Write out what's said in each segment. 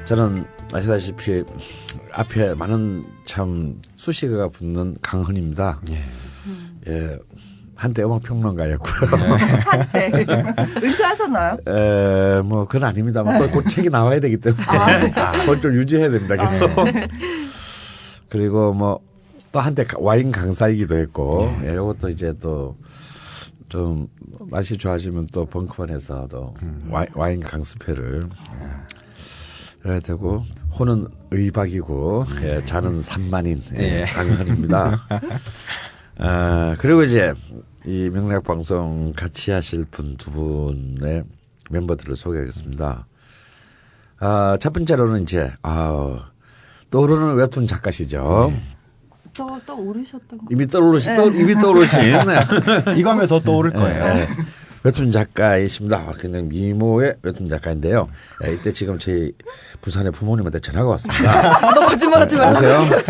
저는 아시다시피 앞에 많은 참 수식어가 붙는 강헌입니다. 예. 예. 한때 음악평론가였고요. 한때 은퇴하셨나요? 뭐 그건 아닙니다만 곧 책이 나와야 되기 때문에 그걸 좀 유지해야 됩니다. 계속. 그리고 뭐 또 한때 와인 강사이기도 했고, 예, 이것도 이제 또 좀 날씨 좋아지면 또 벙커원에서 또 와인 강습회를 해야 되고, 호는 의박이고, 예, 자는 산만인 강헌입니다. 그리고 이제 이 명락방송 같이 하실 분 두 분의 멤버들을 소개하겠습니다. 첫 번째로는 이제 떠오르는 웹툰 작가시죠. 또 오르셨던 거. 이미 떠오르신 이거 하면 더 떠오를 거예요. 네. 웹툰 작가이십니다. 그냥 미모의 웹툰 작가인데요. 이때 지금 제 부산의 부모님한테 전화가 왔습니다. 너 거짓말하지 말고. 여보세요?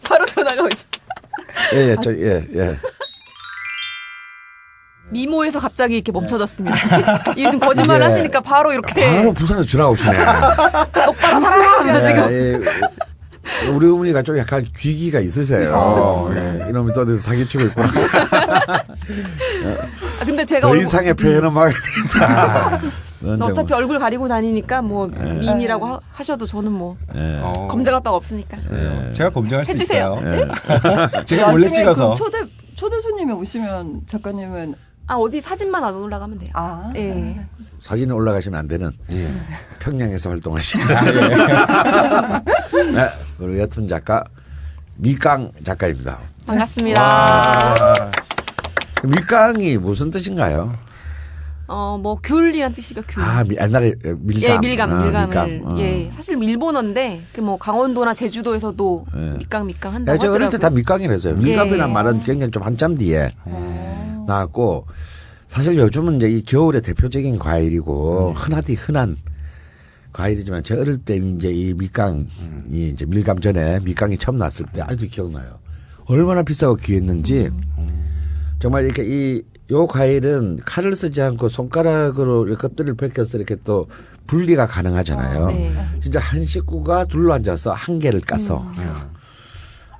바로 전화가 오죠. 예. 미모에서 갑자기 이렇게 멈춰졌습니다. 이게 지금 거짓말 하시니까 바로 이렇게. 바로 부산에서 전화가 오시네. 똑바로 살아! 하면서 지금. 예. 우리 어머니가 좀 약간 귀기가 있으세요. 이놈이 또 어디서 사기치고 있구나. 근데 제가 더 이상의 표현은 막아야 되겠다. 어차피 얼굴 가리고 다니니까 뭐 미인이라고 하셔도 저는 뭐 검증할 바가 없으니까. 제가 검증할 수 해주세요. 있어요. 제가 몰래 찍어서. 초대 손님이 오시면 작가님은 어디 사진만 안 올라가면 돼요. 예. 사진에 올라가시면 안 되는 평양에서 활동하시는 네, 우리 웹툰 작가 미강 작가입니다. 반갑습니다. 밑강이 무슨 뜻인가요? 뭐 귤이란 뜻이가 귤. 옛날에 밀감. 예, 밀감을. 예, 사실 일본어인데 뭐 강원도나 제주도에서도 밑강 한다고 저 어릴 때 다 밑강이라서요. 밀감이란 말은 굉장히 좀 한참 뒤에 나왔고, 사실 요즘은 이제 이 겨울의 대표적인 과일이고 흔한 과일이지만 제 어릴 때 이제 이 밑강이 이제 밀감 전에 밑강이 처음 났을 때 아직도 기억나요. 얼마나 비싸고 귀했는지. 정말 이렇게 요 과일은 칼을 쓰지 않고 손가락으로 이렇게 껍질을 벗겨서 이렇게 또 분리가 가능하잖아요. 진짜 한 식구가 둘러앉아서 한 개를 까서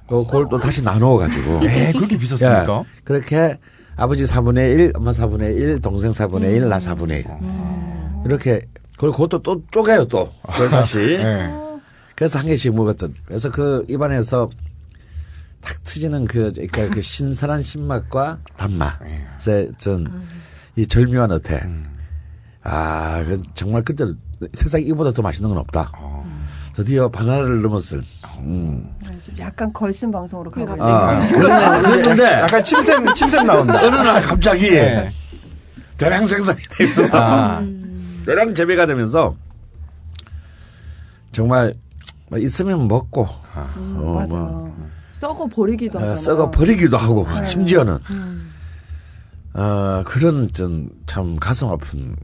그걸 또 다시 나누어 가지고. 그렇게 비쌌습니까? 그렇게 아버지 4분의 1, 엄마 4분의 1, 동생 4분의 1, 나 4분의 1. 이렇게 그것도 또 쪼개요 또. 그걸 다시. 그래서 한 개씩 먹었던. 그래서 그 입안에서 탁 트지는 그 신선한 신맛과 단맛의 이 절묘한 어태. 정말 그때 세상에 이보다 더 맛있는 건 없다. 드디어 바나나를 넘었을. 약간 걸신 방송으로 가고 그런데 약간 침샘 나온다. 어느 날 갑자기 대량 생산이 되면서 대량 재배가 되면서 정말 있으면 먹고 맞아. 썩어 버리기도 하잖아. 썩어 버리기도 하고 심지어는 그런 참 가슴 아픈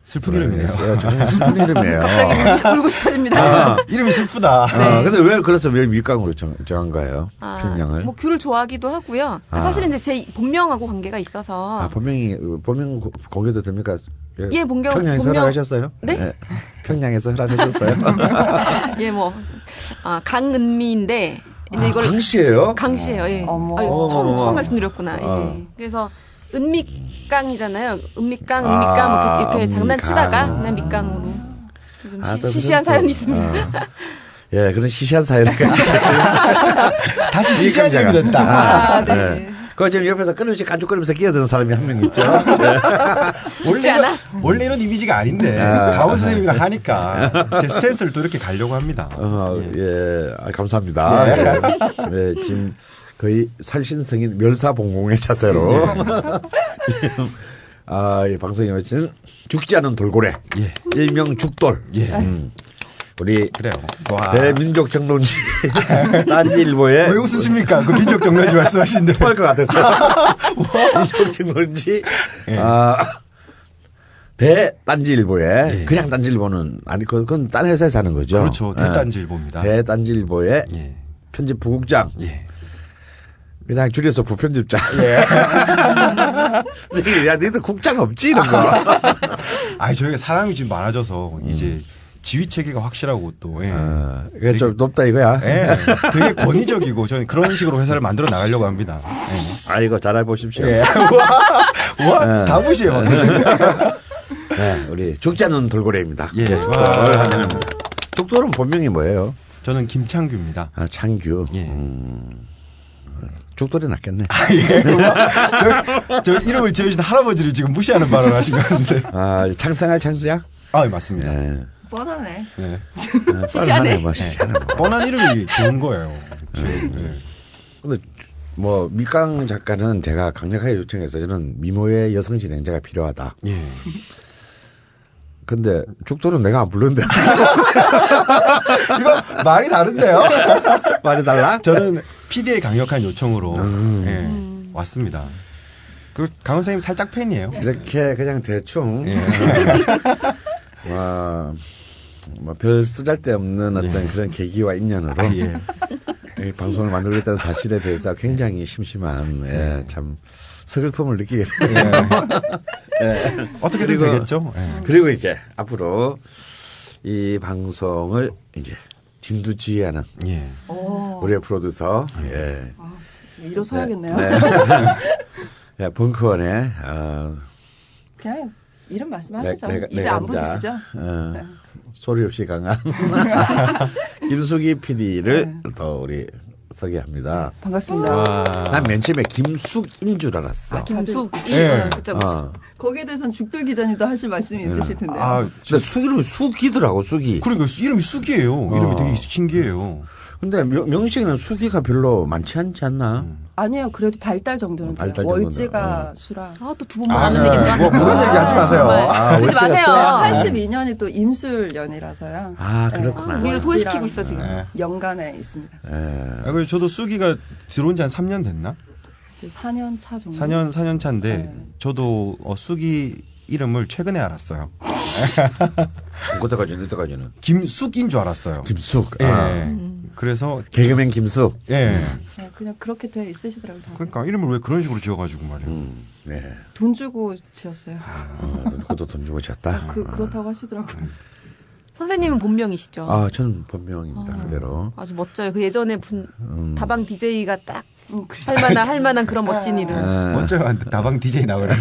슬픈 이름이네요. 정말 슬픈 이름이에요. 갑자기 울고 싶어집니다. 이름이 슬프다. 근데 왜 밑강으로 정한 거예요? 평양을? 뭐 귤을 좋아하기도 하고요. 사실은 이제 제 본명하고 관계가 있어서. 본명 공개도 됩니까? 예, 평양에서 허락하셨어요? 네? 평양에서 허락하셨어요? 예, 강은미인데. 이걸 강씨예요? 강씨예요. 예. 처음 말씀드렸구나. 예. 그래서 은밑강이잖아요. 은밑강 이렇게 장난치다가 그냥 밑강으로 좀 시시한 사연이 있습니다. 예, 그런 시시한 사연을 다시 시시한 점이 됐다. 네. 그거 지금 옆에서 끊임없이 깐죽거리면서 끼어드는 사람이 한 명 있죠. 원래 이런 이미지가 아닌데 가오 선생님이랑 하니까 제 스탠스를 또 이렇게 가려고 합니다. 감사합니다. 지금 거의 살신성인 멸사봉공의 자세로 이 방송에 마친 죽지 않은 돌고래, 일명 죽돌. 우리 그래요. 대민족 정론지 딴지일보에 왜 웃으십니까? 그 민족 정론지 말씀하시는데 토할 것 같았어요. 민족 정론지 대딴지일보에 그냥 딴지일보는 아니 그건 딴 회사에서 하는 거죠. 그렇죠. 대딴지일보입니다. 대딴지일보의 편집 부국장. 그냥 줄여서 부편집장. 야, 너희들 국장 없지 이런 거. 저희가 사람이 지금 많아져서 이제 지휘 체계가 확실하고 또 이게 좀 높다 이거야. 되게 권위적이고 저는 그런 식으로 회사를 만들어 나가려고 합니다. 아이고 잘해 보십시오. 우와 다 무시해 막 선생님. 네, 우리 죽지 않는 돌고래입니다. 예, 죽돌 환영합니다. 죽돌은 본명이 뭐예요? 저는 김창규입니다. 아, 창규. 예. 죽돌이 낫겠네. 저 이름을 지어주신 할아버지를 지금 무시하는 발언을 하신 것 같은데. 아, 창생할 창수야? 아, 맞습니다. 네. 뻔하네. 네. 시시하네. 시시하네. 뻔한 이름이 좋은 거예요. 근데 뭐 밑강 작가는 제가 강력하게 요청해서 저는 미모의 여성 진행자가 필요하다. 예. 근데 죽돌은 내가 안 부르는데. 이거 말이 다른데요? 말이 달라? 저는 PD의 강력한 요청으로 왔습니다. 그 강원 선생님 살짝 팬이에요. 이렇게 그냥 대충 별 쓰잘데없는 어떤 그런 계기와 인연으로 이 방송을 만들겠다는 사실에 대해서 굉장히 심심한 참 서글픔을 느끼게 돼요. 어떻게든 되겠죠. 그리고 이제 앞으로 이 방송을 이제 진두지휘하는 우리의 프로듀서 일어서야겠네요. 벙커원의 그냥 이름 말씀하시죠. 내가 입에 안 붙으시죠? 네. 소리 없이 강한 김숙이 PD를 또 우리 소개합니다. 반갑습니다. 난 맨 처음에 김숙인 줄 알았어. 김숙. 그쵸. 거기에 대해서는 죽돌 기자님도 하실 말씀이 있으실 텐데요. 아, 근데 숙 이름이 숙이더라고 숙이. 그러니까 이름이 숙이에요. 이름이 되게 신기해요. 근데 명식에는 숙이가 별로 많지 않지 않나? 아니에요. 그래도 발달 정도는 돼요. 발달 정도는. 월지가 수라. 아, 또 두 번 말하는 얘기 좀 뭐 그런 얘기 하지 마세요. 그러지 마세요. 82년이 또 임술연이라서요. 아 그렇구나. 우리를 소외시키고 있어 지금. 연간에 있습니다. 그리고 저도 숙이가 들어온 지 한 3년 됐나? 이제 4년 차 정도. 4년 차인데 저도 숙이 이름을 최근에 알았어요. 그때까지는 김숙인 줄 알았어요. 김숙. 그래서 개그맨 김숙. 네, 그냥 그렇게 돼 있으시더라고요. 다들. 그러니까 이름을 왜 그런 식으로 지어가지고 말이에요. 네. 돈 주고 지었어요. 그것도 돈 주고 졌다. 그렇다고 하시더라고요. 선생님은 본명이시죠? 아, 저는 본명입니다. 그대로. 아주 멋져요. 그 예전에 다방 DJ가 딱 할 만한 그런 멋진 이름. 멋져요. 다방 DJ 나오라.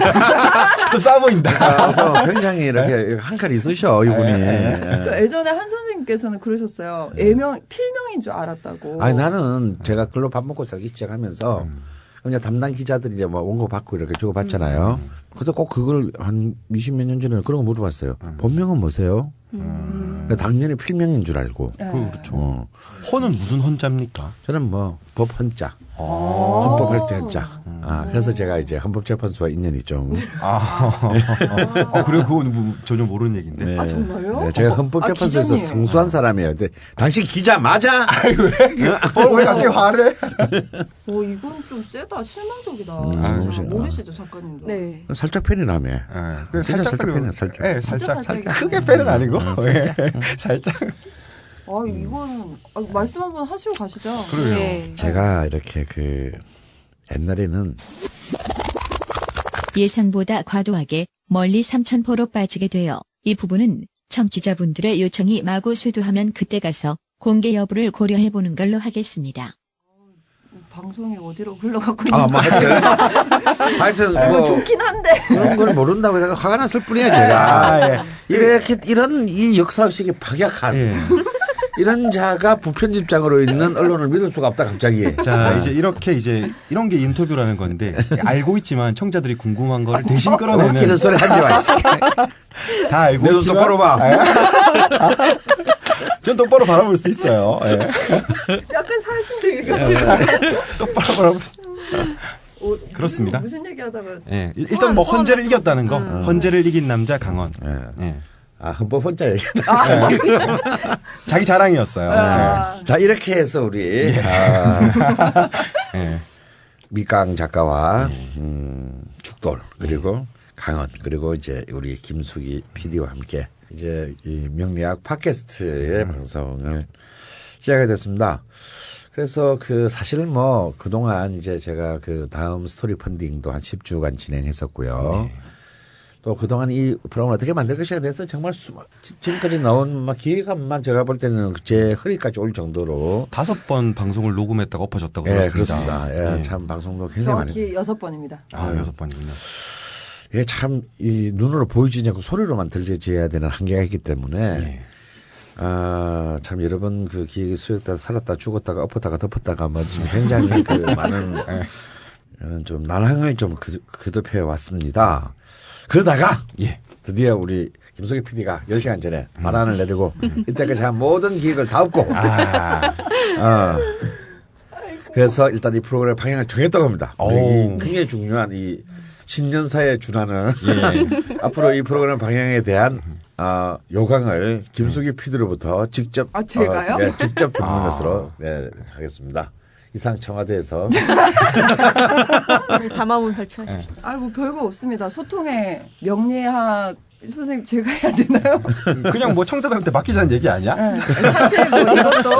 좀 싸 보인다. 굉장히 이렇게 한 칼 있으셔 이분이. 그 예전에 한 선생님께서는 그러셨어요. 필명인 줄 알았다고. 아니 나는 제가 글로 밥 먹고 살기 시작하면서 그냥 담당 기자들이 이제 뭐 원고 받고 이렇게 주고 받잖아요. 그래서 꼭 그걸 한 20몇 년 전에 그런 거 물어봤어요. 본명은 뭐세요? 당연히 필명인 줄 알고. 그렇죠. 헌은 무슨 헌자입니까? 저는 뭐 법 헌자. 헌법할 때 헌자. 그래서 제가 이제 헌법재판소와 인연이 좀. 그래요? 그건 뭐 전혀 모르는 얘기인데. 네. 아, 정말요? 네, 제가 헌법재판소에서 기자님. 성수한 사람이에요. 근데 당신 기자 맞아? 왜 갑자기 화를? 이건 좀 세다. 실망적이다. 너무 싫다. 모르시죠, 작가님도? 네. 살짝 팬이라며. 그냥 살짝 그리고- 팬이야, 살짝. 네, 진짜 살짝. 살짝이네. 크게 팬은 아니고. 살짝. 이거는 말씀 한번 하시고 가시죠. 그래요. 네. 제가 이렇게 옛날에는 예상보다 과도하게 멀리 삼천포로 빠지게 되어 이 부분은 청취자분들의 요청이 마구 쇄도하면 그때 가서 공개 여부를 고려해보는 걸로 하겠습니다. 방송이 어디로 흘러가고 있는 뭐 하여튼 뭐 좋긴 한데. 그런 걸 모른다고 제가 화가 났을 뿐이야 제가. 이렇게 이런 이 역사의식이 박약한 이런 자가 부편집장으로 있는 언론을 믿을 수가 없다 갑자기. 자, 이제 이런 게 인터뷰라는 건데 알고 있지만 청자들이 궁금한 거를 대신 끌어내는. 웃기는 소리 하지 마. 다 알고 내 눈 있지만 똑바로 봐. 전 똑바로 바라볼 수 있어요. 약간 사신들이 똑바로 바라볼 수. 그렇습니다. 무슨 얘기하다가 일단 뭐 헌재를 이겼다는 거. 헌재를 이긴 남자 강원. 헌법 혼자 얘기다. 자기 자랑이었어요. 자 이렇게 해서 우리 밑강 작가와 죽돌 그리고 강원 그리고 이제 우리 김숙이 PD와 함께 이제 이 명리학 팟캐스트의 방송을 시작하게 됐습니다. 그래서 사실 뭐 그동안 이제 제가 다음 스토리 펀딩도 한 10주간 진행했었고요. 또 그동안 이 프로그램을 어떻게 만들 것이에 대해서 정말 지금까지 나온 막 기획안만 제가 볼 때는 제 허리까지 올 정도로 5번 방송을 녹음했다가 엎어졌다고 예, 들었습니다. 그렇습니다. 예, 참 방송도 굉장히 많이. 정확히 6번입니다. 아, 6번이군요. 예, 참 이 눈으로 보이지 않고 소리로만 들려져야 되는 한계가 있기 때문에 예. 참 여러분 그 기획이 수였다 살았다 죽었다가 엎었다가 덮었다가 뭐 지금 굉장히 그 많은 좀 난항을 좀 거듭해 왔습니다. 그러다가 예. 드디어 우리 김석희 PD가 10시간 전에 발안을 내리고 이때까지 한 모든 기획을 다 엎고 그래서 일단 이 프로그램 방향을 정했다고 합니다. 이 굉장히 중요한 이 신년사에 준하는 앞으로 이 프로그램 방향에 대한 요강을 김숙희 PD로부터 직접 제가요? 네, 직접 듣는 것으로 네, 하겠습니다. 이상 청와대에서 담화문 발표하시죠. 뭐 별거 없습니다. 소통의 명리학 선생님 제가 해야 되나요? 그냥 뭐 청자들한테 맡기자는 얘기 아니야? 네. 사실 뭐 이것도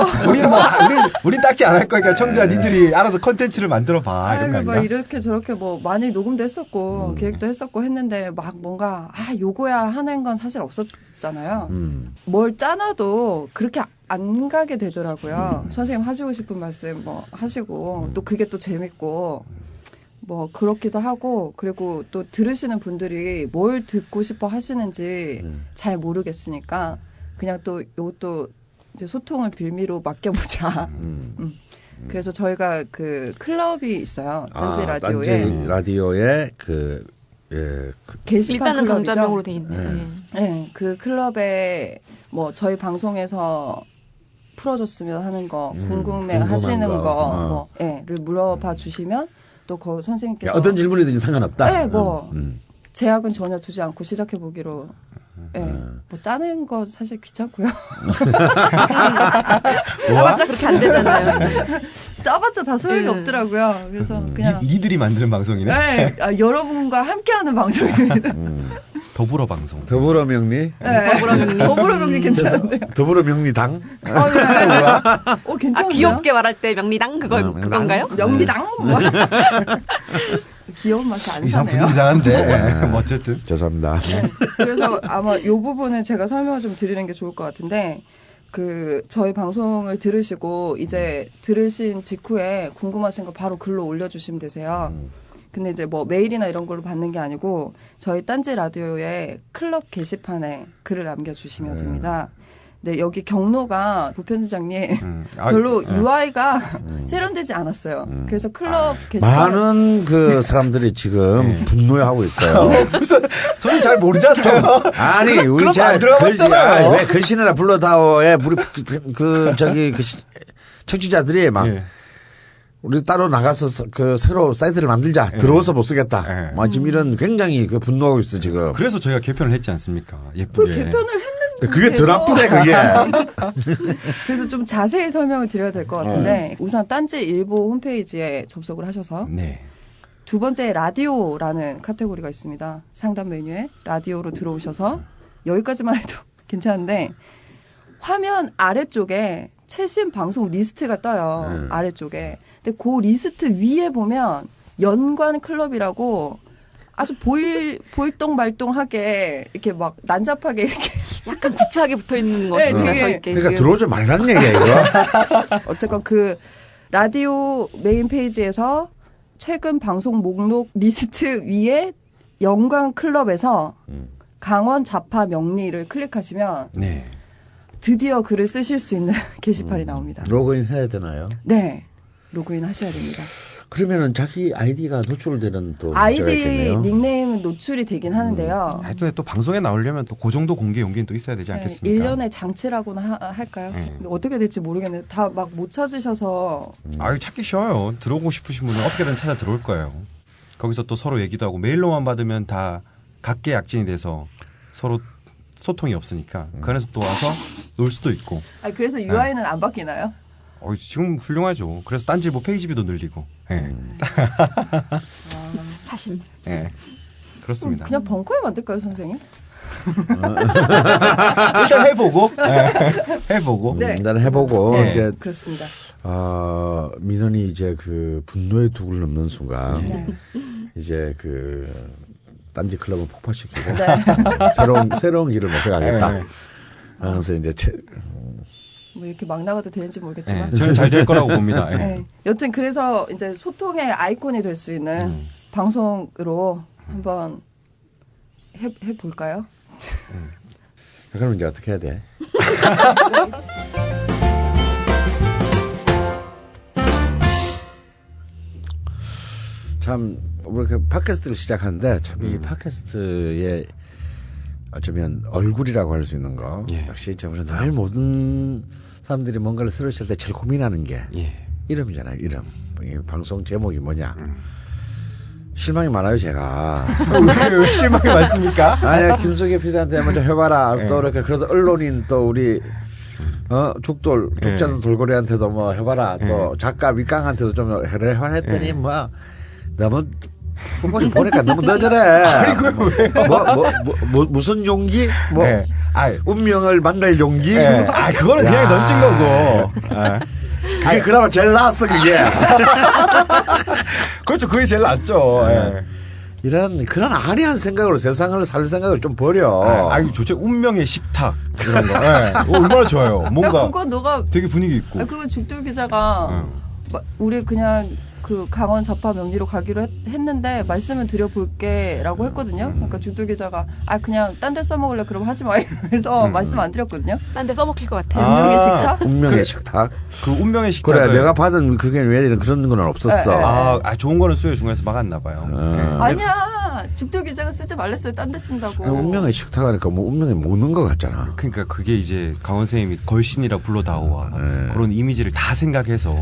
우린 딱히 안 할 거니까 청자 니들이 알아서 컨텐츠를 만들어 봐. 이런 거 뭐 아닌가? 이렇게 저렇게 뭐 많이 녹음도 했었고 계획도 했었고 했는데 막 뭔가 요거야 하는 건 사실 없었잖아요. 뭘 짜놔도 그렇게 안 가게 되더라고요. 선생님 하시고 싶은 말씀 뭐 하시고 또 그게 또 재밌고 뭐 그렇기도 하고 그리고 또 들으시는 분들이 뭘 듣고 싶어 하시는지 잘 모르겠으니까 그냥 또 이것도 이제 소통을 빌미로 맡겨보자. 그래서 저희가 그 클럽이 있어요. 딴지 라디오에. 딴지 라디오에 게시판 일단은 클럽이죠. 강좌명으로 돼 있네. 네, 그 클럽에 뭐 저희 방송에서 풀어줬으면 하는 거 궁금해 하시는 거 뭐를 물어봐 주시면 또 그 선생님께서 어떤 질문이든지 상관없다. 네, 뭐 제약은 전혀 두지 않고 시작해 보기로. 뭐 짜는 거 사실 귀찮고요. 짜봤자 그렇게 안 되잖아요. 짜봤자 다 소용이 없더라고요. 그래서 그냥 니들이 만드는 방송이네. 네, 여러분과 함께하는 방송입니다. 더불어 방송. 더불어 명리. 더불어 명리 괜찮은데요. 더불어 명리당. 네. 괜찮은데요? 귀엽게 말할 때 명리당 그건가요? 명리당. 귀여운 맛이 안 분위기 사네요. 이상한데. 뭐 어쨌든. 죄송합니다. 그래서 아마 이 부분은 제가 설명을 좀 드리는 게 좋을 것 같은데 그 저희 방송을 들으시고 이제 들으신 직후에 궁금하신 거 바로 글로 올려주시면 되세요. 근데 이제 뭐 메일이나 이런 걸로 받는 게 아니고 저희 딴지 라디오의 클럽 게시판에 글을 남겨주시면 됩니다. 네, 여기 경로가 부편장님 별로 UI가 세련되지 않았어요. 그래서 클럽 게시판 많은 그 사람들이 지금 분노해하고 있어요. 무슨 저는 잘 모르잖아요. 아니 우리 클럽 안 들어갔잖아요. 왜 글씨나 불러다오에 우리 청취자들이 막 우리 따로 나가서 그 새로 사이트를 만들자. 들어와서 못 쓰겠다. 지금 이런 굉장히 그 분노하고 있어 지금. 그래서 저희가 개편을 했지 않습니까? 예쁘게. 그 개편을 했는데 그게 더 나쁘네 그게. 그래서 좀 자세히 설명을 드려야 될 것 같은데 우선 딴지 일보 홈페이지에 접속을 하셔서 두 번째 라디오라는 카테고리가 있습니다. 상단 메뉴에 라디오로 들어오셔서 여기까지만 해도 괜찮은데 화면 아래쪽에 최신 방송 리스트가 떠요. 아래쪽에. 근데 그 리스트 위에 보면 연관 클럽이라고 아주 보일동말동하게 이렇게 막 난잡하게 이렇게 약간 구차하게 붙어 있는 것 같습니다. 되게. 그러니까 들어오지 말라는 얘기야 이거. 어쨌건 그 라디오 메인 페이지에서 최근 방송 목록 리스트 위에 연관 클럽에서 강원 자파 명리를 클릭하시면 드디어 글을 쓰실 수 있는 게시판이 나옵니다. 로그인 해야 되나요? 네. 로그인 하셔야 됩니다. 그러면은 자기 아이디가 노출되는 또 아이디 닉네임은 노출이 되긴 하는데요. 하여튼 또 방송에 나오려면 또 그 정도 공개 용기는 또 있어야 되지 않겠습니까? 1년의 장치라고나 할까요? 어떻게 될지 모르겠네요. 다 막 못 찾으셔서. 아유 찾기 쉬워요. 들어오고 싶으신 분은 어떻게든 찾아 들어올 거예요. 거기서 또 서로 얘기도 하고 메일로만 받으면 다 각계 약진이 돼서 서로 소통이 없으니까 그 안에서 또 와서 놀 수도 있고. 그래서 UI는 안 바뀌나요? 지금 훌륭하죠. 그래서 딴지일보 페이지비도 늘리고. 사심. 그렇습니다. 그냥 벙커에 만들까요, 선생님? 일단 해보고. 해보고. 네. 일단 해보고 이제 그렇습니다. 민원이 이제 그 분노의 둑을 넘는 순간 네. 이제 그 딴지 클럽을 폭파시키고 네. 새로운 길을 모셔가겠다. 네. 그래서 이제 뭐 이렇게 막 나가도 되는지 모르겠지만. 네, 저는 잘 될 거라고 봅니다. 예. 네. 여튼 그래서 이제 소통의 아이콘이 될 수 있는 방송으로 한번 해볼까요? 그럼 이제 어떻게 해야 돼? 참 이렇게 팟캐스트를 시작하는데 참 이 팟캐스트의 어쩌면 얼굴이라고 할 수 있는 거 예. 역시 우리가 늘 모든 사람들이 뭔가를 새로 시작할 때 제일 고민하는 게 예. 이름이잖아요. 이름. 이 방송 제목이 뭐냐. 실망이 많아요 제가. 왜 실망이 많습니까? 아니 김숙희 PD한테 먼저 해봐라. 예. 또 이렇게 그래도 언론인 또 우리 죽자는 돌고래한테도 뭐 해봐라. 또 작가 밑강한테도 좀 해라 했더니 뭐 너무 후보지 보니까 너무 너절해. 아니 그거 왜요? 무슨 용기? 뭐 예. 운명을 만날 용기? 그거는 그냥 던진 거고. 그게 그나마 제일 나았어 그게. 그렇죠. 그게 제일 낫죠. 예. 이런 그런 아니한 생각으로 세상을 살 생각을 좀 버려. 아유 좋죠. 운명의 식탁 이런 거. 예. 얼마나 좋아요. 뭔가 그거 너가 되게 분위기 있고. 그거 죽두 기자가 우리 그냥 그 강원 좌파 명리로 가기로 했는데 말씀을 드려볼게라고 했거든요. 그러니까 죽두 기자가 그냥 딴 데 써먹을래 그럼 하지 마 이러면서 말씀 안 드렸거든요. 딴 데 써먹힐 것 같아. 운명의 식탁? 운명의 식탁. 그 운명의 식탁. 그래 내가 받은 그게 왜 이런 그런 건 없었어. 좋은 거는 수요 중간에서 막았나 봐요. 아니야. 죽두 기자가 쓰지 말랬어요. 딴 데 쓴다고. 운명의 식탁 하니까 뭐 운명이 먹는 것 같잖아. 그러니까 그게 이제 강원 선생님이 걸신이라 불러다오와 그런 이미지를 다 생각해서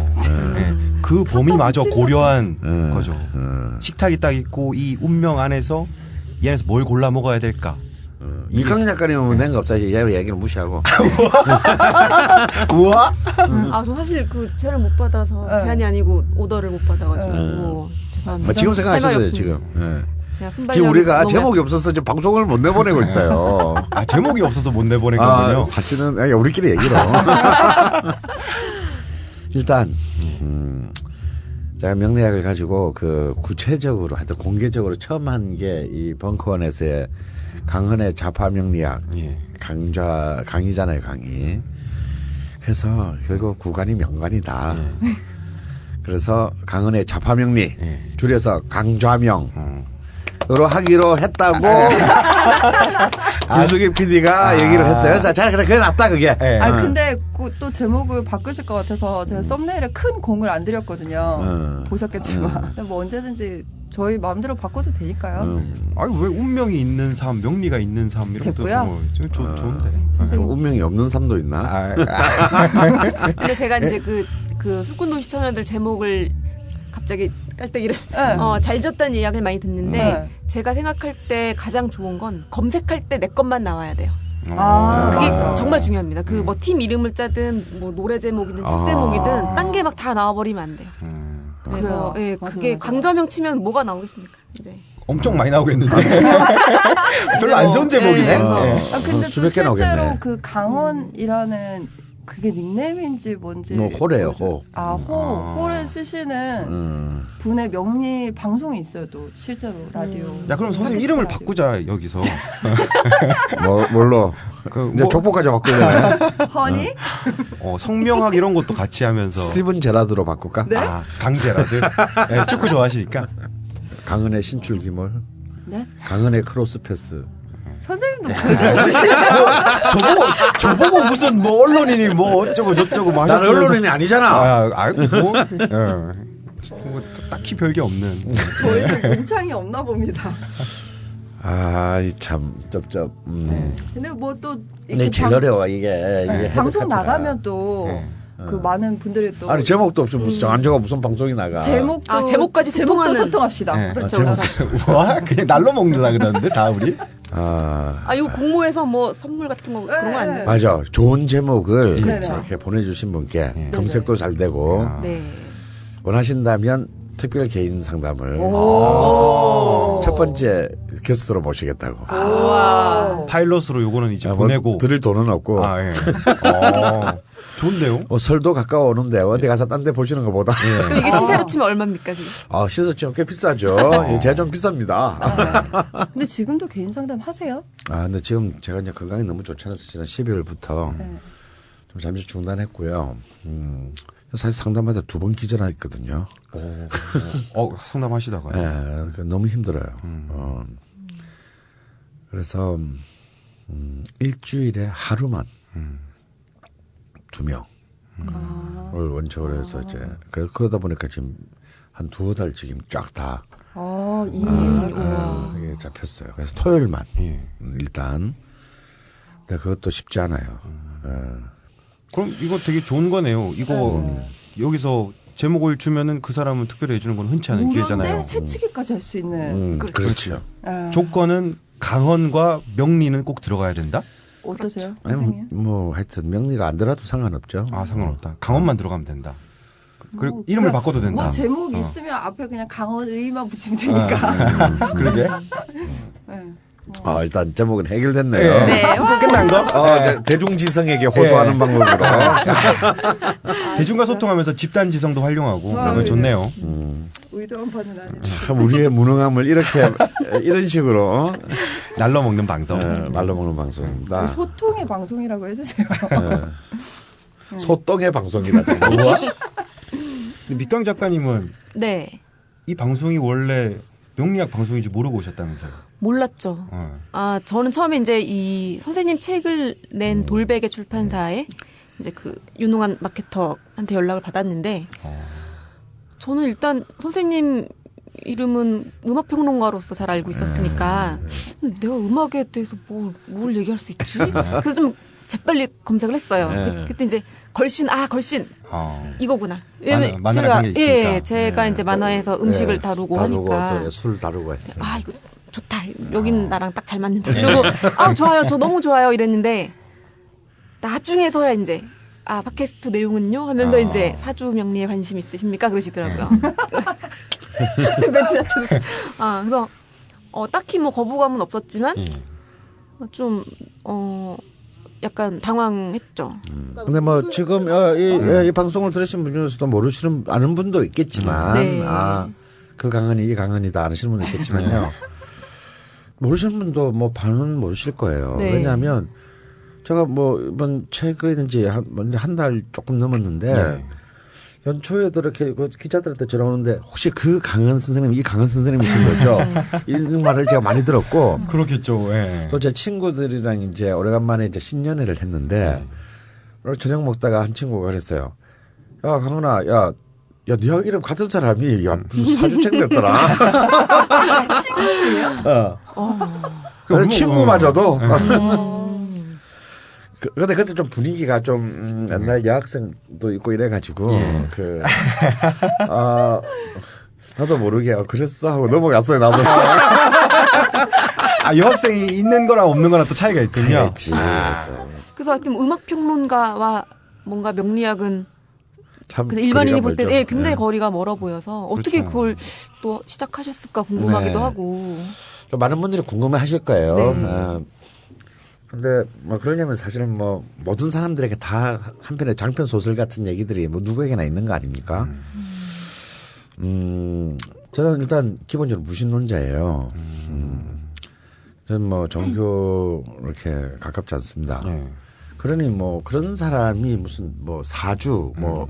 그 범위마저 고려한 거죠. 식탁이 딱 있고 이 운명 안에서 이 안에서 뭘 골라 먹어야 될까? 이강 작가님은 낸 거 없다. 얘기를 무시하고. 우와? 저 사실 그 제를 못 받아서 제안이 아니고 오더를 못 받아가지고 죄송합니다. 지금 생각하셔도 돼요 할 말이 지금. 제가 순발력 지금 우리가 너무 제목이 없어서 지금 방송을 못 내보내고 있어요. 제목이 없어서 못 내보낸 거군요. 사실은 우리끼리 얘기로. 일단 제가 명리학을 가지고 그 구체적으로 하여튼 공개적으로 처음 한 게 이 벙커원에서의 강헌의 좌파 명리학 강의잖아요 강의. 그래서 결국 구간이 명관이다. 그래서 강헌의 좌파 명리 줄여서 강좌명. 으로 하기로 했다고 김숙희 PD가 얘기를 했어요. 그래서 잘 그래 낫다 그게. 근데 또 제목을 바꾸실 것 같아서 제가 썸네일에 큰 공을 안 들였거든요. 보셨겠지만 뭐 언제든지 저희 마음대로 바꿔도 되니까요. 왜 운명이 있는 삶, 명리가 있는 삶 이런 것도 좋은데. 운명이 없는 삶도 있나? 근데 제가 이제 그 술꾼도시 청년들 제목을 갑자기 깔때기를 잘 지었다는 이야기를 많이 듣는데 제가 생각할 때 가장 좋은 건 검색할 때 내 것만 나와야 돼요. 그게 맞아. 정말 중요합니다. 그 뭐 팀 이름을 짜든 뭐 노래 제목이든 책 제목이든 딴 게 막 다 나와버리면 안 돼요. 그래서 그게 강좌명 치면 뭐가 나오겠습니까? 이제 엄청 많이 나오겠는데. 별로 안 좋은 제목이네. 근데 또 수백 개 실제로 나오겠네. 그 강원이라는 그게 닉네임인지 뭔지. 호래요 호. 호를 쓰시는 분의 명리 방송이 있어요. 또 실제로 라디오. 야 그럼 선생님 이름을 바꾸자 여기서. 뭘로? 이제 족보까지 바꾸려네. 허니? 성명학 이런 것도 같이 하면서. 스티븐 제라드로 바꿀까? 네? 강제라드. 축구 좋아하시니까. 강은의 신출기몰. 네? 강은의 크로스패스. 선생님도 저보고 무슨 뭐 언론인이 뭐 어쩌고 저쩌고 뭐 난 하셨으면서. 언론인이 아니잖아. 뭐 딱히 별게 없는. 저희는 문창이 없나 봅니다. 참 쩝쩝. 근데 뭐 또 근데 제일 어려워 이게. 방송 나가면 또 그 많은 분들이 또 아니 제목도 없이 무슨 안저가 무슨 방송이 나가. 제목까지 제목도 소통하는. 소통합시다. 그렇죠. 와 그냥 날로 먹는다 그러는데 다 우리. 이거 공모해서 뭐 선물 같은 거 그런 거 안 돼요? 맞아. 좋은 제목을 그렇죠. 이렇게 보내주신 분께 검색도 잘 되고 네. 원하신다면 특별 개인 상담을 첫 번째 게스트로 모시겠다고. 파일럿으로 요거는 이제 뭐 보내고. 드릴 돈은 없고. 좋은데요? 설도 가까워 오는데 어디 가서 딴 데 보시는 것보다. 이게 시세로 치면 얼마입니까? 그게? 시세 치면 꽤 비싸죠. 제가 좀 비쌉니다. 근데 지금도 개인 상담 하세요? 근데 지금 제가 이제 건강이 너무 좋지 않아서 지난 12월부터 네. 좀 잠시 중단했고요. 사실 상담하다 2번 기절했거든요. 상담하시다가요? 네, 그러니까 너무 힘들어요. 그래서 일주일에 하루만 2명을 원칙으로 해서 이제 그러다 보니까 지금 한 2-5달 지금 쫙 다 이게 잡혔어요. 그래서 토요일만 일단. 근데 그것도 쉽지 않아요. 그럼 이거 되게 좋은 거네요. 이거 여기서 제목을 주면은 그 사람은 특별히 해주는 건 흔치 않은 기회잖아요. 무료인데 새치기까지 할 수 있는. 그렇죠. 조건은 강헌과 명리는 꼭 들어가야 된다? 어떠세요? 아니, 뭐 하여튼 명리가 안 들어도 상관없죠. 상관없다. 강헌만 들어가면 된다. 그리고 이름을 바꿔도 된다. 뭐 제목 있으면 앞에 그냥 강헌의만 붙이면 되니까. 그러게. 네. 일단 제목은 해결됐네요. 네. 끝난 거? 대중지성에게 호소하는 방법으로. 대중과 소통하면서 집단지성도 활용하고 그러면 좋네요. 의도한 바는 아니죠. 참 우리의 무능함을 이런 식으로 날로 먹는 방송. 날로 먹는 방송입니다. 소통의 방송이라고 해주세요. 소똥의 방송이다. 밑강 작가님은 네. 이 방송이 원래 명리학 방송인지 모르고 오셨다면서요? 몰랐죠. 저는 처음에 이제 이 선생님 책을 낸 돌베개 출판사에 이제 그 유능한 마케터한테 연락을 받았는데 저는 일단 선생님 이름은 음악평론가로서 잘 알고 있었으니까 내가 음악에 대해서 뭘 얘기할 수 있지? 그래서 좀 재빨리 검색을 했어요. 그때 이제 걸신 이거구나. 왜냐면 제가 이제 만화에서 음식을 다루고 하니까 술 다루고 했어요. 이거 좋다. 여긴 나랑 딱 잘 맞는다. 그리고 좋아요. 저 너무 좋아요. 이랬는데 나중에서야 이제 팟캐스트 내용은요 하면서 이제 사주 명리에 관심 있으십니까? 그러시더라고요. 멘트 자체도. 그래서 딱히 뭐 거부감은 없었지만 좀 약간 당황했죠. 근데 뭐 지금 이 방송을 들으신 분 중에서도 아는 분도 있겠지만 그 강헌이 이 강헌이다 아시는 분도 있겠지만요. 모르시는 분도 뭐 반은 모르실 거예요. 네. 왜냐하면 제가 뭐 이번 최근에 이제 한 달 조금 넘었는데 연초에도 이렇게 기자들한테 전화오는데 혹시 이 강헌 선생님이신 거죠? 이런 말을 제가 많이 들었고 그렇겠죠. 또 제 친구들이랑 이제 오래간만에 이제 신년회를 했는데 오늘 저녁 먹다가 한 친구가 그랬어요. 야 강헌아, 야 네가 이름 같은 사람이 무슨 사주책 냈더라. 친구예요? 친구마저도. 근데 그때 좀 분위기가 좀 옛날 여학생도 있고 이래가지고 나도 모르게 그랬어 하고 넘어갔어요. 나도. 여학생이 있는 거랑 없는 거랑 또 차이가 있군요. 그래서 하여튼 음악평론가와 뭔가 명리학은 참 일반인이 볼 때 굉장히 거리가 멀어 보여서 어떻게 그걸 또 시작하셨을까 궁금하기도 하고. 많은 분들이 궁금해하실 거예요. 네. 근데 뭐 그러려면 사실은 뭐 모든 사람들에게 다 한편의 장편 소설 같은 얘기들이 뭐 누구에게나 있는 거 아닙니까? 저는 일단 기본적으로 무신론자예요. 저는 뭐 종교 이렇게 가깝지 않습니다. 그러니 뭐 그런 사람이 무슨 뭐 사주 뭐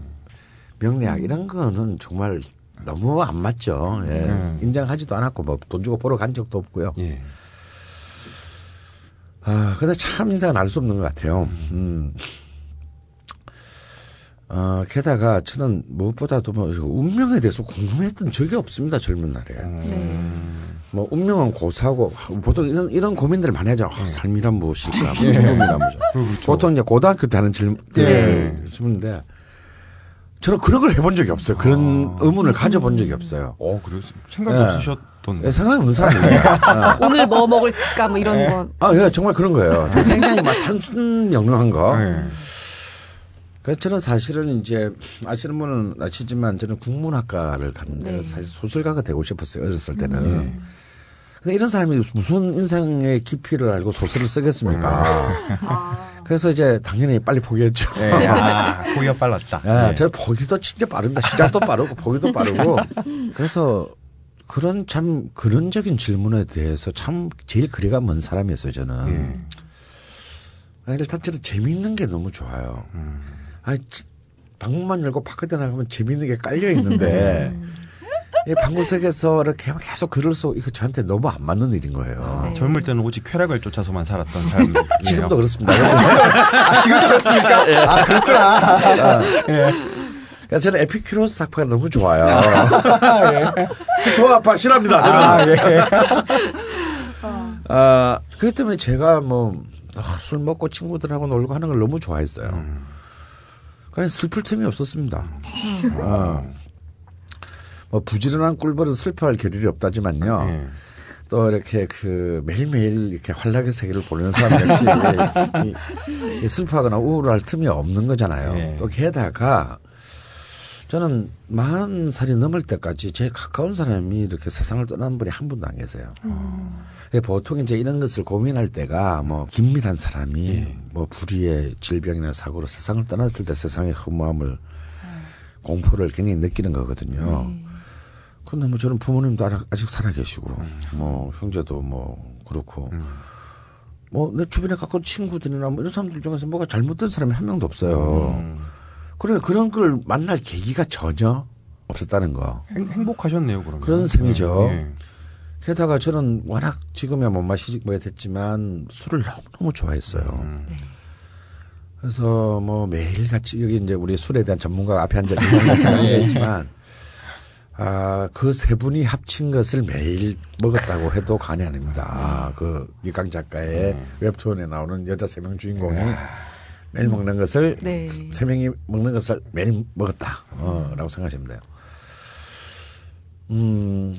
명리학 이런 거는 정말 너무 안 맞죠. 인정하지도 않았고 뭐 돈 주고 보러 간 적도 없고요. 근데 참 인생은 알 수 없는 것 같아요. 게다가 저는 무엇보다도 뭐 운명에 대해서 궁금했던 적이 없습니다. 젊은 날에. 뭐 운명은 고사고 보통 이런 고민들을 많이 하잖아요. 삶이란 무엇일까? 죽음이란 무엇일까? 보통 이제 고등학교 때 하는 질문인데 저는 그런 걸 해본 적이 없어요. 그런 의문을 가져본 적이 없어요. 그래요? 생각이 없으셨던. 생각이 없는 사람이에요. 오늘 뭐 먹을까 뭐 이런 거. 정말 그런 거예요. 굉장히 막 단순 명료한 거. 그래서 저는 사실은 이제 아시는 분은 아시지만 저는 국문학과를 갔는데 사실 소설가가 되고 싶었어요. 어렸을 때는. 근데 이런 사람이 무슨 인생의 깊이를 알고 소설을 쓰겠습니까? 그래서 이제 당연히 빨리 포기했죠. 네. 포기가 빨랐다. 네. 저 포기도 진짜 빠릅니다. 시작도 빠르고 포기도 빠르고. 그래서 그런 참 근원적인 질문에 대해서 참 제일 거리가 먼 사람이었어요. 저는. 일단 저는 재미있는 게 너무 좋아요. 방문만 열고 바깥에 나가면 재미있는 게 깔려 있는데 이 방구석에서 이렇게 계속 글을 쓰고 이거 저한테 너무 안 맞는 일인 거예요. 네. 젊을 때는 오직 쾌락을 쫓아서만 살았던 사람. 지금도 그렇습니다. 지금도 그렇습니까? 아, 그렇구나. 그래서 저는 에피큐로스 작파가 너무 좋아요. 스토아파 싫어합니다. 저는. 그렇기 때문에 제가 뭐 술 먹고 친구들하고 놀고 하는 걸 너무 좋아했어요. 그냥 슬플 틈이 없었습니다. 뭐 부지런한 꿀벌은 슬퍼할 겨를이 없다지만요. 또 이렇게 그 매일매일 이렇게 활락의 세계를 보내는 사람 역시 이 슬퍼하거나 우울할 틈이 없는 거잖아요. 또 게다가 저는 40살이 넘을 때까지 제일 가까운 사람이 이렇게 세상을 떠난 분이 한 분도 안 계세요. 보통 이제 이런 것을 고민할 때가 뭐 긴밀한 사람이 뭐 불의의 질병이나 사고로 세상을 떠났을 때 세상의 허무함을 공포를 굉장히 느끼는 거거든요. 근데 뭐 저는 부모님도 아직 살아 계시고 뭐 형제도 뭐 그렇고 뭐 내 주변에 가까운 친구들이나 뭐 이런 사람들 중에서 뭐가 잘못된 사람이 한 명도 없어요. 그래 그런 걸 만날 계기가 전혀 없었다는 거. 행복하셨네요, 그러면. 그런 셈이죠. 게다가 저는 워낙 지금야 못 마시게 됐지만 술을 너무 좋아했어요. 그래서 뭐 매일같이 여기 이제 우리 술에 대한 전문가 앞에 앉아 있지만 그 세 분이 합친 것을 매일 먹었다고 해도 과언이 아닙니다. 그 이강 작가의 웹툰에 나오는 여자 3명 주인공이 매일 먹는 것을 세 명이 먹는 것을 매일 먹었다. 라고 생각하시면 돼요.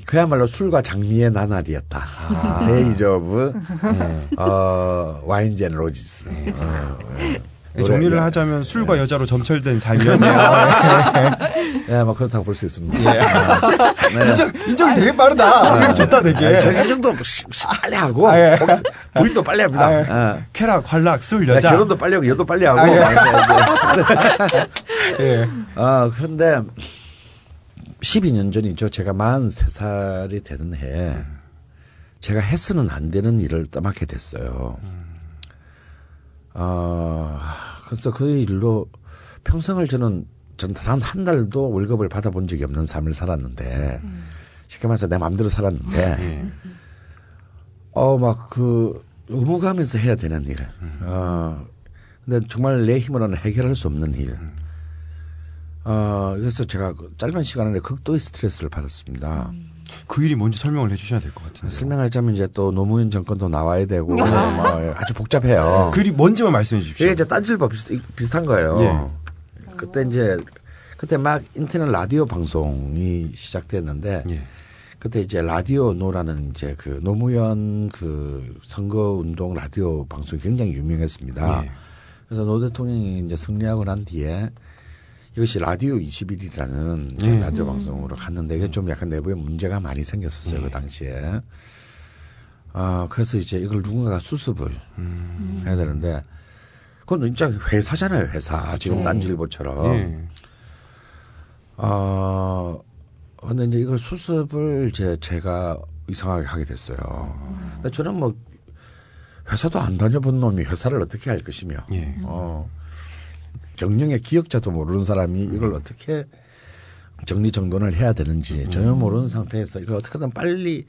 그야말로 술과 장미의 나날이었다. 데이즈 오브 와인즈 앤 로지스. 정리를 하자면 술과 여자로 점철된 삶이었네요. 네, 뭐 그렇다고 볼 수 있습니다. 인정이 되게 빠르다. 좋다 되게. 저 인정도 빨리 하고 부인도 빨리 합니다. 쾌락, 관락, 술, 여자. 결혼도 빨리 하고 여도 빨리 하고. 그런데 12년 전이죠. 제가 43살이 되는 해에 제가 해서는 안 되는 일을 떠맡게 됐어요. 그래서 그 일로 평생을 저는 단 한 달도 월급을 받아본 적이 없는 삶을 살았는데 쉽게 말해서 내 마음대로 살았는데 막 그 의무감에서 해야 되는 일. 근데 정말 내 힘으로는 해결할 수 없는 일. 그래서 제가 짧은 시간 안에 극도의 스트레스를 받았습니다. 그 일이 뭔지 설명을 해 주셔야 될 것 같은데. 설명하자면 이제 또 노무현 정권도 나와야 되고 뭐 아주 복잡해요. 그 일이 뭔지만 말씀해 주십시오. 이게 이제 딴질법 비슷한 거예요. 그때 막 인터넷 라디오 방송이 시작됐는데 그때 이제 라디오노라는 이제 그 노무현 그 선거운동 라디오 방송이 굉장히 유명했습니다. 그래서 노 대통령이 이제 승리하고 난 뒤에 이것이 라디오 21이라는 라디오 방송으로 갔는데 이게 좀 약간 내부에 문제가 많이 생겼었어요. 그 당시에. 그래서 이제 이걸 누군가가 수습을 해야 되는데 그건 진짜 회사잖아요. 회사. 지금 딴지일보처럼. 근데 이제 이걸 수습을 제가 이상하게 하게 됐어요. 근데 저는 뭐 회사도 안 다녀본 놈이 회사를 어떻게 할 것이며. 경영의 기억자도 모르는 사람이 이걸 어떻게 정리정돈을 해야 되는지 전혀 모르는 상태에서 이걸 어떻게든 빨리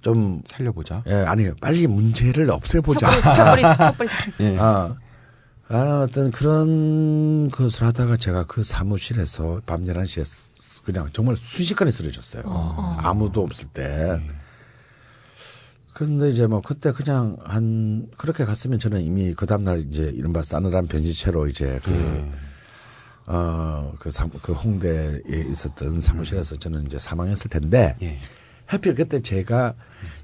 좀 살려보자. 아니요. 빨리 문제를 없애보자. 첫버리자. 어떤 그런 것을 하다가 제가 그 사무실에서 밤 11시에 그냥 정말 순식간에 쓰러졌어요. 아무도 없을 때. 그런데 이제 뭐 그때 그냥 그렇게 갔으면 저는 이미 그 다음날 이제 이른바 싸늘한 변시체로 이제 그 홍대에 있었던 사무실에서 저는 이제 사망했을 텐데 하필 그때 제가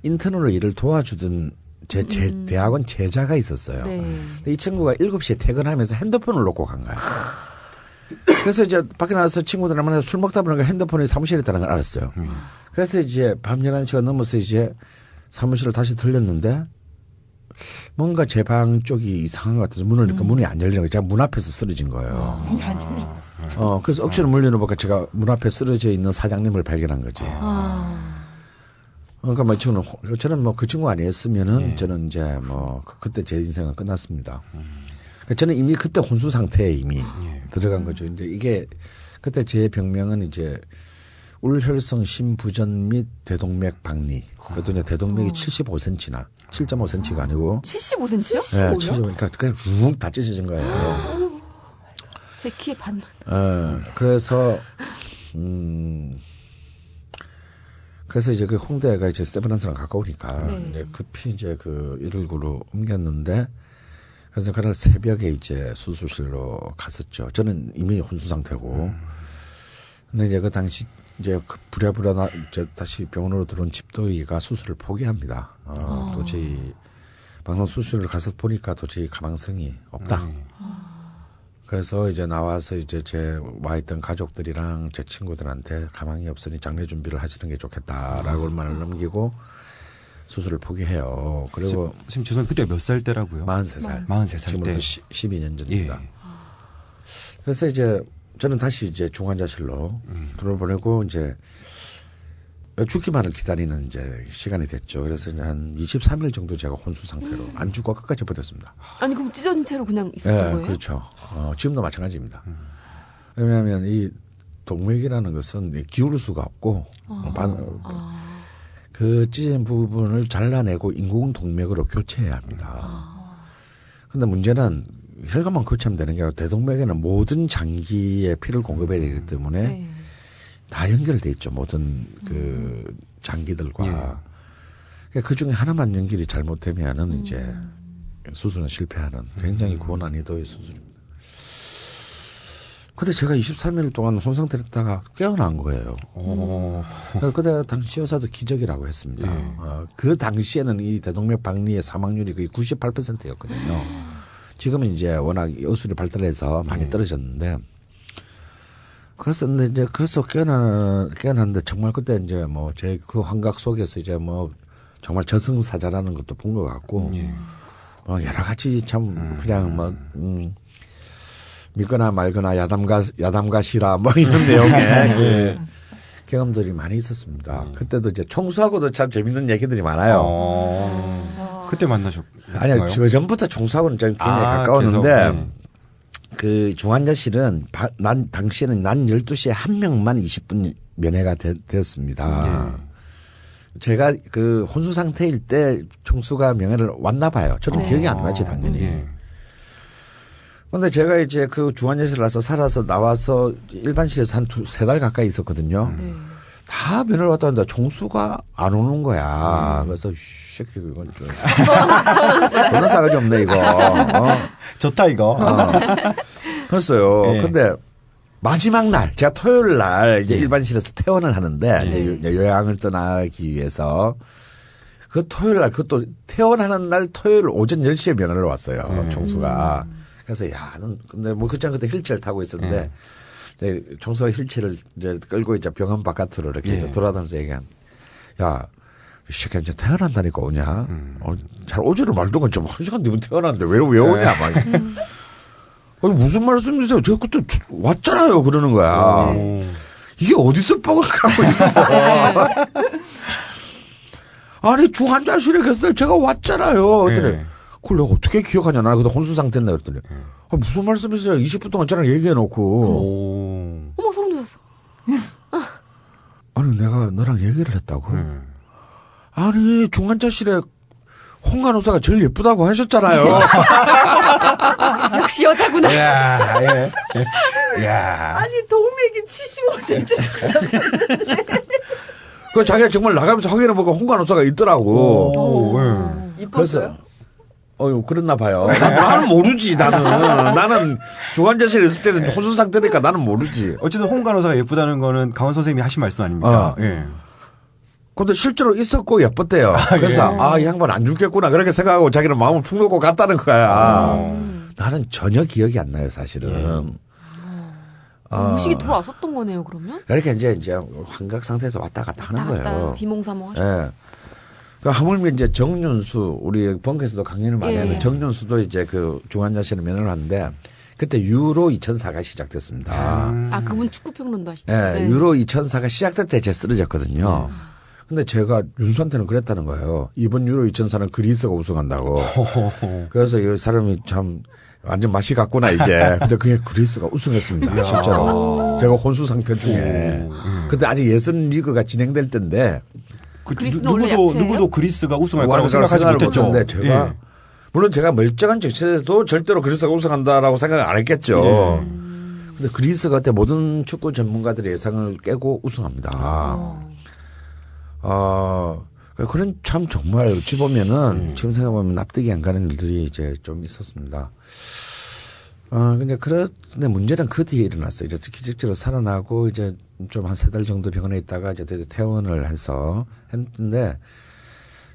인턴으로 일을 도와주던 제 대학원 제자가 있었어요. 근데 이 친구가 7시에 퇴근하면서 핸드폰을 놓고 간 거야. 그래서 이제 밖에 나와서 친구들이랑 만나서 술 먹다 보니까 핸드폰이 사무실에 있다는 걸 알았어요. 그래서 이제 밤 11시가 넘어서 이제 사무실을 다시 들렸는데 뭔가 제 방 쪽이 이상한 것 같아서 문을 열니까 문이 안 열리는 거예요. 제가 문 앞에서 쓰러진 거예요. 문이 안 열려. 그래서 억지로 물리는 보니까 제가 문 앞에 쓰러져 있는 사장님을 발견한 거지. 그러니까 뭐 저는 뭐 그 친구 아니었으면은 저는 이제 뭐 그때 제 인생은 끝났습니다. 그러니까 저는 이미 그때 혼수 상태에 이미 들어간 거죠. 이제 이게 그때 제 병명은 이제 울혈성 심부전 및 대동맥 박리. 그것도 이제 대동맥이 75cm나 7.5cm가 아니고 75cm요? 네, 75. 그러니까 그냥 훅 다 찢어진 거예요. 제 키의 반만. 그래서 그래서 이제 그 홍대가 이제 세브란스랑 가까우니까 이제 급히 이제 그 119로 옮겼는데 그래서 그날 새벽에 이제 수술실로 갔었죠. 저는 이미 혼수 상태고. 근데 이제 그 당시 이제 그 부랴부랴 이제 다시 병원으로 들어온 집도의가 수술을 포기합니다. 도저히 방송 수술을 가서 보니까 도저히 가망성이 없다. 그래서 이제 나와서 이제 제 와 있던 가족들이랑 제 친구들한테 가망이 없으니 장례 준비를 하시는 게 좋겠다라고 말을 넘기고 수술을 포기해요. 그리고 선생님 죄송한데 그때 몇 살 때라고요? 43살. 43살 지금부터 때. 12년 전입니다. 예. 그래서 이제 저는 다시 이제 중환자실로 들어보내고 이제 죽기만을 기다리는 이제 시간이 됐죠. 그래서 이제 한 23일 정도 제가 혼수 상태로 안 죽고 끝까지 버텼습니다. 아니 그럼 찢어진 채로 그냥 있었던 네, 거예요? 그렇죠. 지금도 마찬가지입니다. 왜냐하면 이 동맥이라는 것은 기울을 수가 없고 그 찢어진 부분을 잘라내고 인공 동맥으로 교체해야 합니다. 그런데 문제는 혈관만 교체하면 되는 게 아니라 대동맥에는 모든 장기에 피를 공급해야 되기 때문에 다 연결돼 있죠. 모든 그 장기들과. 그 중에 하나만 연결이 잘못되면은 이제 수술은 실패하는 굉장히 고난이도의 수술입니다. 근데 제가 23일 동안 혼상태였다가 깨어난 거예요. 그때 당시 의사도 기적이라고 했습니다. 그 당시에는 이 대동맥 박리의 사망률이 거의 98%였거든요. 지금은 이제 워낙 의술이 발달해서 많이 떨어졌는데 그래서 깨어났는데 정말 그때 이제 뭐 제 그 환각 속에서 이제 뭐 정말 저승사자라는 것도 본 것 같고 뭐 여러 가지 참 그냥 뭐 믿거나 말거나 야담가시라 뭐 이런 내용의 그 경험들이 많이 있었습니다. 그때도 이제 총수하고도 참 재밌는 얘기들이 많아요. 그때 만나셨나요? 아니요, 그 전부터 총수하고는 좀 굉장히 가까웠는데 계속, 그 중환자실은 당시에는 난 12시에 한 명만 20분 면회가 되었습니다. 제가 그 혼수 상태일 때 총수가 명예를 왔나 봐요. 저는 기억이 안 나지 당연히. 그런데 제가 이제 그 중환자실에 와서 살아서 나와서 일반실에서 한 세 달 가까이 있었거든요. 다 면회를 왔다 했는데 총수가 안 오는 거야. 그래서 새끼 이건 좀 그런 싸가지 없네 이거. 좋다 이거. 그랬어요. 근데 마지막 날 제가 토요일 날 이제 일반실에서 퇴원을 하는데 이제 요양을 떠나기 위해서 그 토요일 날 그것도 퇴원하는 날 토요일 오전 10시에 면회를 왔어요. 총수가. 그래서 근데 뭐 그때 휠체어를 타고 있었는데 이제 총수가 휠체어를 이제 끌고 이제 병원 바깥으로 이렇게 돌아다니면서 얘기한 야, 이 새끼 이제 태어난다니까 오냐? 잘 오지를 말던가 좀 1시간 뒤면 태어났는데 왜 오냐? 막. 아니, 무슨 말씀이세요? 제가 그때 왔잖아요. 그러는 거야. 이게 어디서 뻥을 까고 있어. 아니, 중환자실에 계셨을 때 제가 왔잖아요. 그랬더니 그걸 내가 어떻게 기억하냐. 나는 그때 혼수 상태인데 그랬더니 무슨 말씀이세요? 20분 동안 저랑 얘기해놓고. 어머 소름 돋았어. 아니 내가 너랑 얘기를 했다고. 아니 중환자실에 홍간호사가 제일 예쁘다고 하셨잖아요. 역시 여자구나. 야. 아니 동맥이 75cm. 그 자기가 정말 나가면서 확인해보고 홍간호사가 있더라고. 이뻤어요? 그랬나 봐요. 나는 모르지, 나는 중환자실에 있을 때는 혼수 상태니까 나는 모르지. 어쨌든 홍 간호사가 예쁘다는 거는 강원 선생님이 하신 말씀 아닙니까? 근데 실제로 있었고 예뻤대요. 그래서 이 양반 안 죽겠구나 그렇게 생각하고 자기는 마음을 푹 놓고 갔다는 거야. 나는 전혀 기억이 안 나요, 사실은. 의식이 돌아왔었던 거네요, 그러면? 이렇게 이제 환각 상태에서 왔다 갔다 하는 왔다 갔다 거예요. 비몽사몽 하셨고. 예. 그 하물며 이제 정윤수 우리 벙커에서도 강연을 많이 예. 하는 정윤수도 이제 그 중환자실에 면회를 하는데 그때 유로 2004가 시작됐습니다. 아 그분 축구 평론도 하시죠. 네, 유로 2004가 시작될 때 제가 쓰러졌거든요. 근데 제가 윤수한테는 그랬다는 거예요. 이번 유로 2004는 그리스가 우승한다고. 그래서 이 사람이 참 완전 맛이 갔구나 이제. 근데 그게 그리스가 우승했습니다. 실제로. 제가 혼수 상태 중에. 근데 아직 예선 리그가 진행될 때인데. 그리스는 원래 약체예요? 누구도 그리스가 우승할 거라고 생각하지 못했죠. 못했는데 제가 예. 물론 제가 멀쩡한 정치에도 절대로 그리스가 우승한다라고 생각 안 했겠죠. 근데 그리스가 그때 모든 축구 전문가들의 예상을 깨고 우승합니다. 그런 참 정말 어찌 보면은 지금 생각해보면 납득이 안 가는 일들이 이제 좀 있었습니다. 근데 문제는 그 뒤에 일어났어요. 이제 기적적으로 살아나고 이제 좀 한 3달 정도 병원에 있다가 이제 퇴원을 해서 했는데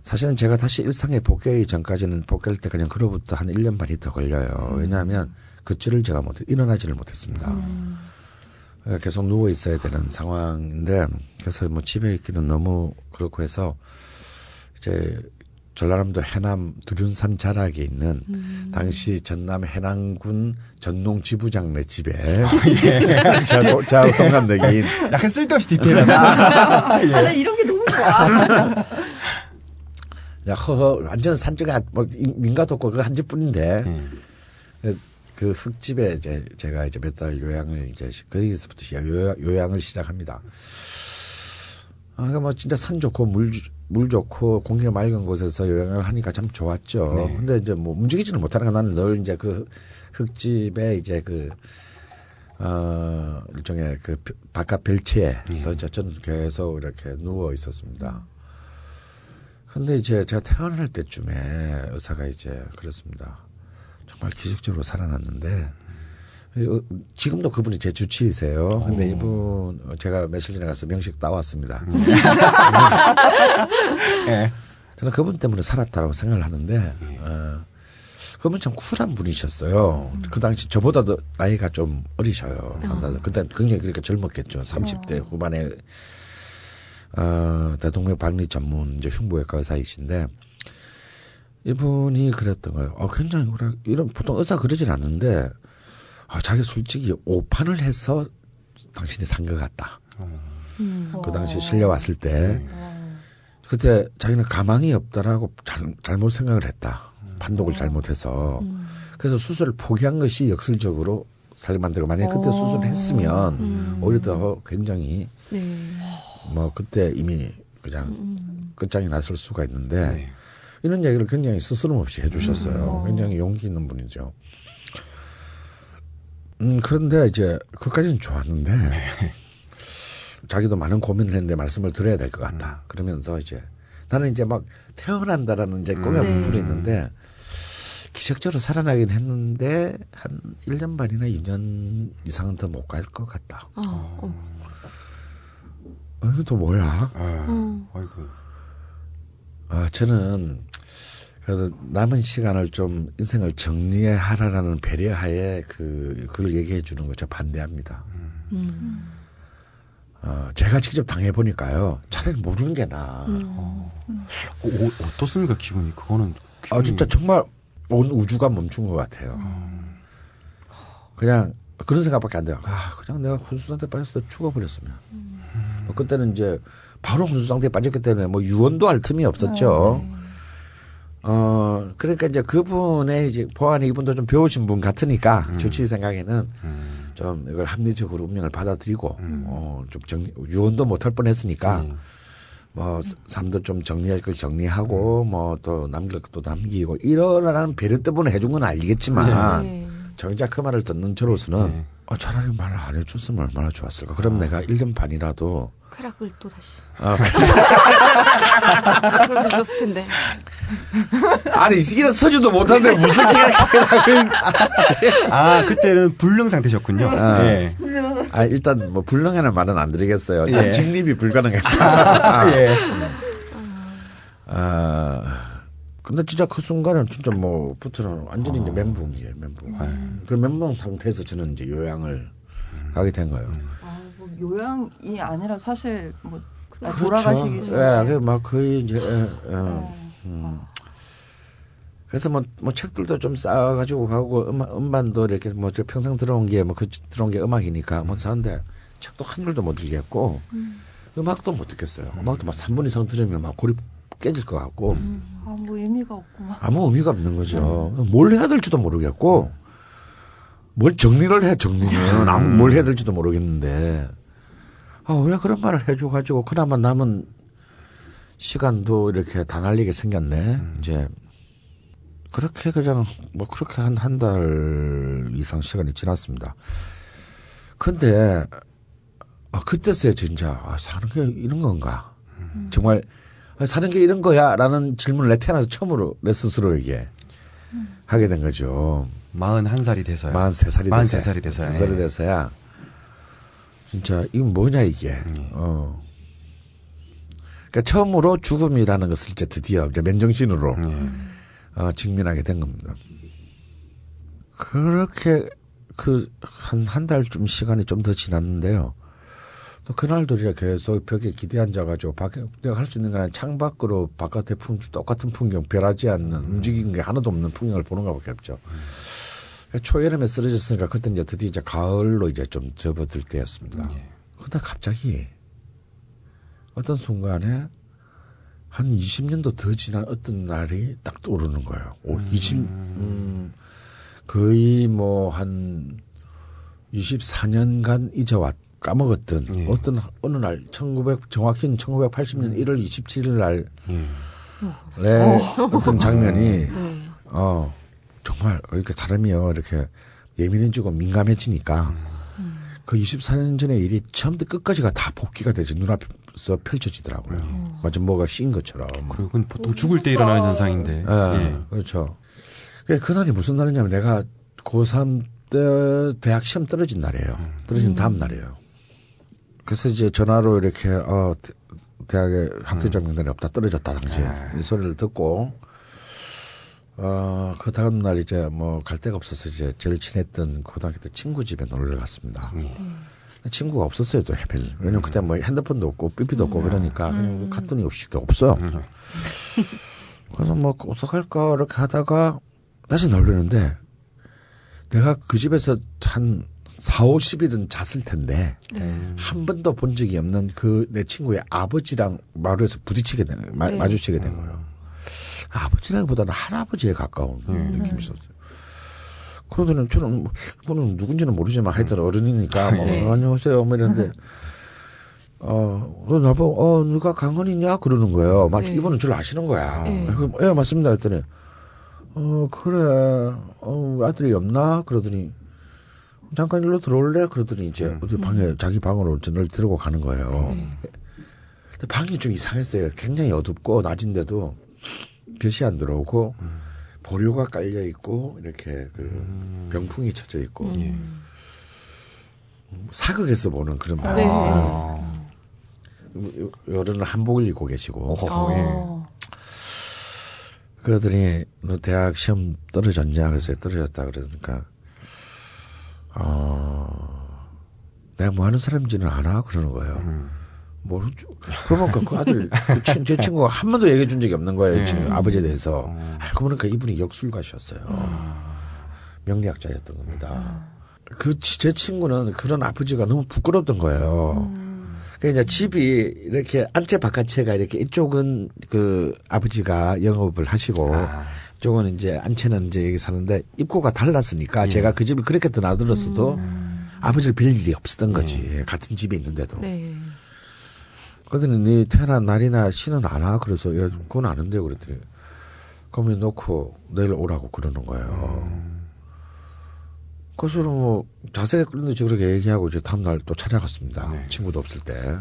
사실은 제가 다시 일상에 복귀하기 전까지는 복귀할 때까지는 그로부터 한 1년 반이 더 걸려요. 왜냐하면 걷지를 제가 일어나지를 못했습니다. 계속 누워 있어야 되는 상황인데 그래서 뭐 집에 있기는 너무 그렇고 해서 이제 전라남도 해남 두륜산 자락에 있는 당시 전남 해남군 전농 지부장네 집에 제가 동갑내기인 약간 쓸데없이 디테일하다. 아, 나 이런 게 너무 좋아. 완전 산쪽에 뭐 민가도 없고 그 한 집뿐인데 그 흙집에 이제 제가 이제 몇 달 요양을 이제 거기서부터 요양을 시작합니다. 그러니까 뭐 진짜 산 좋고 물 좋고 공기가 맑은 곳에서 요양을 하니까 참 좋았죠. 네. 근데 이제 뭐 움직이지는 못하는 건 나는 늘 이제 그 흙집에 이제 일종의 그 바깥 벨트에서 이제 저는 계속 이렇게 누워 있었습니다. 근데 이제 제가 태어날 때쯤에 의사가 이제 그랬습니다. 정말 기적적으로 살아났는데 지금도 그분이 제 주치의세요. 근데 이분 제가 며칠 전에 가서 명식 따왔습니다. 네. 저는 그분 때문에 살았다고 생각을 하는데 그분 참 쿨한 분이셨어요. 그 당시 저보다도 나이가 좀 어리셔요. 그때 굉장히 그러니까 젊었겠죠. 30대 후반에 대동맥 박리 전문 이제 흉부외과 의사이신데 이분이 그랬던 거예요. 굉장히 이런 보통 의사 그러진 않는데 자기 솔직히 오판을 해서 당신이 산 것 같다. 그 당시 실려왔을 때 그때 자기는 가망이 없다라고 잘못 생각을 했다. 판독을 잘못해서 그래서 수술을 포기한 것이 역설적으로 살게 만들고 만약에 그때 수술을 했으면 오히려 더 굉장히 뭐 그때 이미 그냥 끝장이 났을 수가 있는데 이런 얘기를 굉장히 스스럼없이 해주셨어요. 굉장히 용기 있는 분이죠. 그런데 이제 그까지는 좋았는데 자기도 많은 고민을 했는데 말씀을 드려야 될 것 같다. 그러면서 이제 나는 이제 막 태어난다라는 이제 꿈에 부풀어 있는데 기적적으로 살아나긴 했는데 한 1년 반이나 2년 이상은 더 못 갈 것 같다. 이거 또 뭐야? 아이고. 저는 그래도 남은 시간을 좀 인생을 정리하라라는 배려하에 그걸 얘기해 주는 거 저 반대합니다. 제가 직접 당해 보니까요. 차라리 모르는 게 나아. 어떻습니까 기분이? 그거는 진짜 정말 온 우주가 멈춘 것 같아요. 그냥 그런 생각밖에 안 돼요. 그냥 내가 혼수 상태에 빠졌을 때 죽어버렸으면. 그때는 이제 바로 혼수 상태에 빠졌기 때문에 뭐 유언도 할 틈이 없었죠. 그러니까 이제 그분의 이제 보안이 이분도 좀 배우신 분 같으니까 주치 생각에는 좀 이걸 합리적으로 운명을 받아들이고 좀 유언도 못할 뻔했으니까 뭐 삶도 좀 정리할 걸 정리하고 뭐 또 남길 것도 남기고 이러라는 배려 때문에 해준 건 알겠지만 정작 그 말을 듣는 저로서는 차라리 말을 안 해줬으면 얼마나 좋았을까. 그럼 내가 1년 반이라도 쾌락을 또 다시. 그럴 수 있었을 텐데. 아니 이게 서지도 못하는데 무슨 쾌락을. 그때는 불능 상태셨군요. 예. 일단 뭐 불능하는 말은 안 드리겠어요. 일단 직립이 불가능했다. 근데 진짜 그 순간은 진짜 뭐 붙으면 완전히 이제 멘붕이에요, 멘붕. 그 멘붕 상태에서 저는 이제 요양을 가게 된 거예요. 뭐 요양이 아니라 사실 뭐 돌아가시기 전에. 예, 막 거의 이제 그래서 뭐 책들도 좀 쌓아가지고 가고 음반도 이렇게 뭐 평생 들어온 게 들어온 게 음악이니까 뭐 사는데 책도 한 줄도 못 읽겠고 음악도 못 듣겠어요. 음악도 막 3분 이상 들으면 막 골이 깨질 것 같고 뭐 의미가 없구만. 아무 의미가 없는 거죠. 뭘 해야 될지도 모르겠고 뭘 정리를 해 정리는 아무 뭘 해야 될지도 모르겠는데 왜 그런 말을 해줘 가지고 그나마 남은 시간도 이렇게 다 날리게 생겼네. 이제 그렇게 그냥 뭐 그렇게 한 달 이상 시간이 지났습니다. 근데 그때서야 진짜 사는 게 이런 건가? 정말 사는 게 이런 거야라는 질문을 내 태어나서 처음으로 내 스스로에게 하게 된 거죠. 41살이 돼서요. 43살이 43살이 돼서요. 43살이 돼서야 진짜 이건 뭐냐 이게. 그러니까 처음으로 죽음이라는 것을 이제 드디어 이제 맨정신으로 직면하게 된 겁니다. 그렇게 한 달 좀 시간이 좀 더 지났는데요. 또 그날도 이제 계속 벽에 기대 앉아가지고 밖에 내가 할 수 있는 건 창밖으로 바깥의 똑같은 풍경, 변하지 않는 움직이는 게 하나도 없는 풍경을 보는 것밖에 없죠. 초여름에 쓰러졌으니까 그때 이제 드디어 이제 가을로 이제 좀 접어들 때였습니다. 그러다 갑자기 어떤 순간에 한 20년도 더 지난 어떤 날이 딱 떠오르는 거예요. 거의 뭐 한 24년간 잊어왔 까먹었던 어떤 어느 날 정확히는 1980년 1월 27일 날의 어떤 장면이 정말 이렇게 사람이요 이렇게 예민해지고 민감해지니까 그 24년 전의 일이 처음부터 끝까지가 다 복귀가 되지 눈앞에서 펼쳐지더라고요. 마치 뭐가 씌인 것처럼. 그리고 그건 보통 죽을 때 일어나는 현상인데. 그렇죠. 그날이 무슨 날이냐면 내가 고3 때 대학 시험 떨어진 날이에요. 떨어진 다음 날이에요. 그래서 이제 전화로 이렇게 대학에 합격자 명단이 없다 떨어졌다 당시에 이 소리를 듣고 그 다음 날 이제 뭐 갈 데가 없어서 이제 제일 친했던 고등학교 때 친구 집에 놀러 갔습니다. 친구가 없었어요 또 하필. 왜냐면 그때 뭐 핸드폰도 없고 삐삐도 없고 그러니까 그냥 갔더니 쉽게 없어. 그래서 뭐 어떡할까 이렇게 하다가 다시 놀려는데 내가 그 집에서 한 40-50일은 잤을 텐데 한 번도 본 적이 없는 그 내 친구의 아버지랑 마루에서 부딪히게 된 마주치게 된 거예요. 아버지라기보다는 할아버지에 가까운 느낌이 있었어요. 그러더니 저는 이분은 누군지는 모르지만 하여튼 어른이니까 뭐 안녕하세요 뭐 이랬는데 너 나보고 누가 강헌이냐 그러는 거예요. 이분은 저를 아시는 거야. 예 맞습니다 했더니 그래 아들이 없나 그러더니 잠깐 일로 들어올래? 그러더니 이제 어디 방에 자기 방으로 저를 데리고 가는 거예요. 근데 방이 좀 이상했어요. 굉장히 어둡고 낮인데도 빛이 안 들어오고 보류가 깔려 있고 이렇게 그 병풍이 쳐져 있고 사극에서 보는 그런 방. 여름은 한복을 입고 계시고. 그러더니 너 대학 시험 떨어졌냐? 그래서 떨어졌다 그러니까. 내가 뭐 하는 사람인지는 알아? 그러는 거예요. 모르죠. 그러면 그 아들, 제 친구가 한 번도 얘기해 준 적이 없는 거예요. 친구 아버지에 대해서. 알고 보니까 이분이 역술가셨어요. 명리학자였던 겁니다. 제 친구는 그런 아버지가 너무 부끄러웠던 거예요. 그러니까 이제 집이 이렇게 안채 바깥채가 이렇게 이쪽은 그 아버지가 영업을 하시고 이쪽은 이제 안채는 이제 여기 사는데 입구가 달랐으니까 제가 그 집을 그렇게 드나들었어도 아버지를 뵐 일이 없었던 거지. 같은 집에 있는데도. 그러더니 네 태어난 날이나 시는 안 와? 그래서 그건 아는데요. 그랬더니 그러면 놓고 내일 오라고 그러는 거예요. 그래서 뭐 자세히 그런지 그렇게 얘기하고 이제 다음날 또 찾아갔습니다. 친구도 없을 때.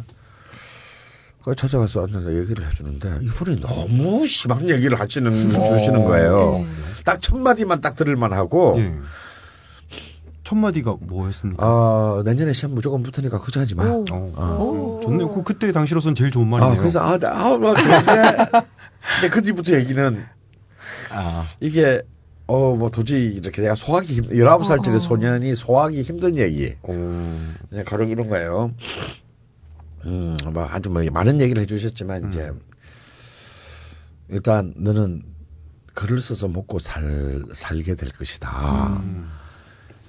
그 찾아가서 앉아서 얘기를 해주는데 이분이 너무 심한 얘기를 주시는 거예요. 딱 첫 마디만 딱 들을만 하고. 첫 마디가 뭐였습니까? 내년에 시험 무조건 붙으니까 그저 하지 마. 좋네요. 그때 당시로서는 제일 좋은 말이네요. 그래서 근데 그 뒤부터 얘기는 이게 뭐 도저히 이렇게 내가 소화하기 19살짜리 소년이 소화하기 힘든 얘기. 그냥 가로 이런 거예요. 뭐 아주 뭐 많은 얘기를 해주셨지만 이제 일단 너는 글을 써서 먹고 살게 될 것이다.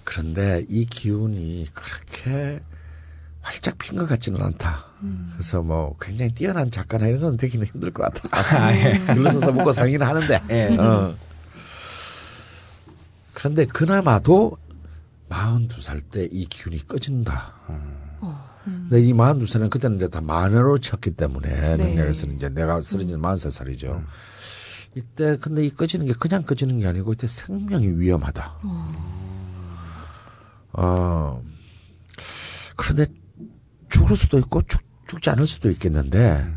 그런데 이 기운이 그렇게 활짝 핀 것 같지는 않다. 그래서 뭐 굉장히 뛰어난 작가나 이런 건 되기는 힘들 것 같다. 글을 써서 먹고 살기는 하는데. 그런데 그나마도 42살 때 이 기운이 꺼진다. 근데 이 42살은 그때는 이제 다 만으로 쳤기 때문에 명략에서는 이제 내가 쓰러진 43살이죠. 이때 근데 이 꺼지는 게 그냥 꺼지는 게 아니고 이때 생명이 위험하다. 그런데 죽을 수도 있고 죽지 않을 수도 있겠는데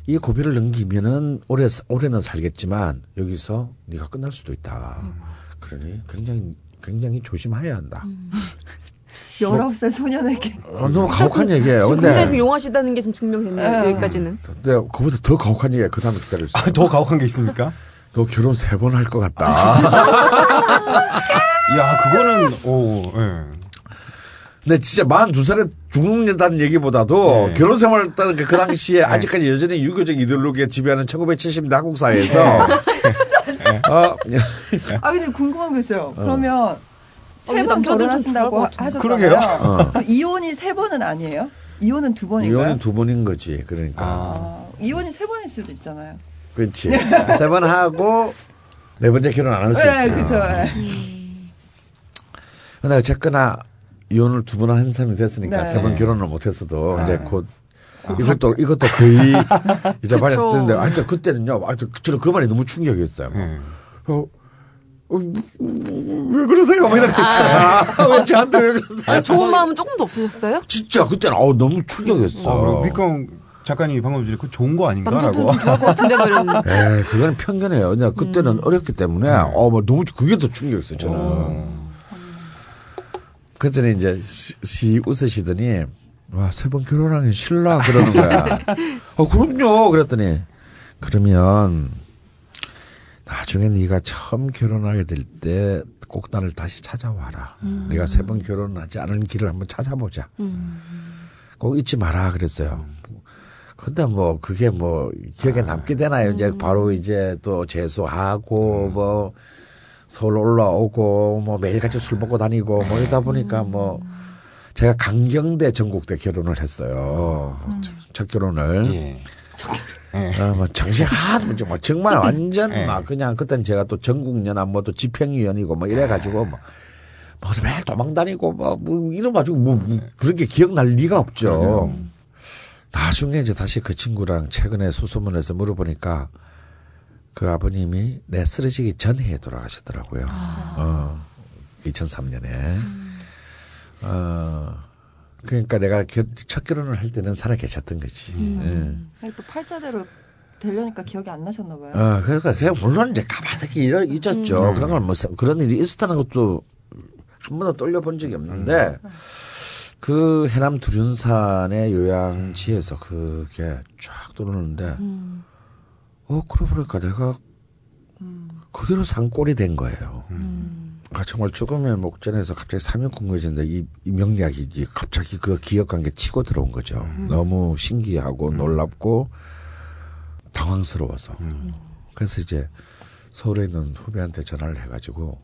이 고비를 넘기면은 올해는 살겠지만 여기서 네가 끝날 수도 있다. 그러니 굉장히 조심해야 한다. 19살 소년에게. 너무 가혹한 얘기예요. 지금 근데 굉장히 좀 용하시다는 게 좀 증명됐네요. 여기까지는. 근데 그보다 더 가혹한 얘기가 그 다음에 기다렸어요. 더 가혹한 게 있습니까? 너 결혼 3번 할 것 같다. 야, 그거는 예. 근데 진짜 42살에 죽는다는 얘기보다도 결혼 생활을 했다는 그 당시에 아직까지 여전히 유교적 이데올로기가 지배하는 1970년대 한국 사회에서 근데 궁금한 게 있어요. 그러면 세 번 남자들 좀 결혼하신다고 좋아할 것 하셨잖아요. 그러게요. 그 이혼이 3번은 아니에요? 이혼은 2번인가요? 이혼은 2번인 거지. 그러니까. 이혼이 3번일 수도 있잖아요. 그렇지. 3번 하고 4번째 결혼 안 할 수 있지. 네, 그렇죠. 근데 어쨌거나 이혼을 2번 한 사람이 됐으니까 네. 3번 결혼을 못했어도 이제 곧 이것도 거의 이제 말했는데 하여튼 그때는요. 저는 그 말이 너무 충격이었어요. 왜 그러세요? 뭐 이런 거 있잖아. 왜 저한테 왜 그러세요? 좋은 마음은 조금도 없으셨어요? 진짜 그때는 너무 충격이었어. 밑강 작가님이 방금 전에 그 좋은 거 아닌가라고. 남자들은 좀 좋아할 것 같은데 말이었는데. 에이, 그거는 편견이에요. 그냥 그때는 어렸기 때문에 뭐 너무 그게 더 충격이었어요. 저는. 그전에 이제 시 웃으시더니 와 3번 결혼하기 싫나 그러는 거야. 그럼요. 그랬더니 그러면 나중에 네가 처음 결혼하게 될 때 꼭 나를 다시 찾아와라. 네가 3번 결혼하지 않은 길을 한번 찾아보자. 꼭 잊지 마라 그랬어요. 근데 뭐 그게 뭐 기억에 남게 되나요? 이제 바로 이제 또 재수하고 뭐 서울 올라오고 뭐 매일같이 술 먹고 다니고 뭐 이러다 보니까 뭐 제가 강경대 전국대 결혼을 했어요. 첫 결혼을. 예. 뭐 정신 하나도 뭐 정말 완전 막 그냥 그때는 제가 또 전국연합 뭐 또 집행위원이고 뭐 이래가지고 뭐 매일 도망다니고 뭐 이래가지고 뭐 그렇게 기억날 리가 없죠. 나중에 이제 다시 그 친구랑 최근에 수소문에서 물어보니까 그 아버님이 내 쓰러지기 전에 돌아가셨더라고요. 2003년에. 그러니까 내가 첫 결혼을 할 때는 살아 계셨던 거지. 또 팔자대로 되려니까 기억이 안 나셨나 봐요. 그러니까 그냥 물론 이제 가만히 잊었죠. 그런 걸 뭐 그런 일이 있었다는 것도 한 번도 떨려본 적이 없는데 그 해남 두륜산의 요양지에서 그게 쫙 돌아오는데 그러고 보니까 내가 그대로 산꼴이 된 거예요. 정말 죽음의 목전에서 갑자기 사면궁금해졌는데 이 명리학이 갑자기 그 기억한 게 치고 들어온 거죠. 너무 신기하고 놀랍고 당황스러워서. 그래서 이제 서울에 있는 후배한테 전화를 해가지고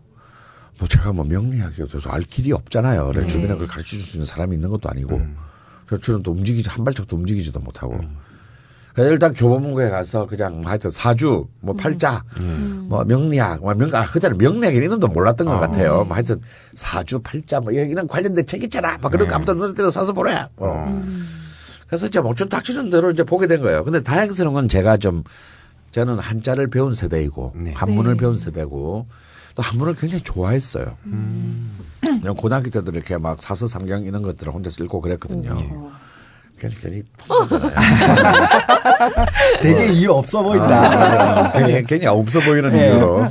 뭐 제가 뭐 명리학이 어서 알 길이 없잖아요. 내 주변에 그걸 가르쳐 줄 수 있는 사람이 있는 것도 아니고 저는 또 한 발짝도 움직이지도 못하고. 그래서 일단 교보문고에 가서 그냥 하여튼 사주, 뭐 팔자, 뭐 명리학, 그때는 명리학 이름도 몰랐던 것 같아요. 뭐 하여튼 사주, 팔자, 뭐 이런 관련된 책 있잖아. 막 그런 거 아무튼 눈에 띄어서 사서 보래. 그래서 이제 뭐 좀 닥치는 대로 이제 보게 된 거예요. 근데 다행스러운 건 저는 한자를 배운 세대이고 한문을 배운 세대고 또 한문을 굉장히 좋아했어요. 고등학교 때도 이렇게 막 사서삼경 이런 것들을 혼자서 읽고 그랬거든요. 괜히 되게 이유 없어 보인다. 괜히 없어 보이는 이유로.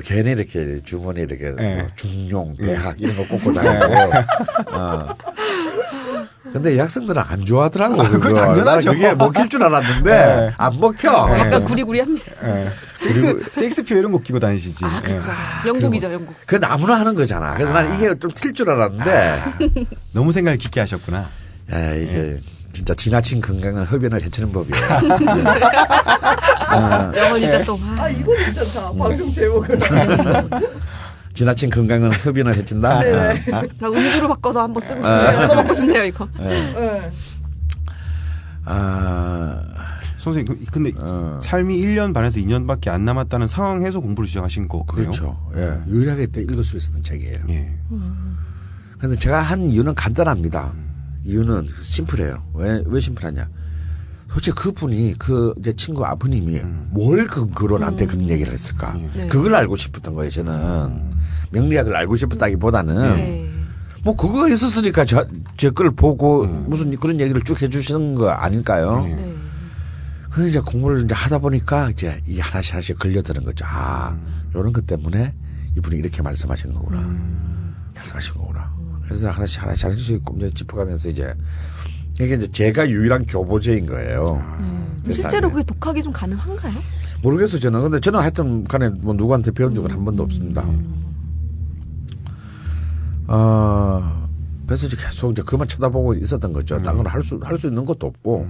괜히 이렇게 주머니 이렇게 중용, 대학 이런 거 꽂고 다니고. 근데 학생들은 안 좋아하더라고. 그거 당연하죠. 그게 먹힐 줄 알았는데 안 먹혀. 약간 구리구리합니다. 섹스표 이런 거 끼고 다니시지. 그렇죠. 영국이죠, 영국. 그 아무나 하는 거잖아. 그래서 난 이게 좀 튈 줄 알았는데 너무 생각을 깊게 하셨구나. 예, 이게 진짜 지나친 건강은 흡연을 해치는 법이에요. 영원이가 또. 이거 괜찮다. 방송 제목을. 지나친 건강은 흡연을 해친다. 다 음주로 바꿔서 한번 쓰고 싶네요. 써먹고 싶네요 이거. 네. 선생님 근데 삶이 1년 반에서 2년밖에 안 남았다는 상황에서 공부를 시작하신 거 그래요? 그렇죠. 예, 유일하게 때 읽을 수 있었던 책이에요. 예. 그런데 제가 한 이유는 간단합니다. 이유는 심플해요. 왜 심플하냐? 도대체 그분이 제 친구 아버님이 뭘 그런 한테 그런 얘기를 했을까? 네. 그걸 알고 싶었던 거예요. 저는 명리학을 알고 싶었다기보다는 네. 뭐 그거 있었으니까 제 걸 보고 무슨 그런 얘기를 쭉 해주시는 거 아닐까요? 네. 그래서 이제 공부를 이제 하다 보니까 이제 이게 하나씩 걸려드는 거죠. 이런 것 때문에 이분이 이렇게 말씀하신 거구나. 말씀하신 거구나. 그래서 하나씩 이제 짚어가면서 이제 이게 이제 제가 유일한 교보제인 거예요. 실제로 그게 독학이 좀 가능한가요? 모르겠어요 저는. 근데 저는 하여튼 간에 뭐 누구한테 배운 적은 한 번도 없습니다. 그래서 이제 계속 이제 그만 쳐다보고 있었던 거죠. 딴 건 할 수 있는 것도 없고.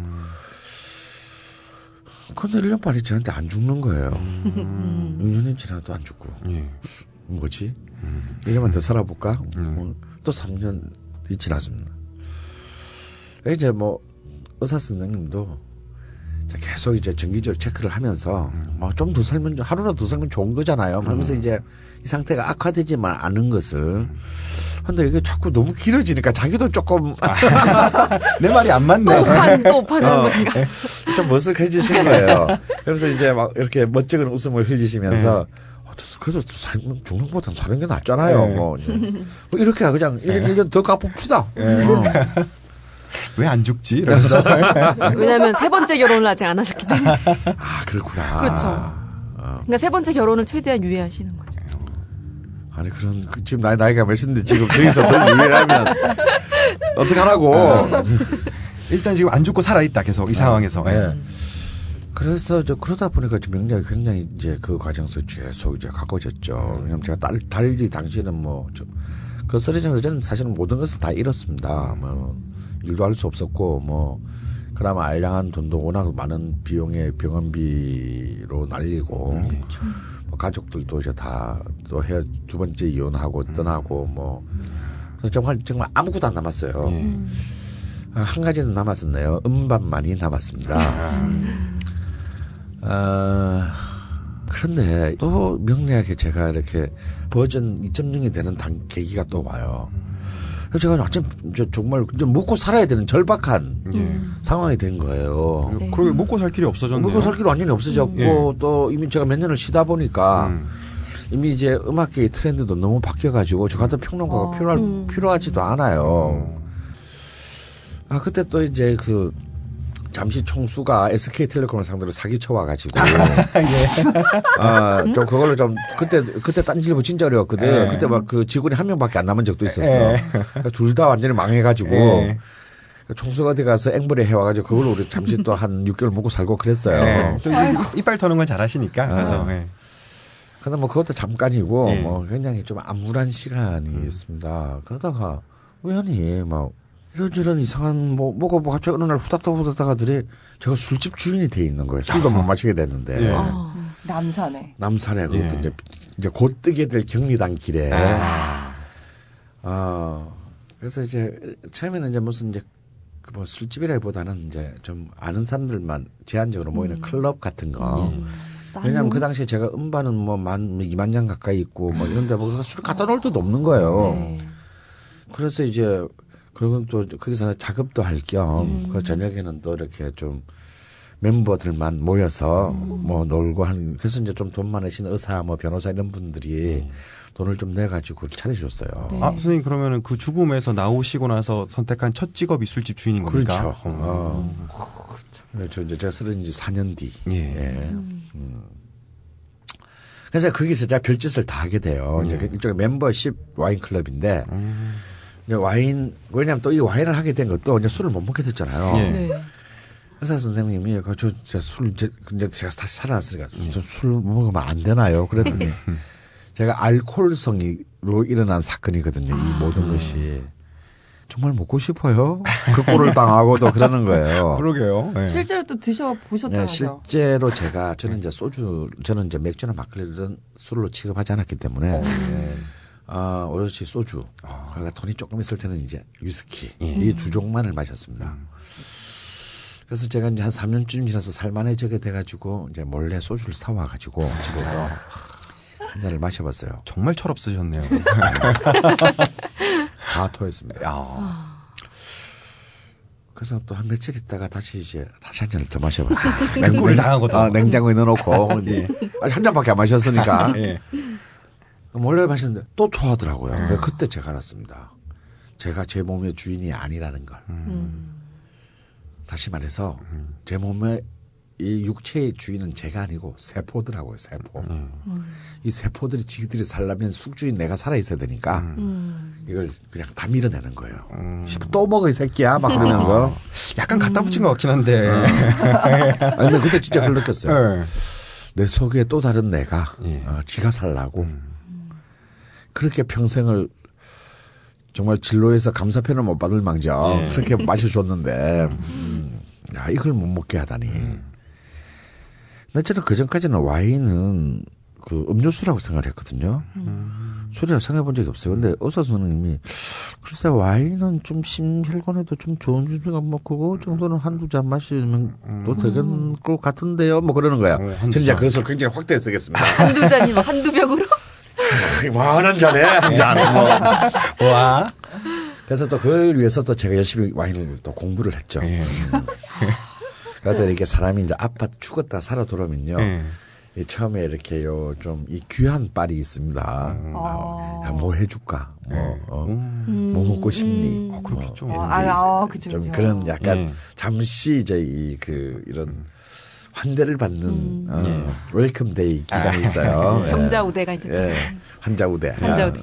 근데 1년 반이 지났는데 안 죽는 거예요. 6년이 지나도 안 죽고. 뭐지? 1년만 더 살아볼까? 또 3년이 지났습니다. 이제 뭐 의사 선생님도 계속 이제 정기적으로 체크를 하면서 뭐 좀 더 살면 하루라도 더 살면 좋은 거잖아요. 하면서 이제 이 상태가 악화되지만 않은 것을. 근데 이게 자꾸 너무 길어지니까 자기도 조금 내 말이 안 맞네. 또 오판하는 것인가? 좀 머쓱해지신 거예요. 그래서 이제 막 이렇게 멋쩍은 웃음을 흘리시면서 그래도 살면 죽는 것보다는 사는 게 낫잖아요. 뭐 이렇게 그냥 1년 더 가봅시다. 왜 안 죽지? 이러면서. 왜냐하면 세 번째 결혼을 아직 안 하셨기 때문에. 그렇구나. 그렇죠. 그러니까 세 번째 결혼을 최대한 유예하시는 거죠. 아니 지금 나이가 몇인데 지금 저기서 더 유예하면 어떡하라고. 일단 지금 안 죽고 살아있다 계속 이 상황에서. 그래서 그러다 보니까 명리학이 굉장히 이제 그 과정에서 계속 이제 가꿔졌죠. 왜냐면 제가 달리 당시에는 뭐 그 쓰러지면서 저는 사실은 모든 것을 다 잃었습니다. 뭐 일도 할 수 없었고 뭐 그나마 알량한 돈도 워낙 많은 비용의 병원비로 날리고 뭐 가족들도 이제 다 또 두 번째 이혼하고 떠나고 뭐 정말 아무것도 안 남았어요. 한 가지는 남았었네요. 음반만이 남았습니다. 그런데 또 명리학에 제가 이렇게 버전 2.0이 되는 계기가 또 와요. 제가 정말 먹고 살아야 되는 절박한 상황이 된 거예요. 네. 그러게 먹고 살 길이 없어졌네요. 먹고 살 길이 완전히 없어졌고 또 이미 제가 몇 년을 쉬다 보니까 이미 이제 음악계의 트렌드도 너무 바뀌어가지고 저 같은 평론가가 필요하지도 않아요. 그때 또 이제 잠시 총수가 SK텔레콤을 상대로 사기쳐 와가지고 좀 그걸로 좀 그때 딴지일보 진짜 어려웠거든. 그때 막 그 직원이 한 명밖에 안 남은 적도 있었어. 둘 다 완전히 망해가지고 총수가 어디 가서 앵벌에 해와가지고 그걸로 우리 잠시 또 한 6개월 먹고 살고 그랬어요. 또 이빨 터는 걸 잘하시니까. 그래서. 근데 뭐 그것도 잠깐이고 뭐 굉장히 좀 암울한 시간이 있습니다. 그러다가 우연히 막 이런저런 이상한 뭐가 갑자기 어느 날 후닥닥 하더니 제가 술집 주인이 돼 있는 거예요. 술도 못 마시게 됐는데. 남산에 그것도 이제 곧 뜨게 될 경리단 길에. 그래서 이제 처음에는 이제 무슨 이제 뭐 술집이라기보다는 이제 좀 아는 사람들만 제한적으로 모이는 클럽 같은 거. 왜냐하면 그 당시에 제가 음반은 뭐 2만 장 가까이 있고 뭐 이런데 뭐 술 갖다 놓을 데도 없는 거예요. 그래서 이제 그리고 또 거기서 작업도 할 겸 그 저녁에는 또 이렇게 좀 멤버들만 모여서 뭐 놀고 그래서 이제 좀 돈 많으신 의사 뭐 변호사 이런 분들이 돈을 좀 내가지고 차려줬어요. 네. 선생님 그러면은 그 죽음에서 나오시고 나서 선택한 첫 직업이 술집 주인인 겁니까? 그렇죠. 그렇죠. 이제 제가 쓰러진 지 4년 뒤. 그래서 거기서 제가 별짓을 다 하게 돼요. 이제 일종의 멤버십 와인 클럽인데 왜냐면 또 이 와인을 하게 된 것도 이제 술을 못 먹게 됐잖아요. 의사 선생님이 이제 제가 다시 살아났으니까 술 먹으면 안 되나요? 그랬더니 제가 알코올성으로 일어난 사건이거든요. 이 모든 것이. 정말 먹고 싶어요. 그 꼴을 당하고도 그러는 거예요. 그러게요. 네. 실제로 또 드셔보셨다면서요? 실제로 저는 이제 맥주나 막걸리는 술로 취급하지 않았기 때문에 오롯이 소주. 그러니까 돈이 조금 있을 때는 이제 위스키 이 두 종만을 마셨습니다. 그래서 제가 이제 한 3년쯤 지나서 살만해지게 돼가지고 이제 몰래 소주를 사와가지고 집에서 한 잔을 마셔봤어요. 정말 철없으셨네요. 다 토했습니다. 그래서 또 한 며칠 있다가 다시 한 잔을 더 마셔봤어요. 꼴 당하고도. 냉장고에 넣어놓고 이제 한 잔밖에 안 마셨으니까 예. 몰래 마셨는데 또 토하더라고요. 그때 제가 알았습니다. 제가 제 몸의 주인이 아니라는 걸. 다시 말해서 제 몸의 이 육체의 주인은 제가 아니고 세포더라고요. 세포. 이 세포들이 지들이 살려면 숙주인 내가 살아있어야 되니까 이걸 그냥 다 밀어내는 거예요. 또 먹어 이 새끼야 막 그러면서 약간 갖다 붙인 것 같긴 한데. 아니 그때 진짜 그걸 느꼈어요. 네. 내 속에 또 다른 내가 예. 지가 살라고 그렇게 평생을 정말 진로에서 감사편을 못 받을 망정 그렇게 마셔줬는데 야 이걸 못 먹게 하다니. 근데 저는 그전까지는 와인은 그 음료수라고 생각을 했거든요. 술이라고 생각해 본 적이 없어요. 근데 의사 선생님이 글쎄 와인은 좀 심혈관에도 좀 좋은 주제가 뭐 그거 정도는 한두 잔 마시면 또 되는 것 같은데요. 뭐 그러는 거야. 저는 이제 그것을 굉장히 확대해 쓰겠습니다. 한두 잔이 막 한두 병으로? 많은 잔에 한 잔. 와. 그래서 또 그걸 위해서 또 제가 열심히 와인을 또 공부를 했죠. 그러다 이렇게 사람이 이제 아파 죽었다 살아 돌아오면요. 이 처음에 이렇게 좀 이 귀한 빨이 있습니다. 야, 뭐 해줄까? 뭐 먹고 싶니? 그렇겠죠. 그쵸, 좀 그쵸. 그런 약간 잠시 이제 이런 환대를 받는 웰컴 데이 기간이 있어요. 병자 우대가 이제. 예. 환자 우대. 환자 우대.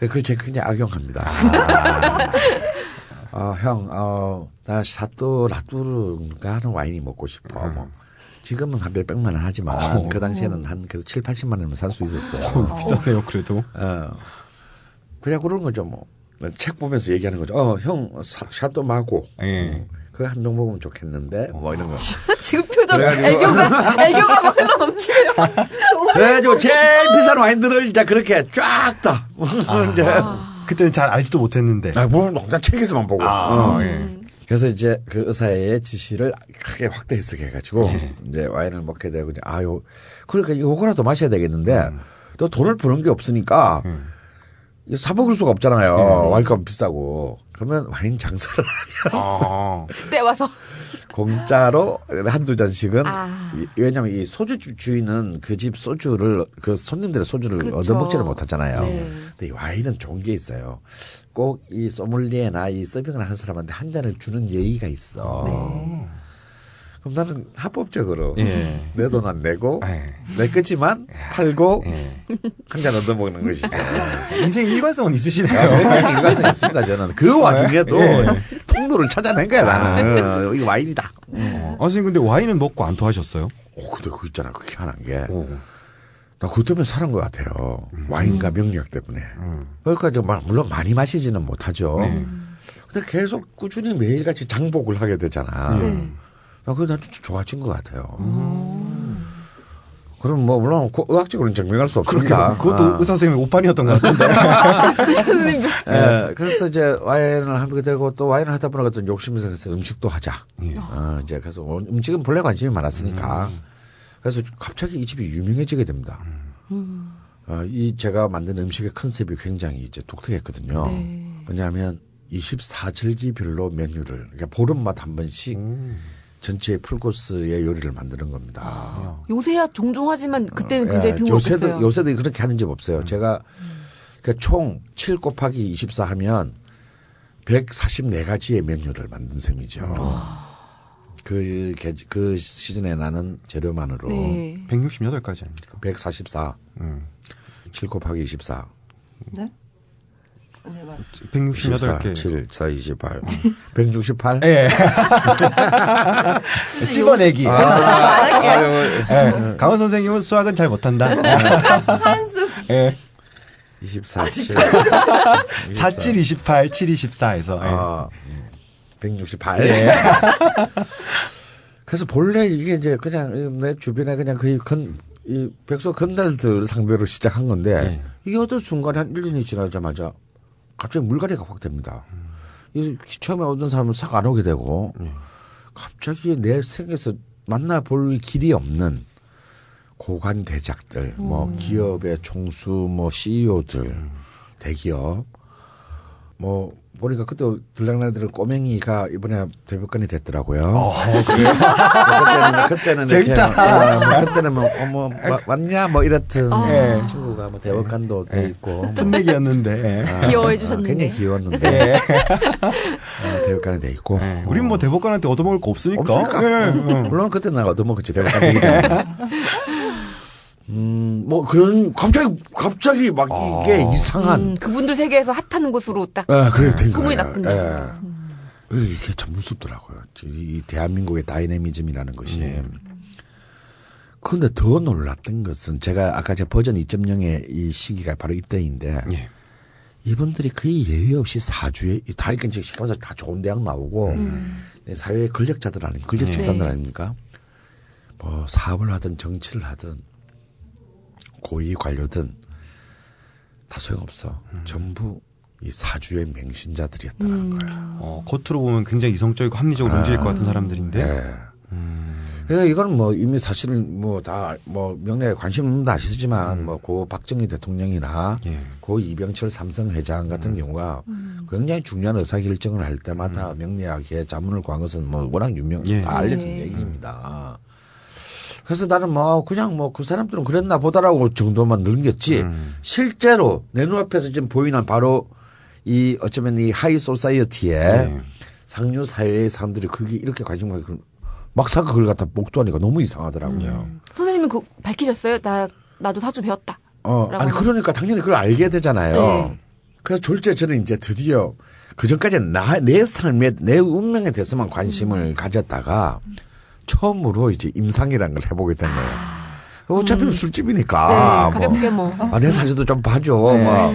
그걸 제가 굉장히 악용합니다. 형, 나 샤또 라뚜르가 하는 와인이 먹고 싶어. 뭐. 지금은 한 몇백만 원 하지만 그 당시에는 한 그래도 7, 80만 원이면 살 수 있었어요. 비싸네요, 그래도. 그냥 그런 거죠, 뭐. 책 보면서 얘기하는 거죠. 형, 샤또 마고. 그거 한 병 먹으면 좋겠는데, 뭐 이런 거. 지금 표정 애교가 막 흘러넘치네요. 그래가지고 제일 비싼 와인들을 이제 그렇게 쫙 다. 이제. 그때는 잘 알지도 못했는데. 뭐 농장 책에서만 보고. 예. 그래서 이제 그 의사의 지시를 크게 확대 해석해 가지고 이제 와인을 먹게 되고 이제 그러니까 요거라도 마셔야 되겠는데 또 돈을 버는 게 없으니까 사 먹을 수가 없잖아요. 와인값 비싸고. 그러면 와인 장사를 하면 그때 와서 공짜로 한두 잔씩은 왜냐하면 이 소주집 주인은 그 집 소주를 그 손님들의 소주를 그렇죠. 얻어먹지를 못하잖아요. 네. 근데 이 와인은 좋은 게 있어요. 꼭 이 소믈리에나 이 서빙을 하는 사람한테 한 잔을 주는 예의가 있어. 그럼 나는 합법적으로 내 돈 안 내고 내 거지만 팔고 한 잔 얻어먹는 것이죠. 인생 일관성은 있으시네요. 일관성 있습니다. 저는 그 와중에도 통로를 찾아낸 거야 나는. 이거 와인이다. 선생님 근데 와인은 먹고 안 토하셨어요? 근데 그거 있잖아. 그 희한한 게. 나 그것 때문에 살은 것 같아요. 와인과 명리학 때문에. 그러니까 물론 많이 마시지는 못하죠. 근데 계속 꾸준히 매일같이 장복을 하게 되잖아. 그게 난 진짜 좋아진 것 같아요. 그럼 뭐 물론 의학적으로는 증명할 수 없습니다. 그것도 의사 선생님의 오판이었던 것 같은데. 그래서 이제 와인을 하게 되고 또 와인을 하다 보니까 또 욕심이 생겨서 음식도 하자. 이제 그래서 음식은 본래 관심이 많았으니까. 그래서 갑자기 이 집이 유명해지게 됩니다. 이 제가 만든 음식의 컨셉이 굉장히 이제 독특했거든요. 왜냐하면 24절기별로 메뉴를 그러니까 보름마다 한 번씩 전체 풀코스의 요리를 만드는 겁니다. 요새야 종종 하지만 그때는 굉장히 드물었어요. 요새도 그렇게 하는 집 없어요. 제가 그러니까 총 7 곱하기 24 하면 144가지의 메뉴를 만든 셈이죠. 그 시즌에 나는 재료만으로 168가지 아닙니까? 144. 7 곱하기 24. 네? 168개. 7, 4, 28. 168? 예. 찝어내기. 강원 선생님은 수학은 잘 못한다. 한숨. 예. 24, 7. 47, 28, 7, 24에서. 168. 예. 그래서 본래 이게 이제 그냥 내 주변에 그냥 거의 이 백수 건달들 상대로 시작한 건데 예. 이게 어떤 순간에 한 1년이 지나자마자 갑자기 물갈이가 확 됩니다. 처음에 오던 사람은 싹 안 오게 되고 갑자기 내 생에서 만나볼 길이 없는 고관 대작들, 뭐 기업의 총수, 뭐 CEO들, 대기업, 뭐 보니까 그때 들락날들은 꼬맹이가 이번에 대법관이 됐더라고요. 그때는 재밌다. 그때는 뭐 왔냐 뭐 이렇든 친구가 뭐 대법관도 돼 있고 풋내기였는데 귀여워해 주셨는데. 굉장히 귀여웠는데 대법관이 돼 있고. 우린 뭐 대법관한테 얻어먹을 거 없으니까. 물론 그때 나 얻어먹었지 대법관 되기 때문에. 뭐 그런 갑자기 막 이게 이상한 그분들 세계에서 핫한 곳으로 딱 그래 된 소문이 거예요. 났군요. 이게 참 무섭더라고요. 이 대한민국의 다이내미즘이라는 것이. 그런데 더 놀랐던 것은 제가 아까 제 버전 2.0의 이 시기가 바로 이때인데 예. 이분들이 거의 예외 없이 사주에 다 이렇게 시키면서 다 좋은 대학 나오고 사회의 권력자들 아닙니까? 권력 집단들 아닙니까? 뭐 사업을 하든 정치를 하든 고위 관료든 다 소용없어. 전부 이 사주의 맹신자들이었다는 거예요. 겉으로 보면 굉장히 이성적이고 합리적으로 움직일 것 같은 사람들인데. 네. 그러니까 이건 뭐 이미 사실은 뭐 다 뭐 명예에 관심 없는 분 아시지만 뭐 고 박정희 대통령이나 고 이병철 삼성 회장 같은 경우가 굉장히 중요한 의사결정을 할 때마다 명리학에 자문을 구한 것은 뭐 워낙 다 알려진 얘기입니다. 그래서 나는 뭐 그냥 뭐 그 사람들은 그랬나 보다라고 정도만 넘겼지 실제로 내 눈앞에서 지금 보이는 바로 이 어쩌면 이 하이 소사이어티의 상류 사회의 사람들이 그게 이렇게 관심을 가지고 막상 그걸 갖다 목도하니까 너무 이상하더라고요. 선생님은 그 밝히셨어요? 나도 사주 배웠다. 아니 그러니까 당연히 그걸 알게 되잖아요. 그래서 졸지에 저는 이제 드디어 그 전까지는 내 삶에 내 운명에 대해서만 관심을 가졌다가 처음으로 이제 임상이라는 걸 해보게 된 거예요. 어차피 술집이니까. 네, 가볍게 뭐. 내 사진도 좀 봐줘. 막.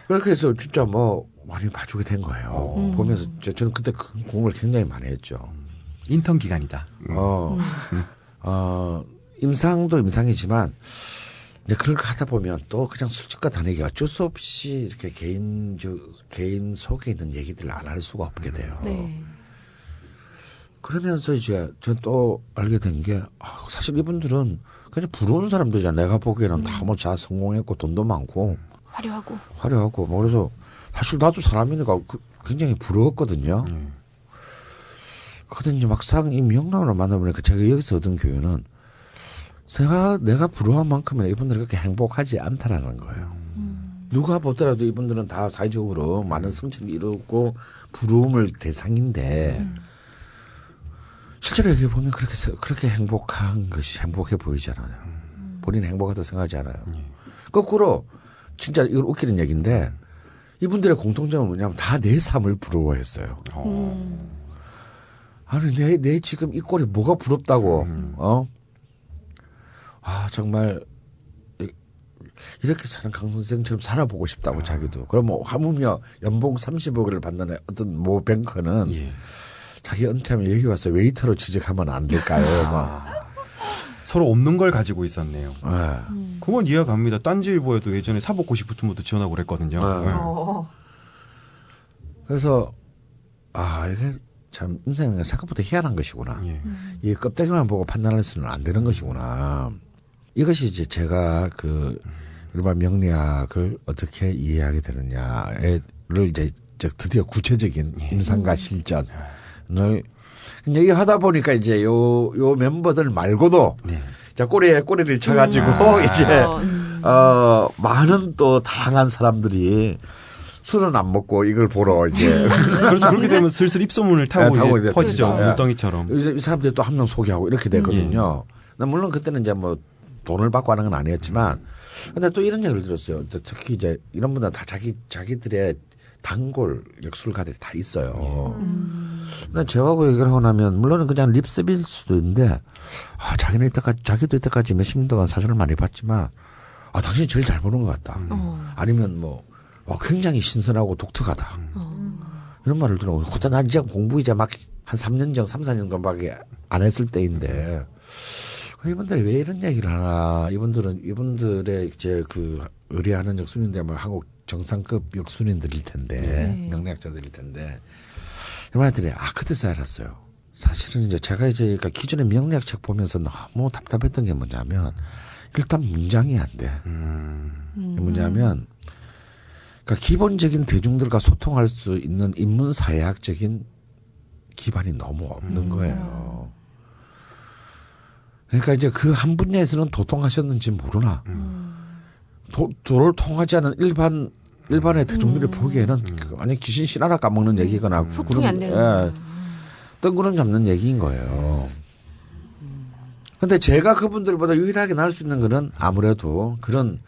그렇게 해서 진짜 뭐 많이 봐주게 된 거예요. 보면서 저는 그때 공부를 굉장히 많이 했죠. 인턴 기간이다. 임상도 임상이지만 이제 그런 거 하다 보면 또 그냥 술집과 다니기 어쩔 수 없이 이렇게 개인 속에 있는 얘기들을 안 할 수가 없게 돼요. 네. 그러면서 이제 전 또 알게 된 게 사실 이분들은 그냥 부러운 사람들이잖아. 내가 보기에는 다 뭐 자 성공했고 돈도 많고 화려하고 뭐 그래서 사실 나도 사람이니까 굉장히 부러웠거든요. 그런데 이제 막상 이 명랑을 만나보니까 제가 여기서 얻은 교훈은 내가 부러운 만큼이나 이분들이 그렇게 행복하지 않다라는 거예요. 누가 보더라도 이분들은 다 사회적으로 많은 성취를 이루고 부러움을 대상인데 실제로 여기 보면 그렇게 행복한 것이 행복해 보이지 않아요. 본인이 행복하다고 생각하지 않아요. 거꾸로 진짜 이건 웃기는 얘기인데 이분들의 공통점은 뭐냐면 다 내 삶을 부러워했어요. 아니 내 지금 이 꼴이 뭐가 부럽다고 정말 이렇게 사는 강 선생처럼 살아보고 싶다고 자기도. 그럼 뭐 하물며 연봉 30억을 받는 어떤 모 뱅커는 자기 은퇴하면 여기 와서 웨이터로 취직하면 안 될까요? 막. 서로 없는 걸 가지고 있었네요. 그건 이해가 갑니다. 딴지일보에도 예전에 사법고시 붙은 것도 지원하고 그랬거든요. 그래서 이게 참 인생은 생각보다 희한한 것이구나. 이 껍데기만 보고 판단해서는 안 되는 것이구나. 이것이 이제 제가 일반 명리학을 어떻게 이해하게 되느냐를 이제 드디어 구체적인 임상과 실전을 얘기하다 보니까 이제 요 멤버들 말고도 자 꼬리에 꼬리를 쳐가지고 이제 많은 또 다양한 사람들이 술은 안 먹고 이걸 보러 이제 그렇죠. 그렇게 되면 슬슬 입소문을 타고 이제 퍼지죠. 물덩이처럼. 이 사람들이 또 한 명 소개하고 이렇게 됐거든요. 물론 그때는 이제 뭐 돈을 받고 하는 건 아니었지만 근데 또 이런 얘기를 들었어요. 특히 이제 이런 분들은 다 자기들의 단골 역술가들이 다 있어요. 근데 저하고 얘기를 하고 나면 물론 그냥 립스빌 수도 있는데 자기도 이때까지 몇십 년 동안 사주를 많이 봤지만 당신이 제일 잘 보는 것 같다. 아니면 뭐 굉장히 신선하고 독특하다. 이런 말을 들어요. 그때 난 이제 공부 이제 막 한 3년 전, 3, 4년 정도밖에 안 했을 때인데 이분들이 왜 이런 얘기를 하나? 이분들의 이제 그 의뢰하는 역순인들 뭐 한국 정상급 역순인들일 텐데 명리학자들일 텐데 이분들이 그때서 알았어요. 사실은 이제 제가 이제 그러니까 기존의 명리학 책 보면서 너무 답답했던 게 뭐냐면 일단 문장이 안 돼. 뭐냐면 그러니까 기본적인 대중들과 소통할 수 있는 인문사회학적인 기반이 너무 없는 거예요. 그러니까 이제 그 한 분야에서는 도통하셨는지 모르나 도를 통하지 않은 일반의 대중들이 보기에는 아니 귀신 신하나 까먹는 얘기거나 소통이 안 되는 뜬구름 잡는 얘기인 거예요. 근데 제가 그분들보다 유일하게 나을 수 있는 거는 아무래도 그런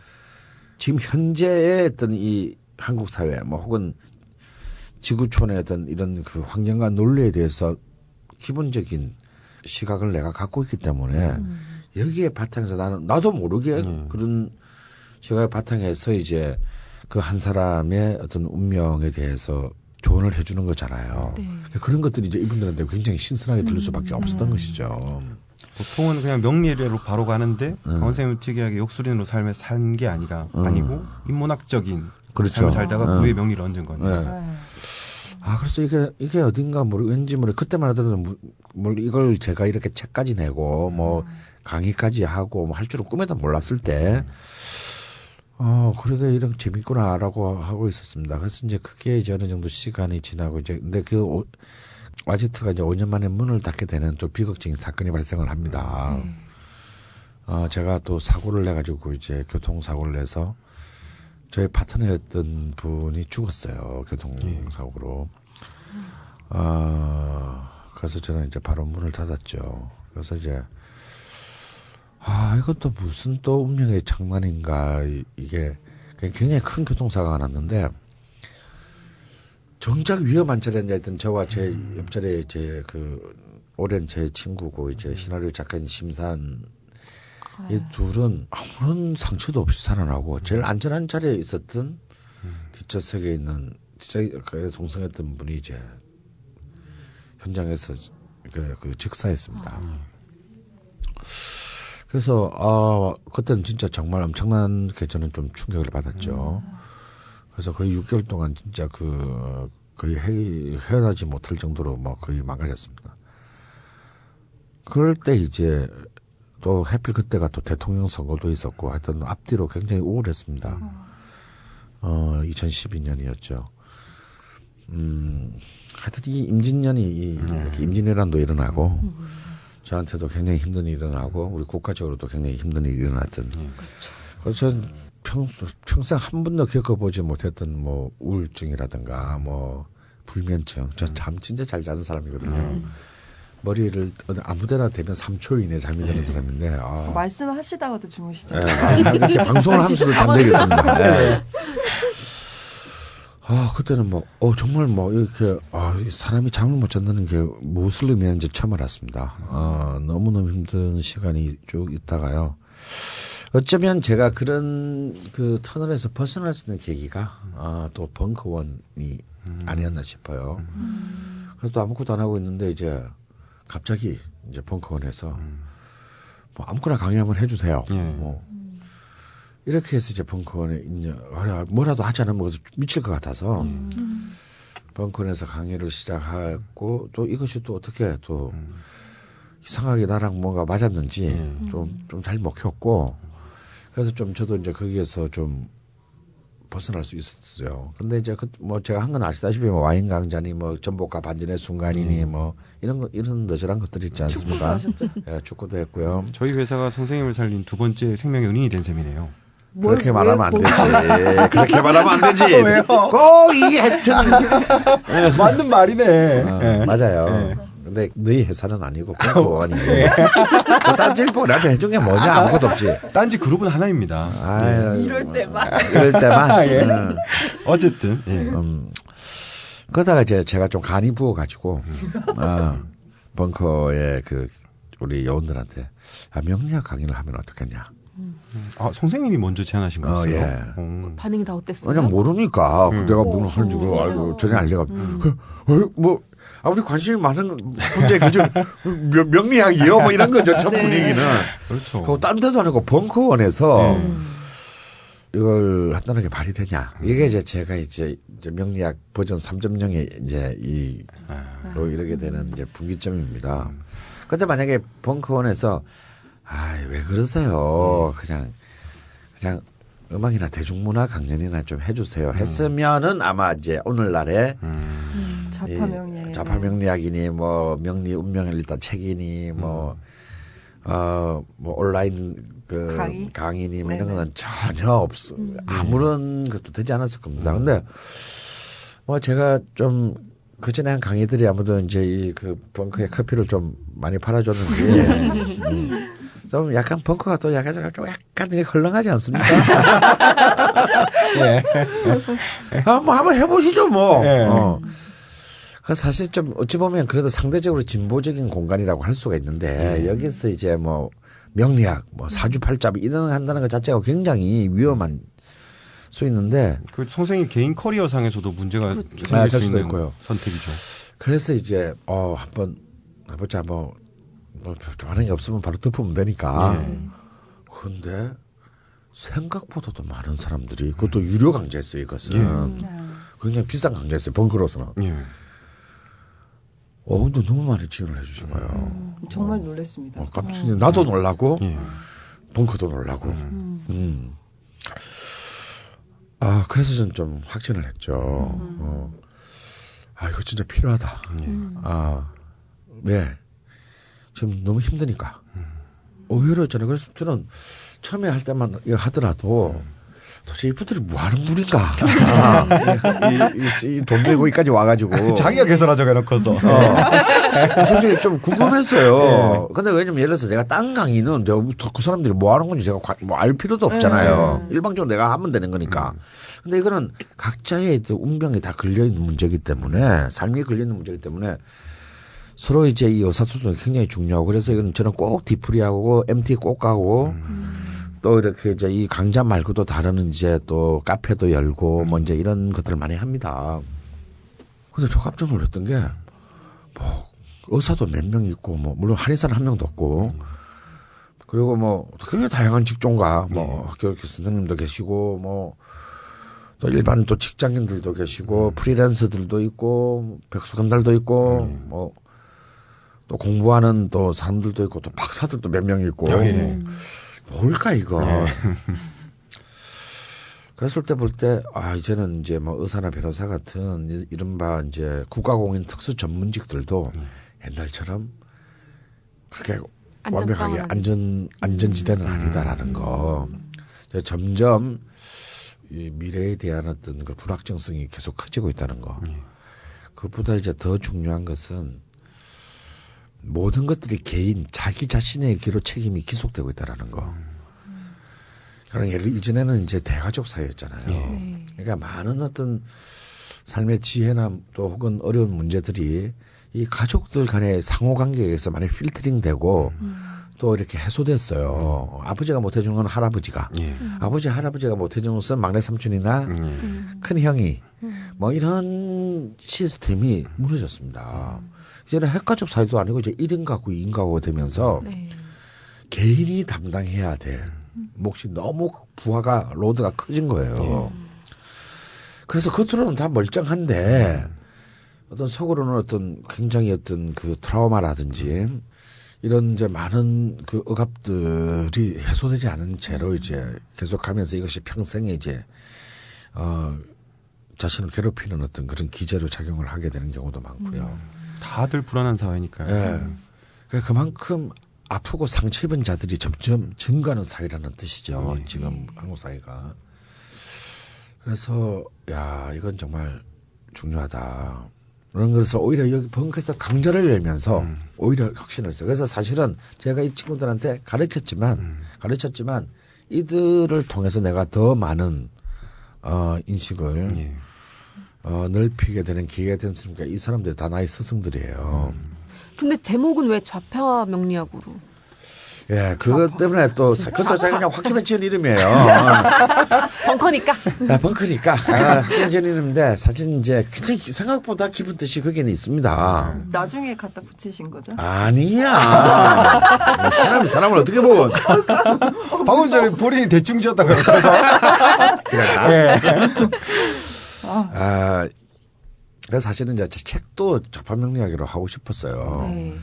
지금 현재의 어떤 이 한국 사회 뭐 혹은 지구촌의 어떤 이런 그 환경과 논리에 대해서 기본적인 시각을 내가 갖고 있기 때문에 여기에 바탕에서 나도 모르게 그런 시각의 바탕에서 이제 그 한 사람의 어떤 운명에 대해서 조언을 해주는 거잖아요. 네. 그런 것들이 이제 이분들한테 굉장히 신선하게 들릴 수밖에 없었던 것이죠. 보통은 그냥 명리로 바로 가는데 강원생은 특이하게 욕술인으로 삶에 산 게 아니고 인문학적인 그렇죠. 삶을 살다가 그 위에 명리를 얹은 건데. 네. 그래서 이게 어딘가 왠지 그때만 하더라도 이걸 제가 이렇게 책까지 내고 뭐 강의까지 하고 뭐 할 줄은 꿈에도 몰랐을 때 그러게 이런 재밌구나라고 하고 있었습니다. 그래서 이제 그게 이제 어느 정도 시간이 지나고 이제 근데 그 와지트가 이제 5년 만에 문을 닫게 되는 좀 비극적인 사건이 발생을 합니다. 제가 또 사고를 내가지고 이제 교통사고를 내서 저희 파트너였던 분이 죽었어요. 교통사고로. 그래서 저는 이제 바로 문을 닫았죠. 그래서 이제 이것도 무슨 또 운명의 장난인가. 이게 굉장히 큰 교통사고가 났는데 정작 위험한 차량에 앉아있던 저와 제 옆자리에 오랜 제 친구고 이제 시나리오 작가인 심산 이 둘은 아무런 상처도 없이 살아나고 제일 안전한 자리에 있었던 뒷좌석에 있는 뒷좌석에 동성했던 분이 이제 현장에서 즉사했습니다. 그래서 그때는 진짜 정말 엄청나게 저는 좀 충격을 받았죠. 그래서 거의 6개월 동안 진짜 거의 헤어나지 못할 정도로 뭐 거의 망가졌습니다. 그럴 때 이제 또 하필 그때가 또 대통령 선거도 있었고 하여튼 앞뒤로 굉장히 우울했습니다. 2012년이었죠. 하여튼 이 임진년이 이렇게 임진왜란도 일어나고 저한테도 굉장히 힘든 일이 일어나고 우리 국가적으로도 굉장히 힘든 일이 일어났던. 그래서 전 평생 한 번도 겪어보지 못했던 뭐 우울증이라든가 뭐 불면증. 저 잠 진짜 잘 자는 사람이거든요. 머리를 아무데나 대면 3초 이내에 잠이 드는 사람인데. 말씀을 하시다가도 주무시잖아요. 이렇게 방송을 하면서도 잠들겠습니다. 네. 그때는 정말 이렇게, 사람이 잠을 못 잔다는 게 무엇을 의미하는지 처음 알았습니다. 너무너무 힘든 시간이 쭉 있다가요. 어쩌면 제가 그런 그 터널에서 벗어날 수 있는 계기가, 또 벙커원이 아니었나 싶어요. 그래서 또 아무것도 안 하고 있는데 이제 갑자기 이제 벙커원에서 아무거나 강의 한번 해주세요. 이렇게 해서 이제 벙커원에 뭐라도 하지 않으면 미칠 것 같아서 벙커원에서 강의를 시작하고 또 이것이 또 어떻게 또 이상하게 나랑 뭔가 맞았는지 좀 잘 먹혔고 그래서 좀 저도 이제 거기에서 좀 벗어날 수 있었어요. 근데 이제 제가 한 건 아시다시피 와인 강자니 전복과 반전의 순간이니 이런 너저런 것들이 있지 않습니까? 축구도 하셨죠. 네, 축구도 했고요. 저희 회사가 선생님을 살린 두 번째 생명의 은인이 된 셈이네요. 그렇게 말하면 안 되지. 그렇게 말하면 안 되지. 왜요? 꼭 이게 하여튼 맞는 말이네. 맞아요. 근데 너희 회사는 아니고 벙커원이에요. 딴지 나한테 해준 게 뭐냐 아무것도 없지. 딴지 그룹은 하나입니다. 이럴 때만. 이럴 때만. 예. 어쨌든 그러다가 이제 제가 좀 간이 부어가지고 벙커에 우리 여원들한테 명리학 강의를 하면 어떻겠냐. 아, 선생님이 먼저 제안하신 거였어요? 예. 반응이 다 어땠어요? 그냥 모르니까 내가 뭘 하는지 그걸 알고 전혀 알려가 뭐 아무리 관심이 많은 분야에 그저 명리학이요 뭐 이런 거죠 첫 분위기는. 그렇죠. 그리고 딴 데도 아니고 벙커원에서 이걸 한다는 게 말이 되냐. 이게 이제 제가 이제 명리학 버전 3.0에 이제 로 이르게 되는 이제 분기점입니다. 근데 만약에 벙커원에서 왜 그러세요? 그냥 음악이나 대중문화 강연이나 좀 해주세요. 했으면은 아마 이제 오늘날에 자파명리학이니 뭐 명리 운명을 일단 책이니 뭐 온라인 그 강의니 뭐 이런 건 전혀 없어. 아무런 것도 되지 않았을 겁니다. 근데 뭐 제가 좀 그전에 한 강의들이 아무도 이제 이 그 벙커에 커피를 좀 많이 팔아줬는지 좀 약간 벙커가 또 약간 이렇게 헐렁하지 않습니까? 예. 뭐 한번 해보시죠 뭐. 예. 그 사실 좀 어찌 보면 그래도 상대적으로 진보적인 공간이라고 할 수가 있는데 여기서 이제 뭐 명리학, 뭐 사주팔자 이런 한다는 것 자체가 굉장히 위험한 수 있는데 그 선생님 개인 커리어상에서도 문제가 생길 될 수 수도 있는 있고요. 선택이죠. 그래서 이제 한번 해보자 뭐 반응이 없으면 바로 덮으면 되니까. 그런데 생각보다도 많은 사람들이 그것도 유료 강좌였어요 이것은. 굉장히 비싼 강좌였어요 벙커로서는. 근데 너무 많이 지원을 해주신 거예요. 정말 놀랐습니다. 깜짝이야. 나도 놀라고 벙커도 놀라고. 그래서 저는 좀 확신을 했죠. 이거 진짜 필요하다. 왜? 지금 너무 힘드니까. 오히려 그래서 저는 처음에 할 때만 이거 하더라도 도대체 이분들이 뭐 하는 분인가. 돈 내고 여기까지 와가지고. 자기가 개설하자고 해놓고서. 솔직히 좀 궁금했어요. 근데 왜냐면 예를 들어서 내가 딴 강의는 내가 그 사람들이 뭐 하는 건지 제가 뭐 알 필요도 없잖아요. 일방적으로 내가 하면 되는 거니까. 근데 이거는 각자의 운명이 다 걸려있는 문제이기 때문에 삶이 걸려있는 문제이기 때문에 서로 이제 이 의사소통이 굉장히 중요하고 그래서 이건 저는 꼭 디프리하고 MT 꼭 가고 또 이렇게 이제 이 강좌 말고도 다른 이제 또 카페도 열고 뭐 이제 이런 것들을 많이 합니다. 근데 저 깜짝 놀랐던 게 뭐 의사도 몇 명 있고 뭐 물론 한의사는 한 명도 없고 그리고 뭐 굉장히 다양한 직종가 뭐 학교 선생님도 계시고 뭐 또 일반 또 직장인들도 계시고 프리랜서들도 있고 백수건달도 있고 뭐 또 공부하는 또 사람들도 있고 또 박사들도 몇 명 있고 뭘까 이거. 그랬을 때 볼 때 이제는 이제 뭐 의사나 변호사 같은 이른바 이제 국가공인 특수 전문직들도 옛날처럼 그렇게 완벽하게 안전지대는 아니다라는 거. 점점 이 미래에 대한 어떤 그 불확정성이 계속 커지고 있다는 거. 그것보다 이제 더 중요한 것은 모든 것들이 자기 자신의 기로 책임이 기속되고 있다라는 거. 그러니까 이전에는 이제 대가족 사회였잖아요. 그러니까 많은 어떤 삶의 지혜나 또 혹은 어려운 문제들이 이 가족들 간의 상호관계에 의해서 많이 필터링되고 또 이렇게 해소됐어요. 아버지가 못해주는 건 할아버지가, 아버지 할아버지가 못해주는 것은 막내 삼촌이나 큰 형이 뭐 이런 시스템이 무너졌습니다. 이제는 핵가족 사회도 아니고 이제 1인 가구, 2인 가구가 되면서 개인이 담당해야 될 몫이 너무 부하가 로드가 커진 거예요. 그래서 겉으로는 다 멀쩡한데 어떤 속으로는 어떤 굉장히 어떤 그 트라우마라든지 이런 이제 많은 그 억압들이 해소되지 않은 채로 이제 계속하면서 이것이 평생에 이제 자신을 괴롭히는 어떤 그런 기제로 작용을 하게 되는 경우도 많고요. 다들 불안한 사회니까요. 그만큼 아프고 상처 입은 자들이 점점 증가하는 사회라는 뜻이죠. 지금 한국 사회가. 그래서 이건 정말 중요하다. 그래서 오히려 여기 벙커에서 강좌를 열면서 오히려 확신을 했어요. 그래서 사실은 제가 이 친구들한테 가르쳤지만 이들을 통해서 내가 더 많은 인식을 넓히게 되는 기회가 됐으니까 이 사람들이 다 나의 스승들이에요. 근데 제목은 왜 좌파 명리학으로? 예, 그것 때문에 또 그것도 제가 그냥 확실히 지은 이름이에요. 벙커니까. 아, 벙커니까 확실히 지은 이름인데 사실 이제 굉장히 생각보다 깊은 뜻이 거기는 있습니다. 나중에 갖다 붙이신 거죠? 아니야. 뭐 사람을 어떻게 보고 방금 전에 본인이 대충 지었다고 그래서 그래. 그래서 사실은 이제 제 책도 좌파 명리학으로 하고 싶었어요. 네.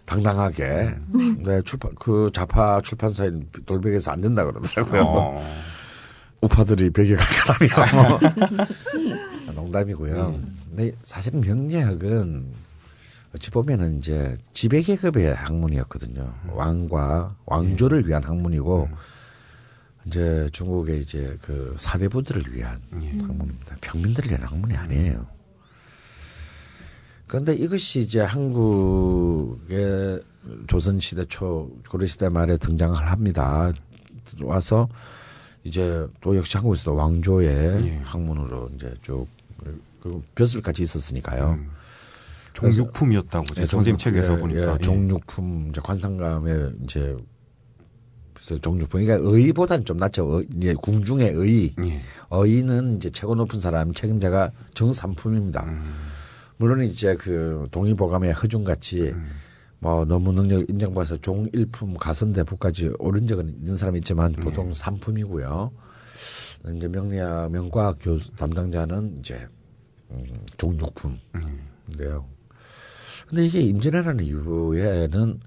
당당하게. 네, 그 좌파 출판사인 돌백에서 안 된다 그러더라고요. 우파들이 벽에 갈까라며. 농담이고요. 근데 사실은 명리학은 어찌 보면은 이제 지배계급의 학문이었거든요. 왕과 왕조를 위한 학문이고 이제 중국의 이제 그 사대부들을 위한 학문입니다. 평민들을 위한 학문이 아니에요. 그런데 이것이 이제 한국의 조선시대 초 고려시대 말에 등장을 합니다. 들어와서 이제 또 역시 한국에서도 왕조의 학문으로 이제 쭉 그 벼슬까지 있었으니까요. 종육품이었다고 제 선생님 책에서 보니까 종육품 이제 관상감의 이제 그래서 종육품 그러니까 의보다는 좀 낫죠. 이제 궁중의 의. 의는 이제 최고 높은 사람 책임자가 정삼품입니다. 물론 이제 그 동의보감의 허준같이 뭐 너무 능력을 인정받아서 종일품 가선대부까지 오른 적은 있는 사람이 있지만 보통 삼품이고요. 이제 명리학 명과학 교수 담당자는 이제 종육품인데요. 근데 이게 임진왜란 이후에는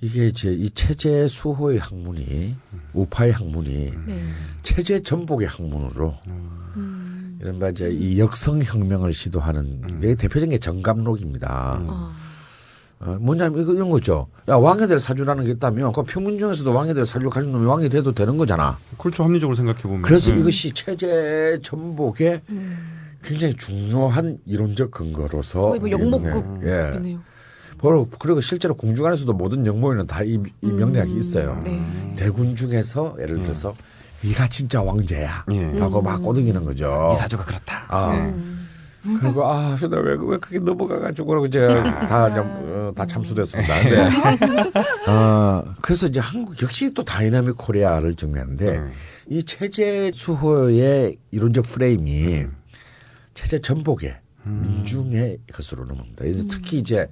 이게 이제 이 체제 수호의 학문이 우파의 학문이 체제 전복의 학문으로 이른바 이제 이 역성혁명을 시도하는 게 대표적인 게 정감록입니다. 뭐냐면 이런 거죠. 야, 왕에들 사주라는 게 있다면 그 평민 중에서도 왕에들 사주를 가진 놈이 왕이 돼도 되는 거잖아. 그렇죠. 합리적으로 생각해 보면. 그래서 이것이 체제 전복의 굉장히 중요한 이론적 근거로서 거의 뭐 영목급이네요. 그리고 실제로 궁중 안에서도 모든 영모에는 다 이 명리학이 있어요. 대군 중에서 예를 들어서 네가 진짜 왕제야 라고 막 꼬드기는 거죠. 이 사주가 그렇다. 그리고 왜 그게 넘어가가지고 그러고 이제 다 참수됐습니다. 근데 그래서 이제 한국 역시 또 다이나믹 코리아를 정리하는데 이 체제 수호의 이론적 프레임이 체제 전복의 민중의 것으로 넘어옵니다. 특히 이제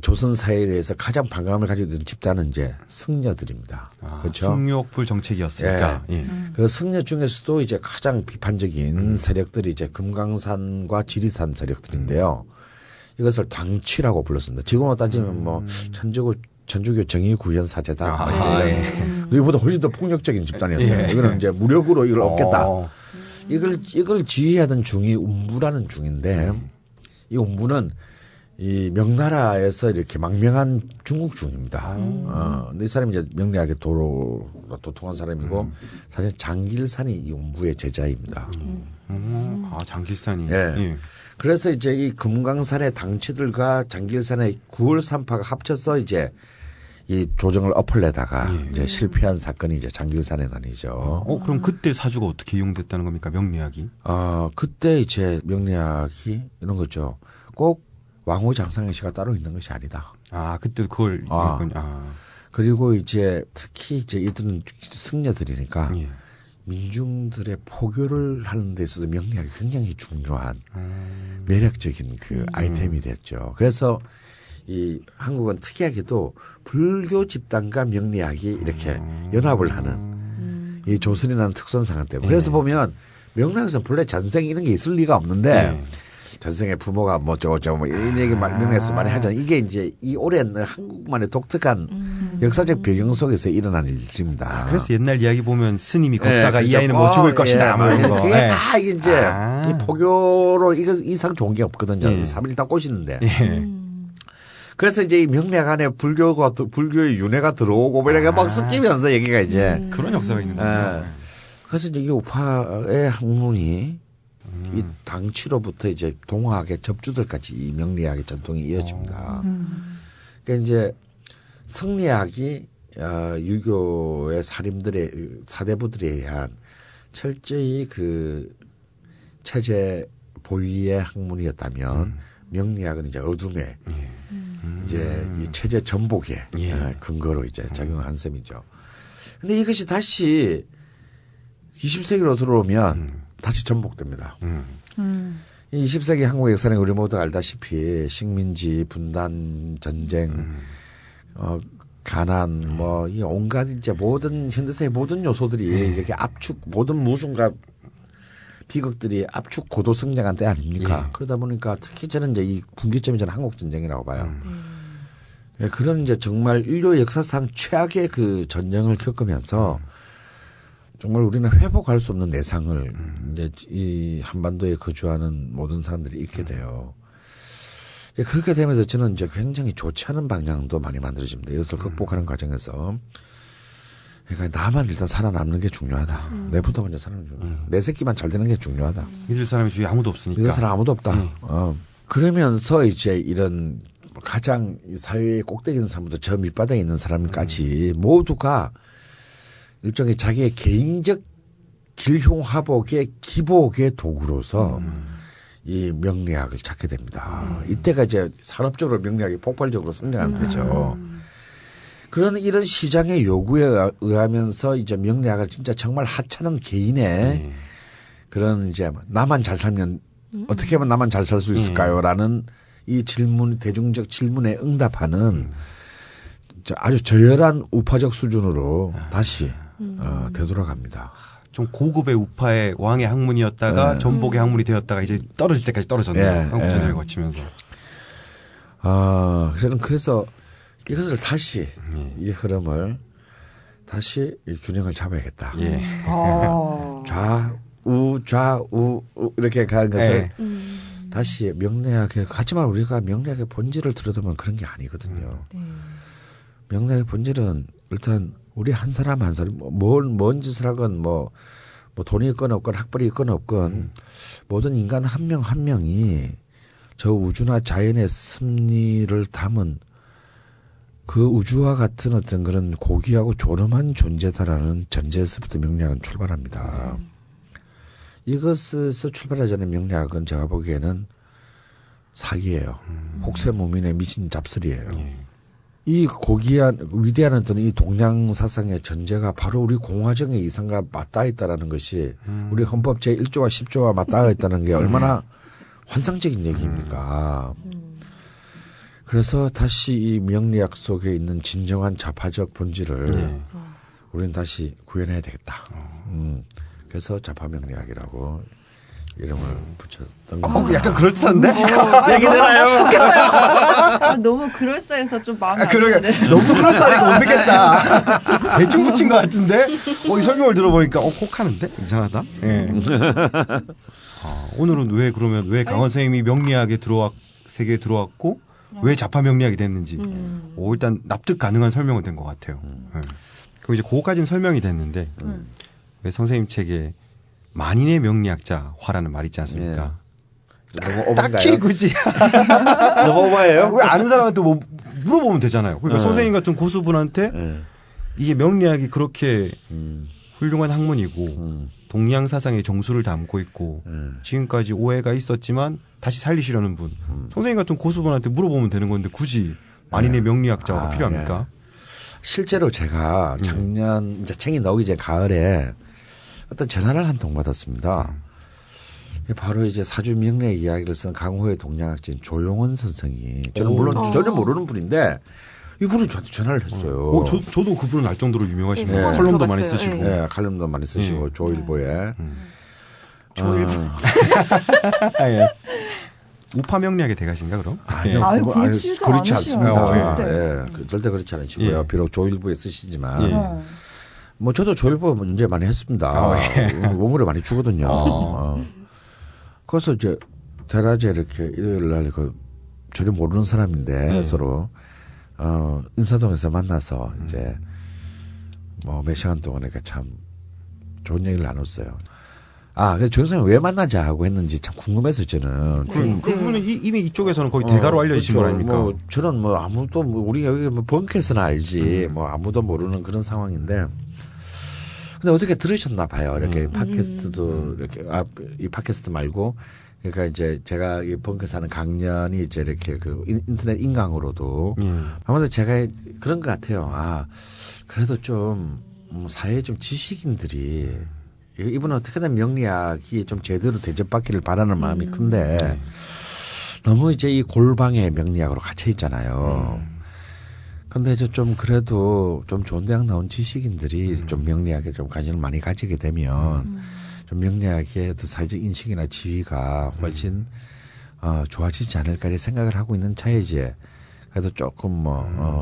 조선 사회에 대해서 가장 반감을 가지고 있는 집단은 이제 승려들입니다. 그렇죠? 승려불 정책이었으니까. 그 승려 중에서도 이제 가장 비판적인 세력들이 이제 금강산과 지리산 세력들인데요. 이것을 당취라고 불렀습니다. 지금으로 따지면 뭐 천주교 정의구현 사제다. 이보다 훨씬 더 폭력적인 집단이었어요. 이거는 이제 무력으로 이걸 얻겠다. 이걸 지휘하던 중이 운부라는 중인데 이 운부는 이 명나라에서 이렇게 망명한 중국 중입니다. 근데 이 사람이 이제 명리학의 도통한 사람이고 사실 장길산이 이 운부의 제자입니다. 장길산이. 그래서 이제 이 금강산의 당치들과 장길산의 9월 3파가 합쳐서 이제 이 조정을 엎을려다가 이제 실패한 사건이 이제 장길산의 난이죠. 그럼 그때 사주가 어떻게 이용됐다는 겁니까? 명리학이? 그때 이제 명리학이 이런 거죠. 꼭 왕후 장상의 시가 따로 있는 것이 아니다. 그때 그걸 그리고 이제 특히 이제 이들은 승려들이니까 민중들의 포교를 하는 데 있어서 명리학이 굉장히 중요한 매력적인 그 아이템이 됐죠. 그래서 이 한국은 특이하게도 불교 집단과 명리학이 이렇게 연합을 하는 이 조선이라는 특수한 상황 때문에 그래서 보면 명리학에서는 본래 전생 이런 게 있을 리가 없는데 전생의 부모가 뭐 저거 뭐 이런 얘기 명리학에서 많이 하잖아요. 이게 이제 이 오랜 한국만의 독특한 역사적 배경 속에서 일어난 일들입니다. 그래서 옛날 이야기 보면 스님이 걷다가 이 아이는 못 죽을 것이다. 그게 다 이제 이 포교로 이상 좋은 게 없거든요. 3일 다 꼬시는데. 그래서 이제 이 명리학 안에 불교의 윤회가 들어오고 이렇게 막 섞이면서 얘기가 이제 그런 역사가 있는 거예요. 그래서 이제 이 우파의 학문이 이 당치로부터 이제 동학의 접주들까지 이 명리학의 전통이 이어집니다. 그러니까 이제 성리학이 유교의 사대부들에 의한 철저히 그 체제 보위의 학문이었다면 명리학은 이제 어둠의 이제 이 체제 전복의 근거로 이제 작용한 셈이죠. 근데 이것이 다시 20세기로 들어오면 다시 전복됩니다. 이 20세기 한국의 역사는 우리 모두 알다시피 식민지, 분단, 전쟁, 가난, 뭐 이 온갖 이제 모든 현대사의 모든 요소들이 이렇게 압축 모든 무슨가 비극들이 압축 고도 성장한 때 아닙니까? 그러다 보니까 특히 저는 이제 이 분기점이 저는 한국 전쟁이라고 봐요. 그런 이제 정말 인류 역사상 최악의 그 전쟁을 겪으면서 정말 우리는 회복할 수 없는 내상을 이제 이 한반도에 거주하는 모든 사람들이 잃게 돼요. 그렇게 되면서 저는 이제 굉장히 좋지 않은 방향도 많이 만들어집니다. 이것을 극복하는 과정에서. 그러니까 나만 일단 살아남는 게 중요하다. 내부터 먼저 살아남는 게 중요하다. 내 새끼만 잘 되는 게 중요하다. 믿을 사람이 주위에 아무도 없으니까. 믿을 사람 아무도 없다. 그러면서 이제 이런 가장 사회의 꼭대기 있는 사람부터 저 밑바닥에 있는 사람까지 모두가 일종의 자기의 개인적 길흉화복의 기복의 도구로서 이 명리학을 찾게 됩니다. 이때가 이제 산업적으로 명리학이 폭발적으로 성장하는 때죠. 그런 이런 시장의 요구에 의하면서 이제 명리학을 진짜 정말 하찮은 개인의 그런 이제 나만 잘 살면 어떻게 하면 나만 잘 살 수 있을까요?라는 이 질문, 대중적 질문에 응답하는 아주 저열한 우파적 수준으로 다시 되돌아갑니다. 좀 고급의 우파의 왕의 학문이었다가 전복의 학문이 되었다가 이제 떨어질 때까지 떨어졌네요. 한국 전쟁을 거치면서. 저는 그래서 이것을 다시 이 흐름을 다시 이 균형을 잡아야겠다. 좌우 이렇게 가는 것을 다시 명리학에 하지만 우리가 명리학의 본질을 들여다보면 그런 게 아니거든요. 명리학의 본질은 일단 우리 한 사람 한 사람 뭔 짓을 하건 뭐 돈이 있건 없건 학벌이 있건 없건 모든 인간 한 명 한 명이 저 우주나 자연의 섭리를 담은 그 우주와 같은 어떤 그런 고귀하고 존엄한 존재다라는 전제에서부터 명리학은 출발합니다. 이것에서 출발하기 전에 명리학은 제가 보기에는 사기예요. 혹세무민의 미친 잡설이에요. 이 고귀한 위대한 어떤 이 동양 사상의 전제가 바로 우리 공화정의 이상과 맞닿아 있다라는 것이 우리 헌법 제1조와 10조와 맞닿아 있다는 게 얼마나 환상적인 얘기입니까? 그래서 다시 이 명리학 속에 있는 진정한 좌파적 본질을 우리는 다시 구현해야 되겠다. 그래서 좌파명리학이라고 이름을 붙였던 겁니다. 약간 그럴듯한데? 얘기되나요? 너무 그럴싸해서 좀 마음이 안 드는데. 너무 그럴싸하니까 못 믿겠다. 대충 붙인 것 같은데? 이 설명을 들어보니까 혹하는데? 이상하다. 오늘은 왜 강원 선생님이 명리학에 세계에 들어왔고 왜 좌파 명리학이 됐는지 일단 납득 가능한 설명은 된 것 같아요. 그럼 이제 그거까지는 설명이 됐는데 왜 선생님 책에 만인의 명리학자화라는 말이 있지 않습니까? 너무 오버인가요? 딱히 굳이 너무 오버예요? 왜 아는 사람한테 뭐 물어보면 되잖아요. 그러니까 선생님 같은 고수분한테 이게 명리학이 그렇게 훌륭한 학문이고 동양 사상의 정수를 담고 있고 지금까지 오해가 있었지만 다시 살리시려는 분 선생님 같은 고수분한테 물어보면 되는 건데 굳이 만인의 명리학자가 필요합니까? 실제로 제가 작년 이제 책이 나오기 전에 가을에 어떤 전화를 한 통 받았습니다. 바로 이제 사주 명리학 이야기를 쓴 강호의 동양학자인 조용원 선생이 저는 물론 전혀 모르는 분인데 이분은 저한테 전화를 했어요. 저도 그분은 알 정도로 유명하시네요. 칼럼도 많이 쓰시고. 네, 칼럼도 많이 쓰시고 조일보에. 조일보. 우파 명리학의 대가신가 그럼? 아니요. 그렇지 않습니다. 네. 절대 그렇지 않으시고요. 비록 조일보에 쓰시지만 뭐 저도 조일보 문제 많이 했습니다. 우물에 많이 주거든요. 그래서 이제 대낮에 이렇게 일요일 날 전혀 모르는 사람인데 서로 인사동에서 만나서 이제 뭐 몇 시간 동안 이렇게 참 좋은 얘기를 나눴어요. 그래서 조 선생님 왜 만나자 하고 했는지 참 궁금해서 저는. 그분은 이미 이쪽에서는 거의 대가로 알려지신 분 아닙니까? 뭐 저는 뭐 아무도 우리 여기 뭐 벙커에서는 알지 뭐 아무도 모르는 그런 상황인데. 근데 어떻게 들으셨나 봐요. 이렇게 팟캐스트도 이렇게 이 팟캐스트 말고 그러니까 이제 제가 이 벙커 사는 강연이 이제 이렇게 그 인터넷 인강으로도 아무래도 제가 그런 것 같아요. 아 그래도 좀 사회 좀 지식인들이 이분은 어떻게든 명리학이 좀 제대로 대접받기를 바라는 마음이 큰데 너무 이제 이 골방의 명리학으로 갇혀 있잖아요. 근데 이제 좀 그래도 좀 좋은 대학 나온 지식인들이 좀 명리학에 좀 관심을 많이 가지게 되면 좀 명리학의 그 사회적 인식이나 지위가 훨씬 좋아지지 않을까 이렇게 생각을 하고 있는 차이지. 그래도 조금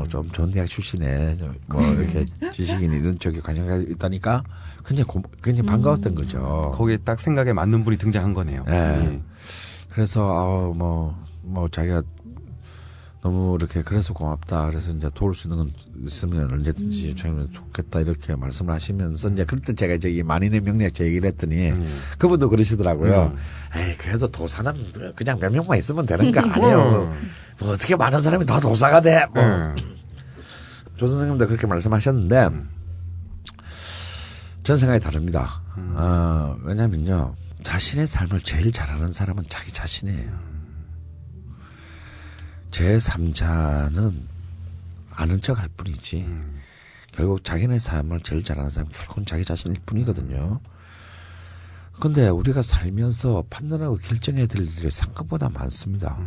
좀 좋은 대학 출신에 뭐 이렇게 지식인 이런 쪽에 관심이 있다니까 굉장히 반가웠던 거죠. 거기에 딱 생각에 맞는 분이 등장한 거네요. 네. 그래서 뭐 자기가 너무 이렇게 그래서 고맙다. 그래서 이제 도울 수 있는 건 있으면 언제든지 좋겠다 이렇게 말씀을 하시면서 이제 그때 제가 이제 이 만인의 명리학 제 얘기를 했더니 그분도 그러시더라고요. 에이 그래도 도사는 그냥 몇 명만 있으면 되는 거 아니에요. 뭐 어떻게 많은 사람이 다 도사가 돼. 뭐. 조 선생님도 그렇게 말씀하셨는데 전 생각이 다릅니다. 왜냐면요. 자신의 삶을 제일 잘하는 사람은 자기 자신이에요. 제3자는 아는 척 할 뿐이지 결국 자기네 삶을 제일 잘하는 사람은 결국은 자기 자신일 뿐이거든요. 그런데 우리가 살면서 판단하고 결정해야 될 일이 생각보다 많습니다.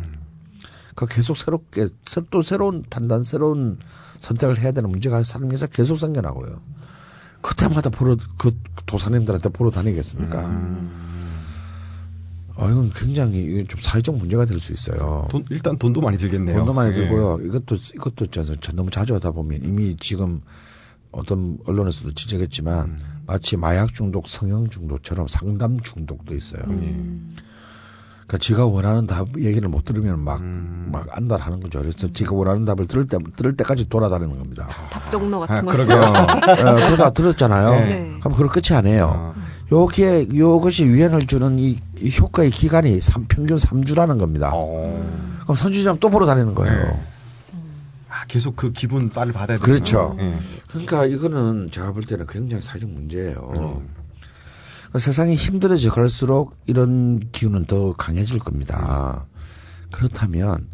그 계속 새롭게 또 새로운 판단 새로운 선택을 해야 되는 문제가 삶에서 계속 생겨나고요. 그때마다 그 도사님들한테 보러 다니겠습니까? 이건 굉장히 좀 사회적 문제가 될 수 있어요. 일단 돈도 많이 들겠네요. 돈도 많이 들고요. 이것도 너무 자주 하다 보면 이미 지금 어떤 언론에서도 지적했지만 마치 마약 중독, 성형 중독처럼 상담 중독도 있어요. 그러니까 지가 원하는 답 얘기를 못 들으면 막 안달하는 거죠. 그래서 지가 원하는 답을 들을 때까지 돌아다니는 겁니다. 답정너 같은 거. 그러다 들었잖아요. 네. 그럼 그걸 끝이 아니에요. 요것이 유행을 주는 이 효과의 기간이 평균 3주라는 겁니다. 그럼 3주 지나면 또 보러 다니는 거예요. 계속 그 기분 빨리 받아야 되죠. 그렇죠. 그러니까 이거는 제가 볼 때는 굉장히 사회적 문제예요. 세상이 힘들어져 갈수록 이런 기운은 더 강해질 겁니다. 그렇다면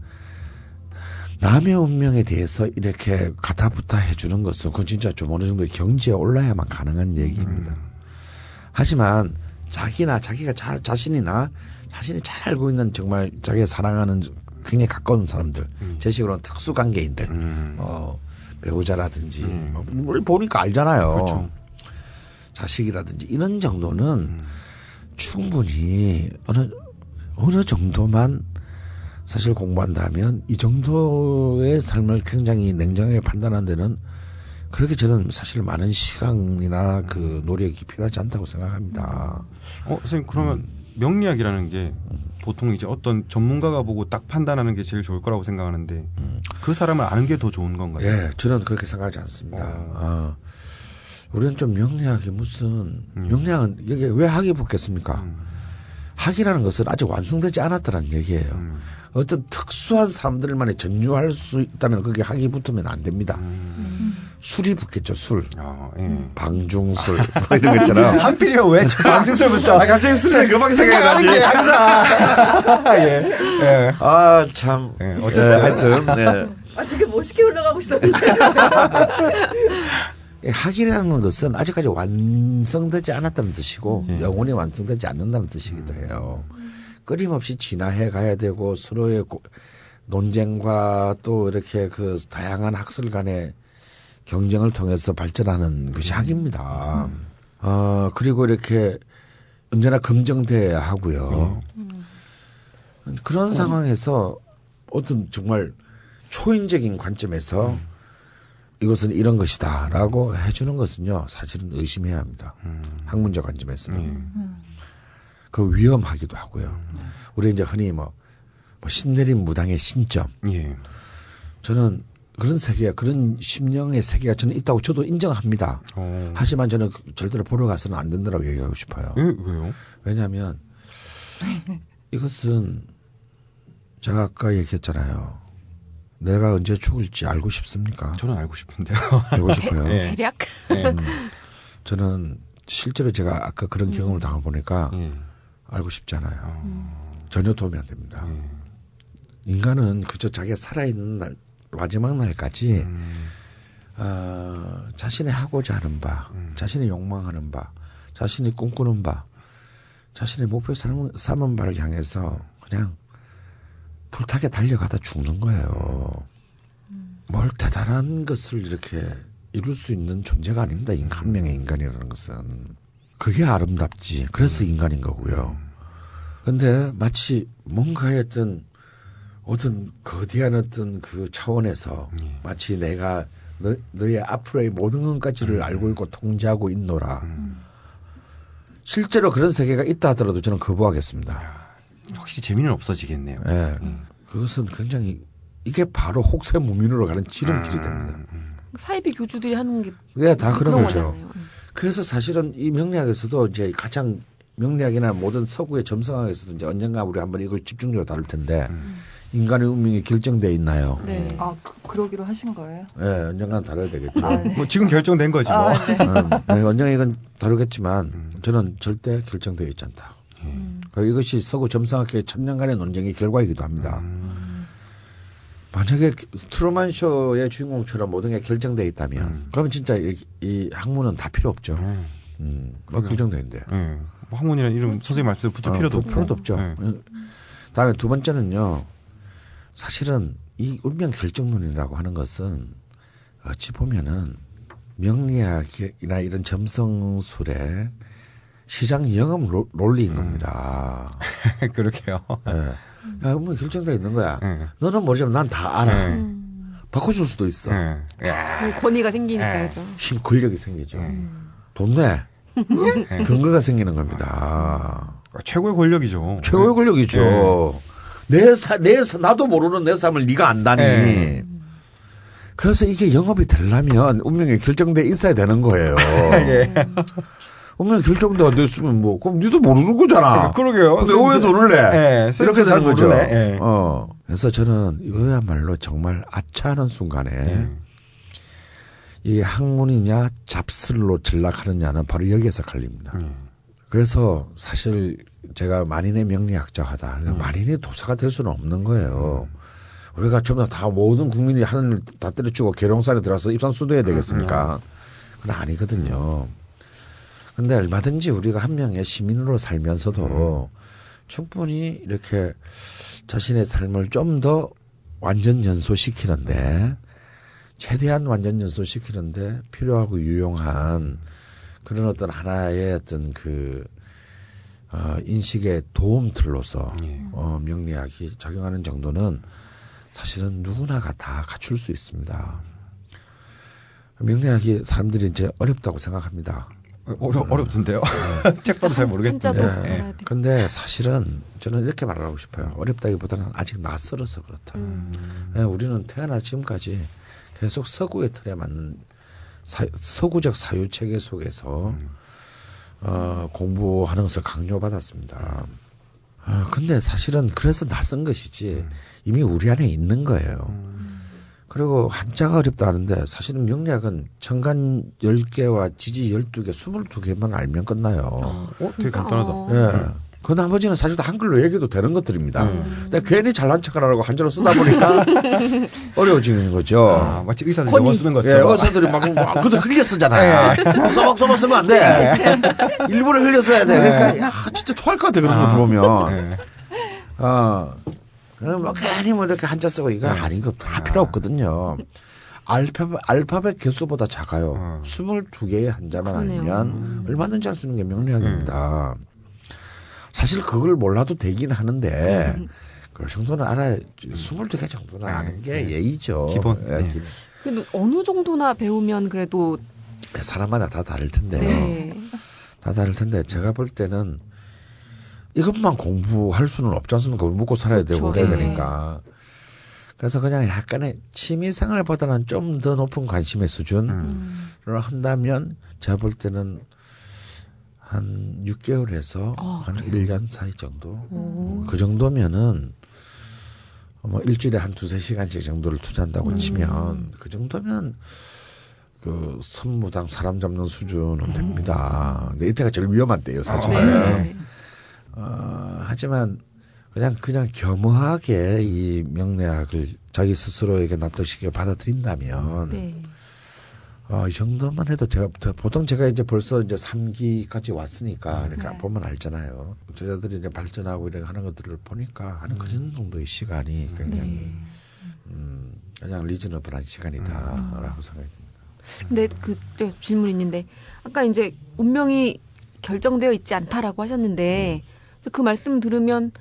남의 운명에 대해서 이렇게 가타부타 해주는 것은 그건 진짜 좀 어느 정도의 경지에 올라야만 가능한 얘기입니다. 하지만 자기가 자신이 잘 알고 있는 정말 자기가 사랑하는 굉장히 가까운 사람들, 제 식으로는 특수관계인들, 배우자라든지 뭘 보니까 알잖아요. 그렇죠. 자식이라든지 이런 정도는 충분히 어느 정도만 사실 공부한다면 이 정도의 삶을 굉장히 냉정하게 판단하는 데는 그렇게 저는 사실 많은 시간이나 그 노력이 필요하지 않다고 생각합니다. 선생님 그러면 명리학이라는 게 보통 이제 어떤 전문가가 보고 딱 판단하는 게 제일 좋을 거라고 생각하는데 그 사람을 아는 게 더 좋은 건가요? 예, 저는 그렇게 생각하지 않습니다. 우리는 좀 명리학이 무슨 명리학은 여기 왜 학이 붙겠습니까? 학이라는 것은 아직 완성되지 않았다는 얘기예요. 어떤 특수한 사람들만이 전유할 수 있다면 그게 학이 붙으면 안 됩니다. 술이 붙겠죠, 술. 방중술. 뭐 이런 거 있잖아요. 한필이면 왜 방중술부터? 갑자기 술에 금방 생각하는 게 항상. 참. 어쨌든. 하여튼. 네. 되게 멋있게 올라가고 있었는데. 학이라는 것은 아직까지 완성되지 않았다는 뜻이고 영원히 완성되지 않는다는 뜻이기도 해요. 끊임없이 진화해 가야 되고 서로의 논쟁과 또 이렇게 그 다양한 학술 간의 경쟁을 통해서 발전하는 것이 학입니다. 그리고 이렇게 언제나 검증돼야 하고요. 그런 상황에서 어떤 정말 초인적인 관점에서 이것은 이런 것이다라고 해주는 것은요 사실은 의심해야 합니다. 학문적 관점에서는 그 위험하기도 하고요. 우리 이제 흔히 뭐 신내림 무당의 신점. 저는 그런 세계가 그런 심령의 세계가 저는 있다고 저도 인정합니다. 하지만 저는 절대로 보러 가서는 안 된다고 얘기하고 싶어요. 왜요? 왜냐하면 이것은 제가 아까 얘기했잖아요. 내가 언제 죽을지 알고 싶습니까? 저는 알고 싶은데요. 알고 싶어요. 대략. 저는 실제로 제가 아까 그런 경험을 당해보니까 알고 싶지 않아요. 전혀 도움이 안 됩니다. 인간은 그저 자기가 살아있는 날, 마지막 날까지 자신이 하고자 하는 바, 자신이 욕망하는 바, 자신이 꿈꾸는 바, 자신의 목표 삼은 바를 향해서 그냥 불타게 달려가다 죽는 거예요. 뭘 대단한 것을 이렇게 이룰 수 있는 존재가 아닙니다. 한 명의 인간이라는 것은. 그게 아름답지. 그래서 인간인 거고요. 근데 마치 뭔가의 어떤 거대한 어떤 그 차원에서 마치 내가 너의 앞으로의 모든 것까지를 알고 있고 통제하고 있노라. 실제로 그런 세계가 있다 하더라도 저는 거부하겠습니다. 확실히 재미는 없어지겠네요. 네. 그것은 굉장히 이게 바로 혹세무민으로 가는 지름길이 됩니다. 사이비 교주들이 하는 게 네, 다 그런 거죠. 거잖아요. 그래서 사실은 이 명리학에서도 이제 가장 명리학이나 모든 서구의 점성학에서도 이제 언젠가 우리 한번 이걸 집중적으로 다룰 텐데 인간의 운명이 결정돼 있나요? 네. 아, 그러기로 하신 거예요? 네, 언젠가 다뤄야 되겠죠. 아, 네. 뭐 지금 결정된 거지 뭐. 네, 언젠가 이건 다루겠지만 저는 절대 결정되어 있지 않다. 그리고 이것이 서구 점성학계의 천년간의 논쟁의 결과이기도 합니다. 만약에 트루먼 쇼의 주인공처럼 모든 게 결정되어 있다면 그러면 진짜 이 학문은 다 필요 없죠. 뭐 결정되어 있는데. 뭐 학문이라는 이름 선생님 말씀대로 붙일 필요도 없고. 필요도 없죠. 다음에 두 번째는요. 사실은 이 운명 결정론이라고 하는 것은 어찌 보면은 명리학이나 이런 점성술의 시장 영업 논리인 겁니다. 그렇게요. 네. 야, 운명 결정되어 있는 거야. 너는 모르지만 난 다 알아. 바꿔줄 수도 있어. 권위가 생기니까 그죠. 힘 권력이 생기죠. 돈 내. 근거가 생기는 겁니다. 최고의 권력이죠. 최고의 권력이죠. 나도 모르는 내 삶을 네가 안다니. 그래서 이게 영업이 되려면 운명이 결정돼 있어야 되는 거예요. 운명이 결정돼 안 됐으면 뭐 그럼 니도 모르는 거잖아. 그러게요. 근데 왜 돈을 내? 이렇게 되는 거죠. 모르네. 그래서 저는 이거야말로 정말 아차하는 순간에 이게 학문이냐 잡슬로 전락하느냐는 바로 여기에서 갈립니다. 그래서 사실 제가 만인의 명리학자하다. 만인의 도사가 될 수는 없는 거예요. 우리가 전부 다 모든 국민이 하늘을 다 때려치고 계룡산에 들어가서 입산수도해야 되겠습니까? 그건 아니거든요. 근데 얼마든지 우리가 한 명의 시민으로 살면서도 충분히 이렇게 자신의 삶을 좀 더 완전 연소시키는데 최대한 완전 연소시키는데 필요하고 유용한 그런 어떤 하나의 어떤 그 인식의 도움틀로서 명리학이 작용하는 정도는 사실은 누구나가 다 갖출 수 있습니다. 명리학이 사람들이 이제 어렵다고 생각합니다. 어렵던데요. 책 봐도 잘 모르겠는데. 한자도 근데 사실은 저는 이렇게 말하고 싶어요. 어렵다기보다는 아직 낯설어서 그렇다. 우리는 태어나 지금까지 계속 서구의 틀에 맞는 서구적 사유 체계 속에서 공부하는 것을 강요받았습니다. 근데 사실은 그래서 낯선 것이지 이미 우리 안에 있는 거예요. 그리고 한자가 어렵다 하는데 사실은 명리학은 천간 10개와 지지 12개, 22개만 알면 끝나요. 되게 간단하다. 예. 그 나머지는 사실 다 한글로 얘기해도 되는 것들입니다. 근데 괜히 잘난 척을 하라고 한자로 쓰다 보니까 어려워지는 거죠. 마치 의사들이 영어 쓰는 것처럼. 예, 의사들이 그것도 흘려 쓰잖아요. 또박또박 쓰면 안 돼. 일부러 흘려 써야 돼. 그러니까 진짜 토할 것 같아 그런 거 들어오면. 그럼 뭐 괜히 뭐 이렇게 한자 쓰고 이거 아닌 거 다 필요 없거든요. 알파벳 개수보다 작아요. 22개의 한자만 알면 얼마든지 할 수 있는 게 명리학입니다. 사실 그걸 몰라도 되긴 하는데 그 정도는 알아야 22개 정도는 아는 게 예의죠. 기본. 근데 어느 정도나 배우면 그래도 사람마다 다 다를 텐데요. 네. 다 다를 텐데 제가 볼 때는 이것만 공부할 수는 없지 않습니까? 먹고 살아야 되고 그래야 되니까. 그래서 그냥 약간의 취미생활보다는 좀 더 높은 관심의 수준을 한다면 제가 볼 때는 한 6개월에서 한 1년 사이 정도. 그 정도면은 뭐 일주일에 한 2-3시간씩 정도를 투자한다고 치면 그 정도면 그 선무당 사람 잡는 수준은 됩니다. 근데 이때가 제일 위험한 때예요, 사실은. 네. 하지만 그냥 겸허하게 이 명리학을 자기 스스로에게 납득시켜 받아들인다면 네. 이 정도만 해도 보통 제가 이제 벌써 이제 3기까지 왔으니까 이렇게 네. 보면 알잖아요. 저자들이 이제 발전하고 이렇게 하는 것들을 보니까 하는 그 정도의 시간이 굉장히 그냥 리즈너블한 시간이다라고 생각이 듭니다. 근데 저 질문 있는데 아까 이제 운명이 결정되어 있지 않다라고 하셨는데 그 말씀 들으면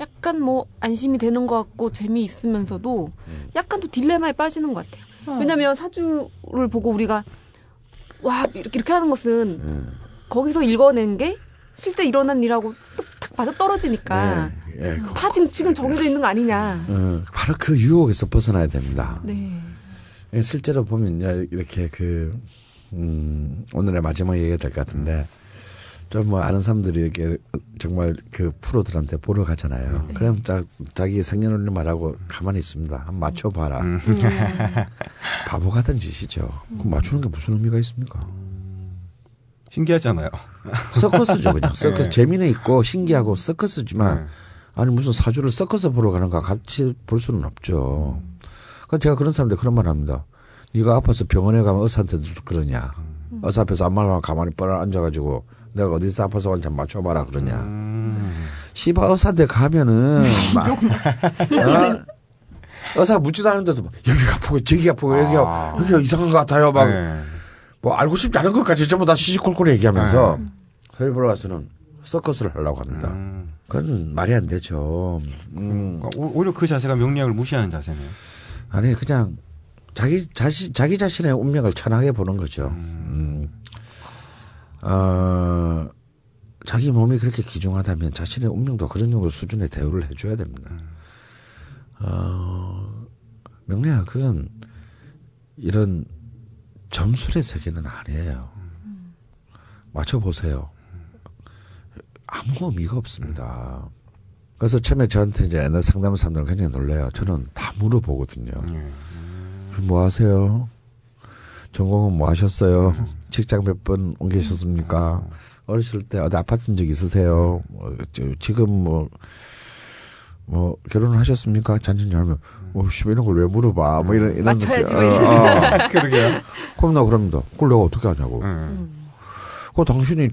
약간 뭐 안심이 되는 것 같고 재미있으면서도 약간 또 딜레마에 빠지는 것 같아요. 왜냐하면 사주를 보고 우리가 와 이렇게 하는 것은 거기서 읽어낸 게 실제 일어난 일하고 딱 맞아 떨어지니까 다 지금 정해져 있는 거 아니냐. 바로 그 유혹에서 벗어나야 됩니다. 네. 실제로 보면 이렇게 오늘의 마지막 얘기가 될 것 같은데 좀 뭐 아는 사람들이 이렇게 정말 그 프로들한테 보러 가잖아요. 그럼 자기 생년월일 말하고 가만히 있습니다. 한번 맞춰봐라. 바보 같은 짓이죠. 그럼 맞추는 게 무슨 의미가 있습니까? 신기하잖아요. 서커스죠, 그냥. 서커스. 재미는 있고 신기하고 서커스지만 아니 무슨 사주를 서커스 보러 가는 거 같이 볼 수는 없죠. 그러니까 제가 그런 사람들 그런 말 합니다. 네가 아파서 병원에 가면 의사한테도 그러냐. 의사 앞에서 안 말하면 가만히 뻔 앉아가지고 내가 어디서 아파서 왔는지 맞춰봐라 그러냐. 씨발 의사한테 가면은 막 의사가 묻지도 않은데도 막 여기가 아프고 저기가 아프고 여기가 이상한 것 같아요. 막 뭐 알고 싶지 않은 것까지 전부 다 시시콜콜 얘기하면서 서울 보러 가서는 서커스를 하려고 합니다. 그건 말이 안 되죠. 그러니까 오히려 그 자세가 명리학을 무시하는 자세네요. 아니 그냥 자기 자신의 운명을 천하게 보는 거죠. 자기 몸이 그렇게 귀중하다면 자신의 운명도 그런 정도 수준의 대우를 해줘야 됩니다. 명리학은 이런 점술의 세계는 아니에요. 맞춰보세요. 아무 의미가 없습니다. 그래서 처음에 저한테 이제 옛날 상담 사람들은 굉장히 놀라요. 저는 다 물어보거든요. 뭐 하세요? 전공은 뭐 하셨어요? 직장 몇 번 옮기셨습니까? 어렸을 때 어디 아팠던 적 있으세요? 지금 뭐 결혼을 하셨습니까? 잔치냐 하면 이런 걸 왜 물어봐? 뭐 이런 맞춰야지. 그러게요. 그럼 나 그럽니다. 그걸 내가 어떻게 하냐고. 그 당신이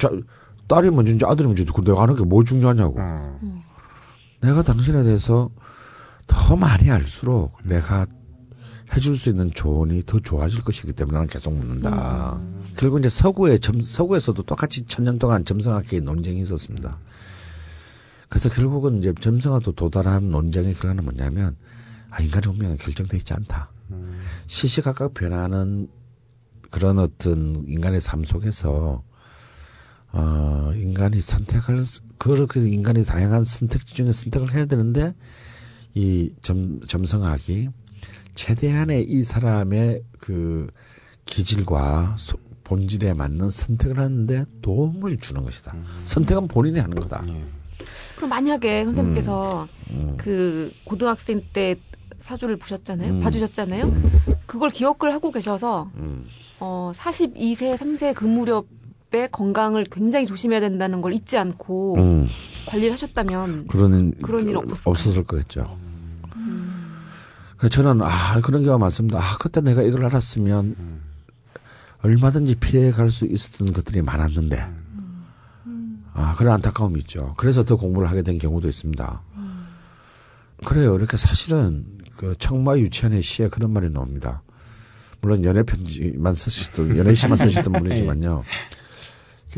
딸이 먼저인지 아들이 먼저인지 그 내가 하는 게 뭐 중요하냐고. 내가 당신에 대해서 더 많이 알수록 내가 해줄 수 있는 조언이 더 좋아질 것이기 때문에 나는 계속 묻는다. 결국 이제 서구에서도 똑같이 1000년 동안 점성학계의 논쟁이 있었습니다. 그래서 결국은 이제 점성학도 도달한 논쟁의 결과는 뭐냐면 인간의 운명은 결정되어 있지 않다. 시시각각 변하는 그런 어떤 인간의 삶 속에서 인간이 그렇게 인간이 다양한 선택지 중에 선택을 해야 되는데 이 점성학이 최대한의 이 사람의 그 기질과 본질에 맞는 선택을 하는데 도움을 주는 것이다. 선택은 본인이 하는 거다. 그럼 만약에 선생님께서 그 고등학생 때 사주를 보셨잖아요. 봐주셨잖아요. 그걸 기억을 하고 계셔서 42세, 3세 그 무렵에 건강을 굉장히 조심해야 된다는 걸 잊지 않고 관리를 하셨다면 그런 일 없었을 거겠죠. 저는 그런 경우가 많습니다. 그때 내가 이걸 알았으면 얼마든지 피해갈 수 있었던 것들이 많았는데 그런 안타까움이 있죠. 그래서 더 공부를 하게 된 경우도 있습니다. 그래요. 이렇게 사실은 그 청마 유치원의 시에 그런 말이 나옵니다. 물론 연애시만 쓰시던 분이지만요.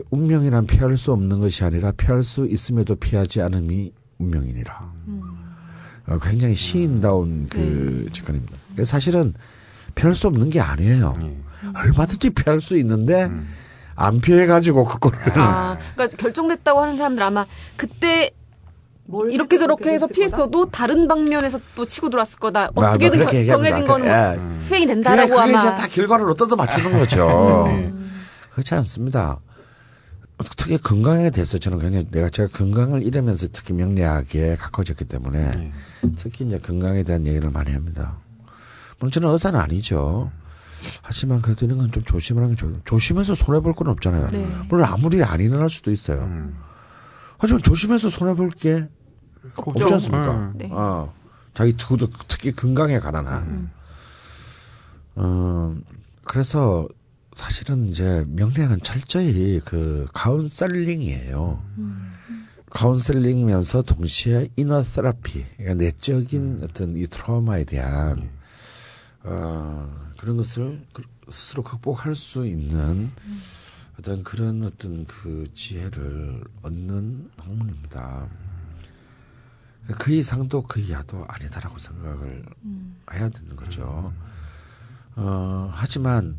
운명이란 피할 수 없는 것이 아니라 피할 수 있음에도 피하지 않음이 운명이니라. 굉장히 시인다운 그 직관입니다. 사실은 피할 수 없는 게 아니에요. 얼마든지 피할 수 있는데 안 피해가지고 그거를. 그러니까 결정됐다고 하는 사람들 아마 그때 이렇게 저렇게 해서 피했어도 다른 방면에서 또 치고 들어왔을 거다. 어떻게든 정해진 거는 수행이 된다라고 그게 아마. 이제 다 결과를 어디다 맞추는 거죠. 그렇지 않습니다. 특히 건강에 대해서 저는 굉장히 제가 건강을 잃으면서 특히 명리학에 가까워졌기 때문에 특히 이제 건강에 대한 얘기를 많이 합니다. 물론 저는 의사는 아니죠. 하지만 그래도 이런 건 좀 조심을 하는 게 좋아요. 조심해서 손해볼 건 없잖아요. 물론 아무리 안 일어날 수도 있어요. 하지만 조심해서 손해볼 게 없지 않습니까? 네. 자기 특히 건강에 관한 한. 그래서 사실은 이제 명리학은 철저히 그 카운셀링이에요. 카운셀링이면서 동시에 이너 테라피, 그러니까 내적인 어떤 이 트라우마에 대한 그런 것을 스스로 극복할 수 있는 어떤 그런 어떤 그 지혜를 얻는 학문입니다. 그 이상도 그 이하도 아니다라고 생각을 해야 되는 거죠. 하지만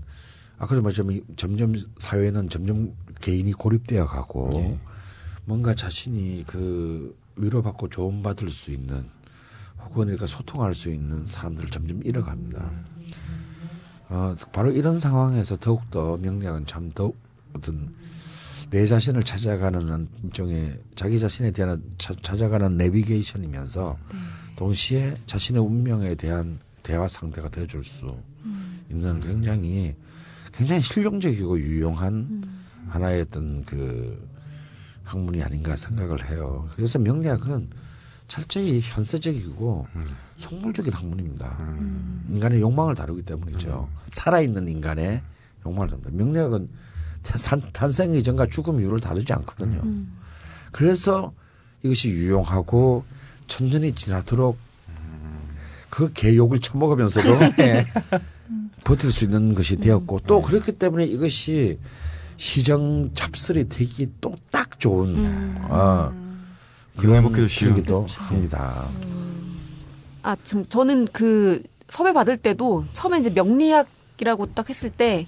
그래서 점점 사회는 점점 개인이 고립되어 가고 뭔가 자신이 그 위로받고 조언받을 수 있는 혹은 그러니까 소통할 수 있는 사람들을 점점 잃어갑니다. 바로 이런 상황에서 더욱더 명리학은 참 더욱 어떤 내 자신을 찾아가는 일종의 자기 자신에 대한 찾아가는 내비게이션이면서 동시에 자신의 운명에 대한 대화 상대가 되어줄 수 있는 굉장히 실용적이고 유용한 하나의 어떤 그 학문이 아닌가 생각을 해요. 그래서 명리학은 철저히 현세적이고 속물적인 학문입니다. 인간의 욕망을 다루기 때문이죠. 살아있는 인간의 욕망을 다룹니다. 명리학은 탄생 이전과 죽음 이후를 다루지 않거든요. 그래서 이것이 유용하고 천천히 지나도록 그 개욕을 처먹으면서도 버틸 수 있는 것이 되었고 또 그렇기 때문에 이것이 시정 잡설이 되기 또 딱 좋은 이용해먹기도 쉬우기도 합니다. 지금 저는 그 섭외 받을 때도 처음에 이제 명리학이라고 딱 했을 때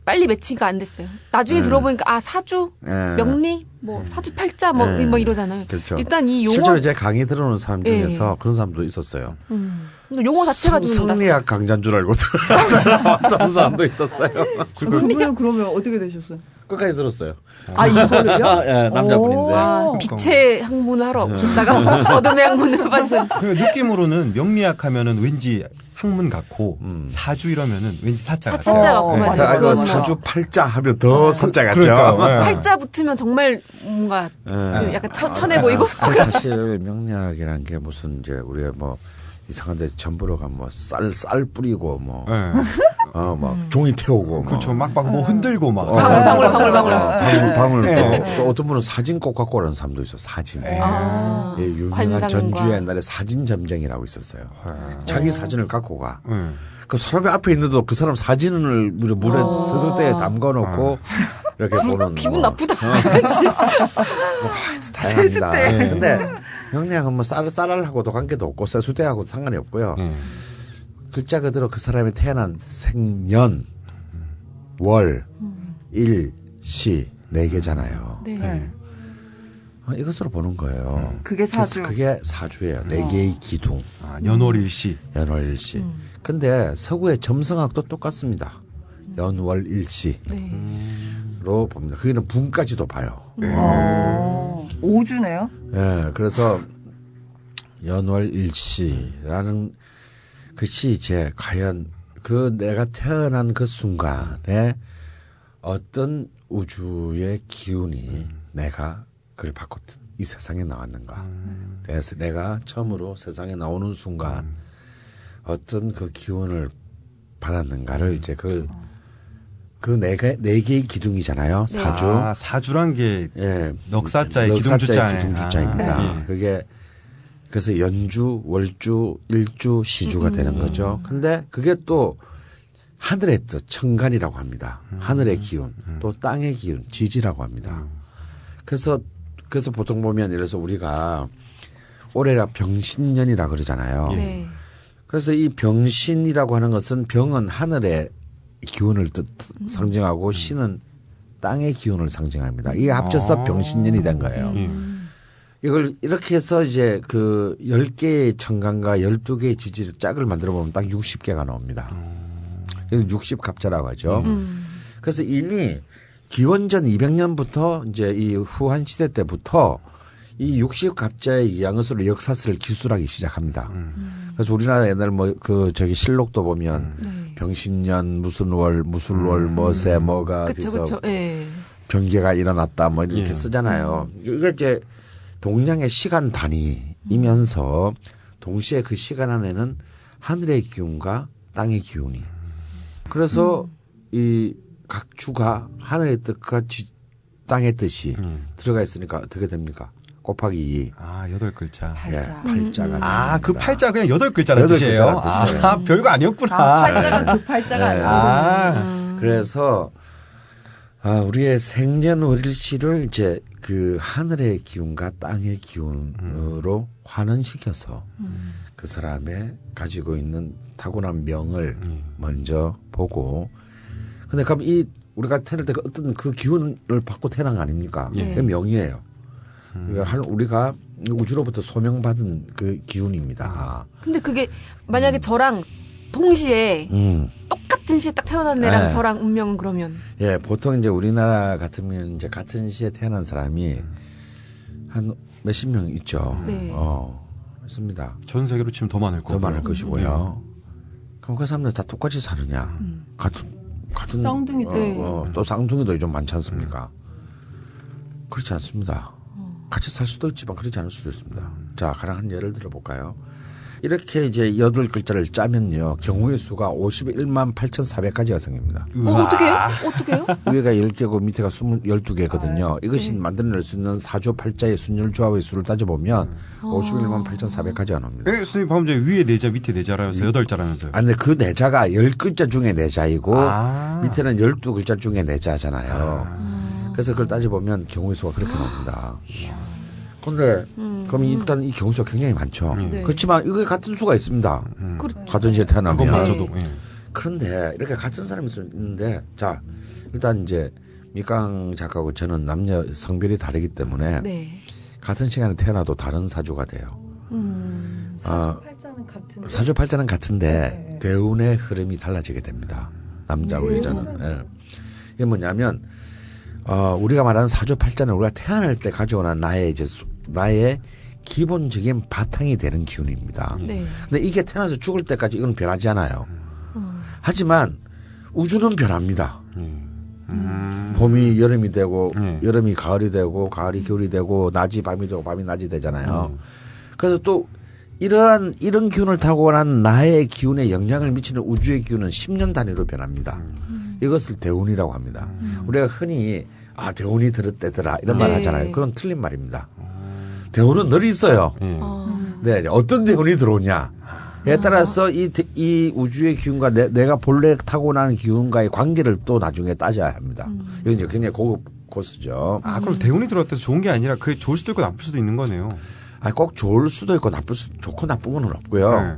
빨리 매치가 안 됐어요. 나중에 들어보니까 사주, 명리, 뭐 사주팔자 뭐 이러잖아요. 그렇죠. 일단 이 용어 실제로 제 강의 들어오는 사람 중에서 그런 사람도 있었어요. 용어 자체가 좀 성리학 강자인 줄 알고 어떤 사람도 있었어요. 그분은 그러면 어떻게 되셨어요? 끝까지 들었어요. 이거를요? 예, 남자분인데. 빛의 학문을 하러 오셨다가 어둠의 학문을 하신. 그 느낌으로는 명리학 하면은 왠지 학문 같고 사주 이러면은 왠지 사자 같아요. 사자 같고 맞아요. 사주 팔자 하면 더 사자 같죠. 그러니까, 팔자 붙으면 정말 뭔가 그 약간 천해 보이고. 사실 명리학이라는 게 무슨 이제 우리가 뭐 이상한데 전부로가 뭐 쌀 뿌리고 뭐 종이 태우고 그렇죠. 막 뭐 흔들고 막 방울 또 어떤 분은 사진 꼭 갖고 오라는 사람도 있어. 사진. 유명한 전주 옛날에 사진 점쟁이라고 있었어요. 자기 사진을 갖고 가. 그 사람이 앞에 있는데도 그 사람 사진을 물에 서둘 때 담가 놓고 이렇게 보는. 기분 나쁘다. 다양합니다. 근데 명리학은 뭐 쌀알하고도 관계도 없고 세수대하고도 상관이 없고요. 글자 그대로 그 사람이 태어난 생년, 월, 일, 시 4개잖아요. 네. 이것으로 보는 거예요. 그게 사주. 그게 사주예요. 4개의 기둥. 연월일시. 연월일시. 근데 서구의 점성학도 똑같습니다. 연월일시로 봅니다. 거기는 분까지도 봐요. 5주네요. 예, 그래서 연월일시라는 것이 이제 과연 그 내가 태어난 그 순간에 어떤 우주의 기운이 내가 그걸 받고 이 세상에 나왔는가. 그래서 내가 처음으로 세상에 나오는 순간 어떤 그 기운을 받았는가를 이제 그 네 개의 기둥이잖아요. 사주. 사주란 게 넉사자의 기둥주자입니다. 그게 그래서 연주, 월주, 일주, 시주가 되는 거죠. 근데 그게 또 하늘의 뜻, 천간이라고 합니다. 하늘의 기운, 또 땅의 기운, 지지라고 합니다. 그래서 보통 보면 예를 들어서 우리가 올해가 병신년이라 그러잖아요. 네. 그래서 이 병신이라고 하는 것은 병은 하늘의 기운을 상징하고 신은 땅의 기운을 상징합니다. 이게 합쳐서 병신년이 된 거예요. 이걸 이렇게 해서 이제 그 10개의 천간과 12개의 지지를 짝을 만들어 보면 딱 60개가 나옵니다. 그래서 60갑자라고 하죠. 그래서 이미 기원전 200년부터 이제 이 후한 시대 때부터 이 60갑자에 의한 것으로 역사서를 기술하기 시작합니다. 그래서 우리나라 옛날 뭐 그 저기 실록도 보면 병신년 무슨 월 뭐새 뭐가 돼서 병계가 일어났다 뭐 이렇게 쓰잖아요. 이게 이제 동양의 시간 단위 이면서 동시에 그 시간 안에는 하늘의 기운과 땅의 기운이 그래서 이 각 주가 하늘의 뜻과 땅의 뜻이 들어가 있으니까 어떻게 됩니까? 곱하기 2. 아, 8글자. 팔자. 팔자가 아, 그 됩니다. 팔자 그냥 8글자라는 8글자라는 뜻이에요. 뜻이에요. 아, 별거 아니었구나. 팔자가 그 팔자가 네. 아니고. 그래서 우리의 생년월일치를 이제 그 하늘의 기운과 땅의 기운으로 환원시켜서 그 사람의 가지고 있는 타고난 명을 먼저 보고 근데 그럼 이 우리가 태어날 때 어떤 그 기운을 받고 태어난 거 아닙니까? 네. 그 명이에요. 그러니까 우리가 우주로부터 소명받은 그 기운입니다. 근데 그게 만약에 저랑 동시에 똑같은 시에 딱 태어난 애랑 네. 저랑 운명은 그러면 예, 보통 이제 우리나라 같으면 이제 같은 시에 태어난 사람이 한 몇십 명 있죠. 네. 있습니다. 전 세계로 치면 더 많을 거고요. 더 많을 것이고요. 그럼 그 사람들 다 똑같이 사느냐? 같은 쌍둥이도. 또 쌍둥이도 좀 많지 않습니까? 그렇지 않습니다. 같이 살 수도 있지만 그렇지 않을 수도 있습니다. 자, 가령 한 예를 들어볼까요? 이렇게 이제 8글자를 짜면요. 경우의 수가 51만 8,400가지가 생깁니다. 어떻게요? 어떻게요? 위에가 10개고 밑에가 12개거든요. 이것이 만들어낼 수 있는 사조 팔자의 순열 조합의 수를 따져보면 51만 8,400가지가 나옵니다. 예, 선생님 방금 전에 위에 4자 밑에 4자라면서 8자라면서요. 아, 근데 그 4자가 10글자 중에 4자이고 아. 밑에는 12글자 중에 4자잖아요. 그래서 그걸 따져보면 경우의 수가 그렇게 나옵니다. 근데 그럼 일단 이 경우 수가 굉장히 많죠. 네. 그렇지만 이게 같은 수가 있습니다. 그렇죠. 같은 시에 태어나면. 그건 네. 맞아도. 예. 그런데 이렇게 같은 사람이 있는데 자 일단 이제 밑강 작가하고 저는 남녀 성별이 다르기 때문에 네. 같은 시간에 태어나도 다른 사주가 돼요. 팔자는 같은. 사주팔자는 같은데 네. 대운의 흐름이 달라지게 됩니다. 남자와 여자는. 예. 이게 뭐냐면 우리가 말하는 사주팔자는 우리가 태어날 때 가져오는 나의 기본적인 바탕이 되는 기운입니다. 네. 근데 이게 태어나서 죽을 때까지 이건 변하지 않아요. 하지만 우주는 변합니다. 봄이 여름이 되고 여름이 가을이 되고 가을이 겨울이 되고 낮이 밤이 되고 밤이 낮이 되잖아요. 그래서 또 이런 기운을 타고난 나의 기운에 영향을 미치는 우주의 기운은 10년 단위로 변합니다. 이것을 대운이라고 합니다. 우리가 흔히 대운이 들었대더라 이런 말 네. 하잖아요. 그건 틀린 말입니다. 대운은 늘 있어요. 네, 어떤 대운이 들어오냐에 따라서 이 우주의 기운과 내가 본래 타고난 기운과의 관계를 또 나중에 따져야 합니다. 이건 이제 굉장히 고급 코스죠. 아, 그럼 대운이 들어왔다 해서 좋은 게 아니라 그게 좋을 수도 있고 나쁠 수도 있는 거네요. 꼭 좋을 수도 있고 좋고 나쁜 건 없고요. 네.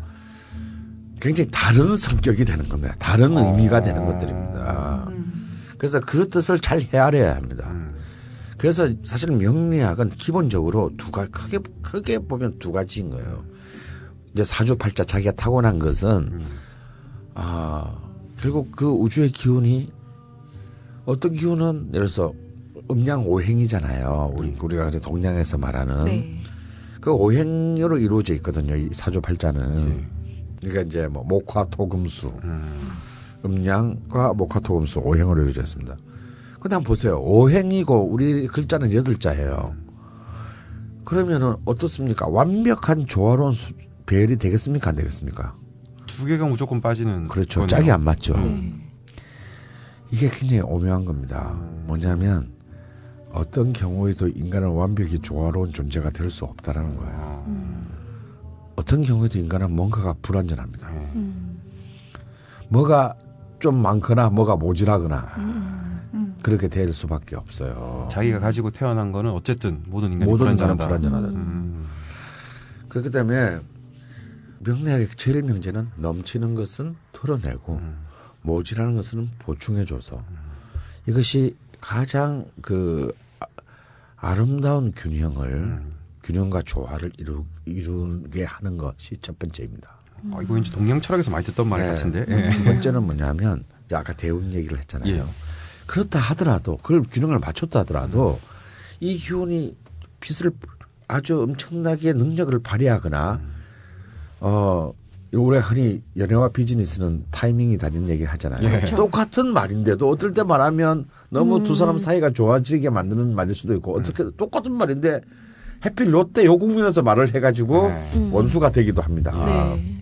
굉장히 다른 성격이 되는 겁니다. 다른 의미가 되는 것들입니다. 그래서 그 뜻을 잘 헤아려야 합니다. 그래서 사실 명리학은 기본적으로 크게 보면 두 가지인 거예요. 이제 사주팔자 자기가 타고난 것은 결국 그 우주의 기운이 어떤 기운은 예를 들어서 음양오행이잖아요. 우리가 이제 동양에서 말하는 네. 그 오행으로 이루어져 있거든요. 이 사주팔자는. 그러니까 이제 뭐 목화토금수, 음양과 목화토금수 오행으로 이루어져 있습니다. 근데 한번 보세요. 오행이고 우리 글자는 8자예요. 그러면은 어떻습니까? 완벽한 조화로운 배열이 되겠습니까? 안 되겠습니까? 두 개가 무조건 빠지는. 그렇죠. 거네요. 짝이 안 맞죠. 네. 이게 굉장히 오묘한 겁니다. 뭐냐면 어떤 경우에도 인간은 완벽히 조화로운 존재가 될 수 없다라는 거예요. 어떤 경우에도 인간은 뭔가가 불완전합니다. 뭐가 좀 많거나 뭐가 모자라거나 그렇게 될 수밖에 없어요. 자기가 가지고 태어난 거는 어쨌든 모든 인간이 모든 인간은 불완전하다. 불완전하다. 그렇기 때문에 명리학의 제일 명제는 넘치는 것은 털어내고 모자라는 것은 보충해줘서 이것이 가장 그 아름다운 균형과 조화를 이루게 하는 것이 첫 번째입니다. 이거 왠지 동양 철학에서 많이 듣던 말 같은데. 두 번째는 뭐냐면 아까 대운 얘기를 했잖아요. 예. 그렇다 하더라도 그걸 균형을 맞췄다 하더라도 이 기운이 빛을 아주 엄청나게 능력을 발휘하거나 우리가 흔히 연애와 비즈니스는 타이밍이 다른 얘기를 하잖아요. 그렇죠. 똑같은 말인데도 어떨 때 말하면 너무 두 사람 사이가 좋아지게 만드는 말일 수도 있고 어떻게 똑같은 말인데 하필 요때 요 국면에서 말을 해가지고 네. 원수가 되기도 합니다. 네.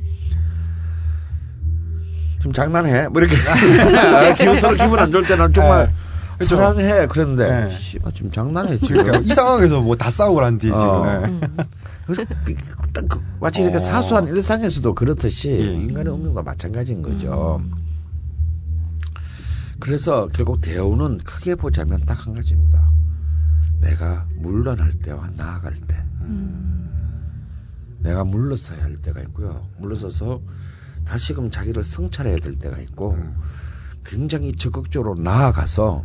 좀 장난해. 뭐 이렇게 기분 안 좋을 때는 정말 장난해. 그랬는데 네. 씨발 지금 장난해 지금. 그러니까 이 상황에서 뭐 다 싸우고 난 뒤에 지금. 네. 그래서 딱 마치 이렇게 사소한 일상에서도 그렇듯이 예. 인간의 운명과 마찬가지인 거죠. 그래서 결국 대우는 크게 보자면 딱 한 가지입니다. 내가 물러날 때와 나아갈 때. 내가 물러서야 할 때가 있고요. 물러서서 다시금 자기를 성찰해야 될 때가 있고 굉장히 적극적으로 나아가서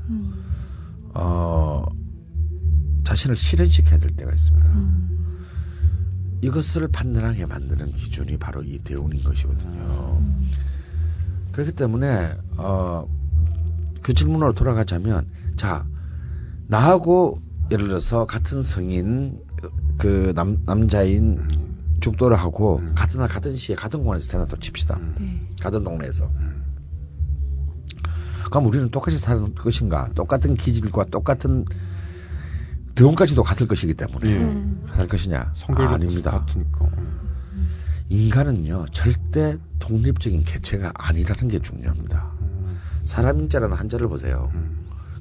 자신을 실현시켜야 될 때가 있습니다. 이것을 판단하게 만드는 기준이 바로 이 대운인 것이거든요. 그렇기 때문에 그 질문으로 돌아가자면 자 나하고 예를 들어서 같은 성인 그 남자인 죽도를 하고 같은 날 같은 시에 같은 공간에서 태어났다고 칩시다. 네. 같은 동네에서. 그럼 우리는 똑같이 사는 것인가? 똑같은 기질과 똑같은 대운까지도 같을 것이기 때문에 살 것이냐? 성별도 아닙니다. 같으니까. 인간은요 절대 독립적인 개체가 아니라는 게 중요합니다. 사람인자라는 한자를 보세요.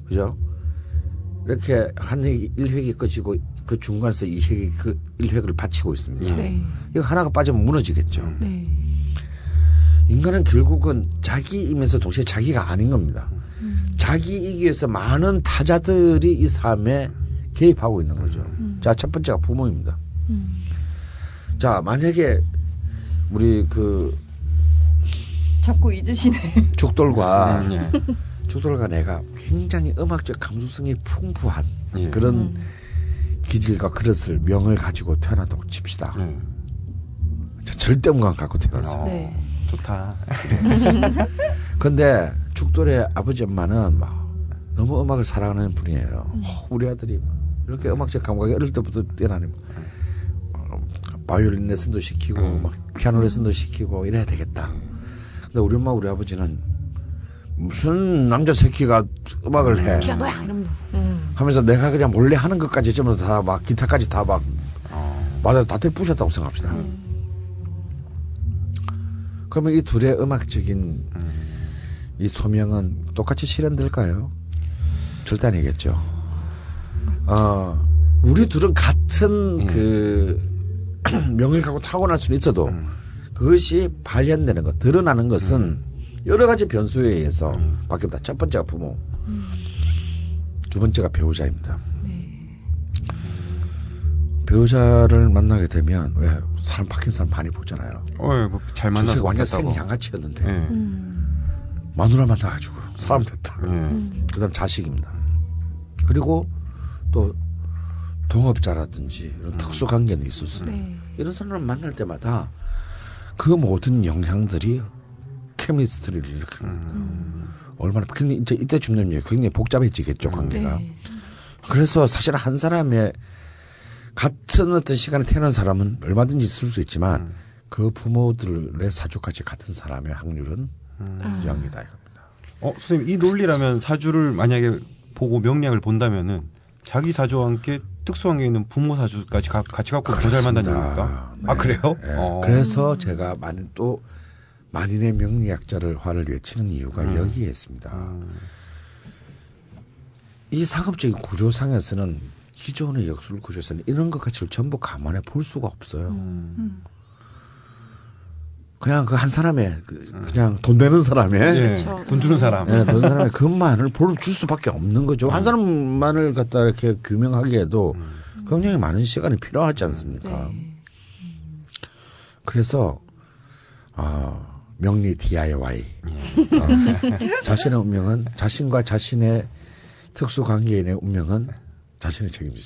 그죠? 이렇게 한 획이 1획이 꺼지고 그 중간에서 2획이 그 1획을 받치고 있습니다. 네. 이거 하나가 빠지면 무너지겠죠. 네. 인간은 결국은 자기이면서 동시에 자기가 아닌 겁니다. 자기이기 위해서 많은 타자들이 이 삶에 개입하고 있는 거죠. 자, 첫 번째가 부모입니다. 자, 만약에 우리 그 자꾸 잊으시네. 죽돌과 예. 죽돌과 내가 굉장히 음악적 감수성이 풍부한 예. 그런 기질과 그릇을 명을 가지고 태어났다고 칩시다. 예. 절대 음감 갖고 태어났어요. 네. 좋다. 그런데 죽돌의 아버지 엄마는 막 너무 음악을 사랑하는 분이에요. 우리 아들이 이렇게 음악적 감각이 어릴 때부터 뛰어나니 바이올린 레슨도 시키고 막 피아노 레슨도 시키고 이래야 되겠다. 근데 우리 엄마 우리 아버지는 무슨 남자 새끼가 음악을 해 피아노야 이러면 하면서 내가 그냥 몰래 하는 것까지 전부 다 막 기타까지 다 막 맞아서 다 부셨다고 생각합시다. 그러면 이 둘의 음악적인 이 소명은 똑같이 실현될까요? 절대 아니겠죠. 우리 둘은 같은 그 명을 갖고 타고날 수는 있어도 그것이 발현되는 것, 드러나는 것은 여러 가지 변수에 의해서 바뀝니다. 첫 번째가 부모, 두 번째가 배우자입니다. 배우자를 만나게 되면 왜 사람 바뀐 사람 많이 보잖아요. 잘 만나서 완전 바뀌었다고. 생 양아치였는데 예. 마누라 만나가지고 사람 됐다. 예. 그다음 자식입니다. 그리고 또 동업자라든지 이런 특수 관계는 있었어요. 네. 이런 사람을 만날 때마다 그 모든 영향들이 케미스트리를 일으킵니다. 얼마나 굉장히 이제 이때 중요한 굉장히 복잡해지겠죠 관계가. 네. 그래서 사실 한 사람의 같은 어떤 시간에 태어난 사람은 얼마든지 있을 수 있지만 그 부모들의 사주까지 같은 사람의 확률은 0이다 이겁니다. 선생님 이 논리라면 사주를 만약에 보고 명량을 본다면은 자기 사주와 함께 특수한 게 있는 부모 사주까지 같이 갖고 더 잘 만나는 겁니까? 네. 아 그래요? 네. 그래서 제가 또 만인의 명리학자를 외치는 이유가 여기에 있습니다. 이 상업적인 구조상에서는 기존의 역술 구조에서는 이런 것 같이 전부 감안해 볼 수가 없어요. 그냥 그 한 사람의 그냥 돈 되는 사람의 예. 돈 주는 사람. 돈 되는 사람의 그것만을 줄 수밖에 없는 거죠. 한 사람만을 갖다 이렇게 규명하기에도 굉장히 많은 시간이 필요하지 않습니까? 네. 그래서 명리 DIY 자신의 운명은 자신과 자신의 특수 관계인의 운명은 자신이 책임지자.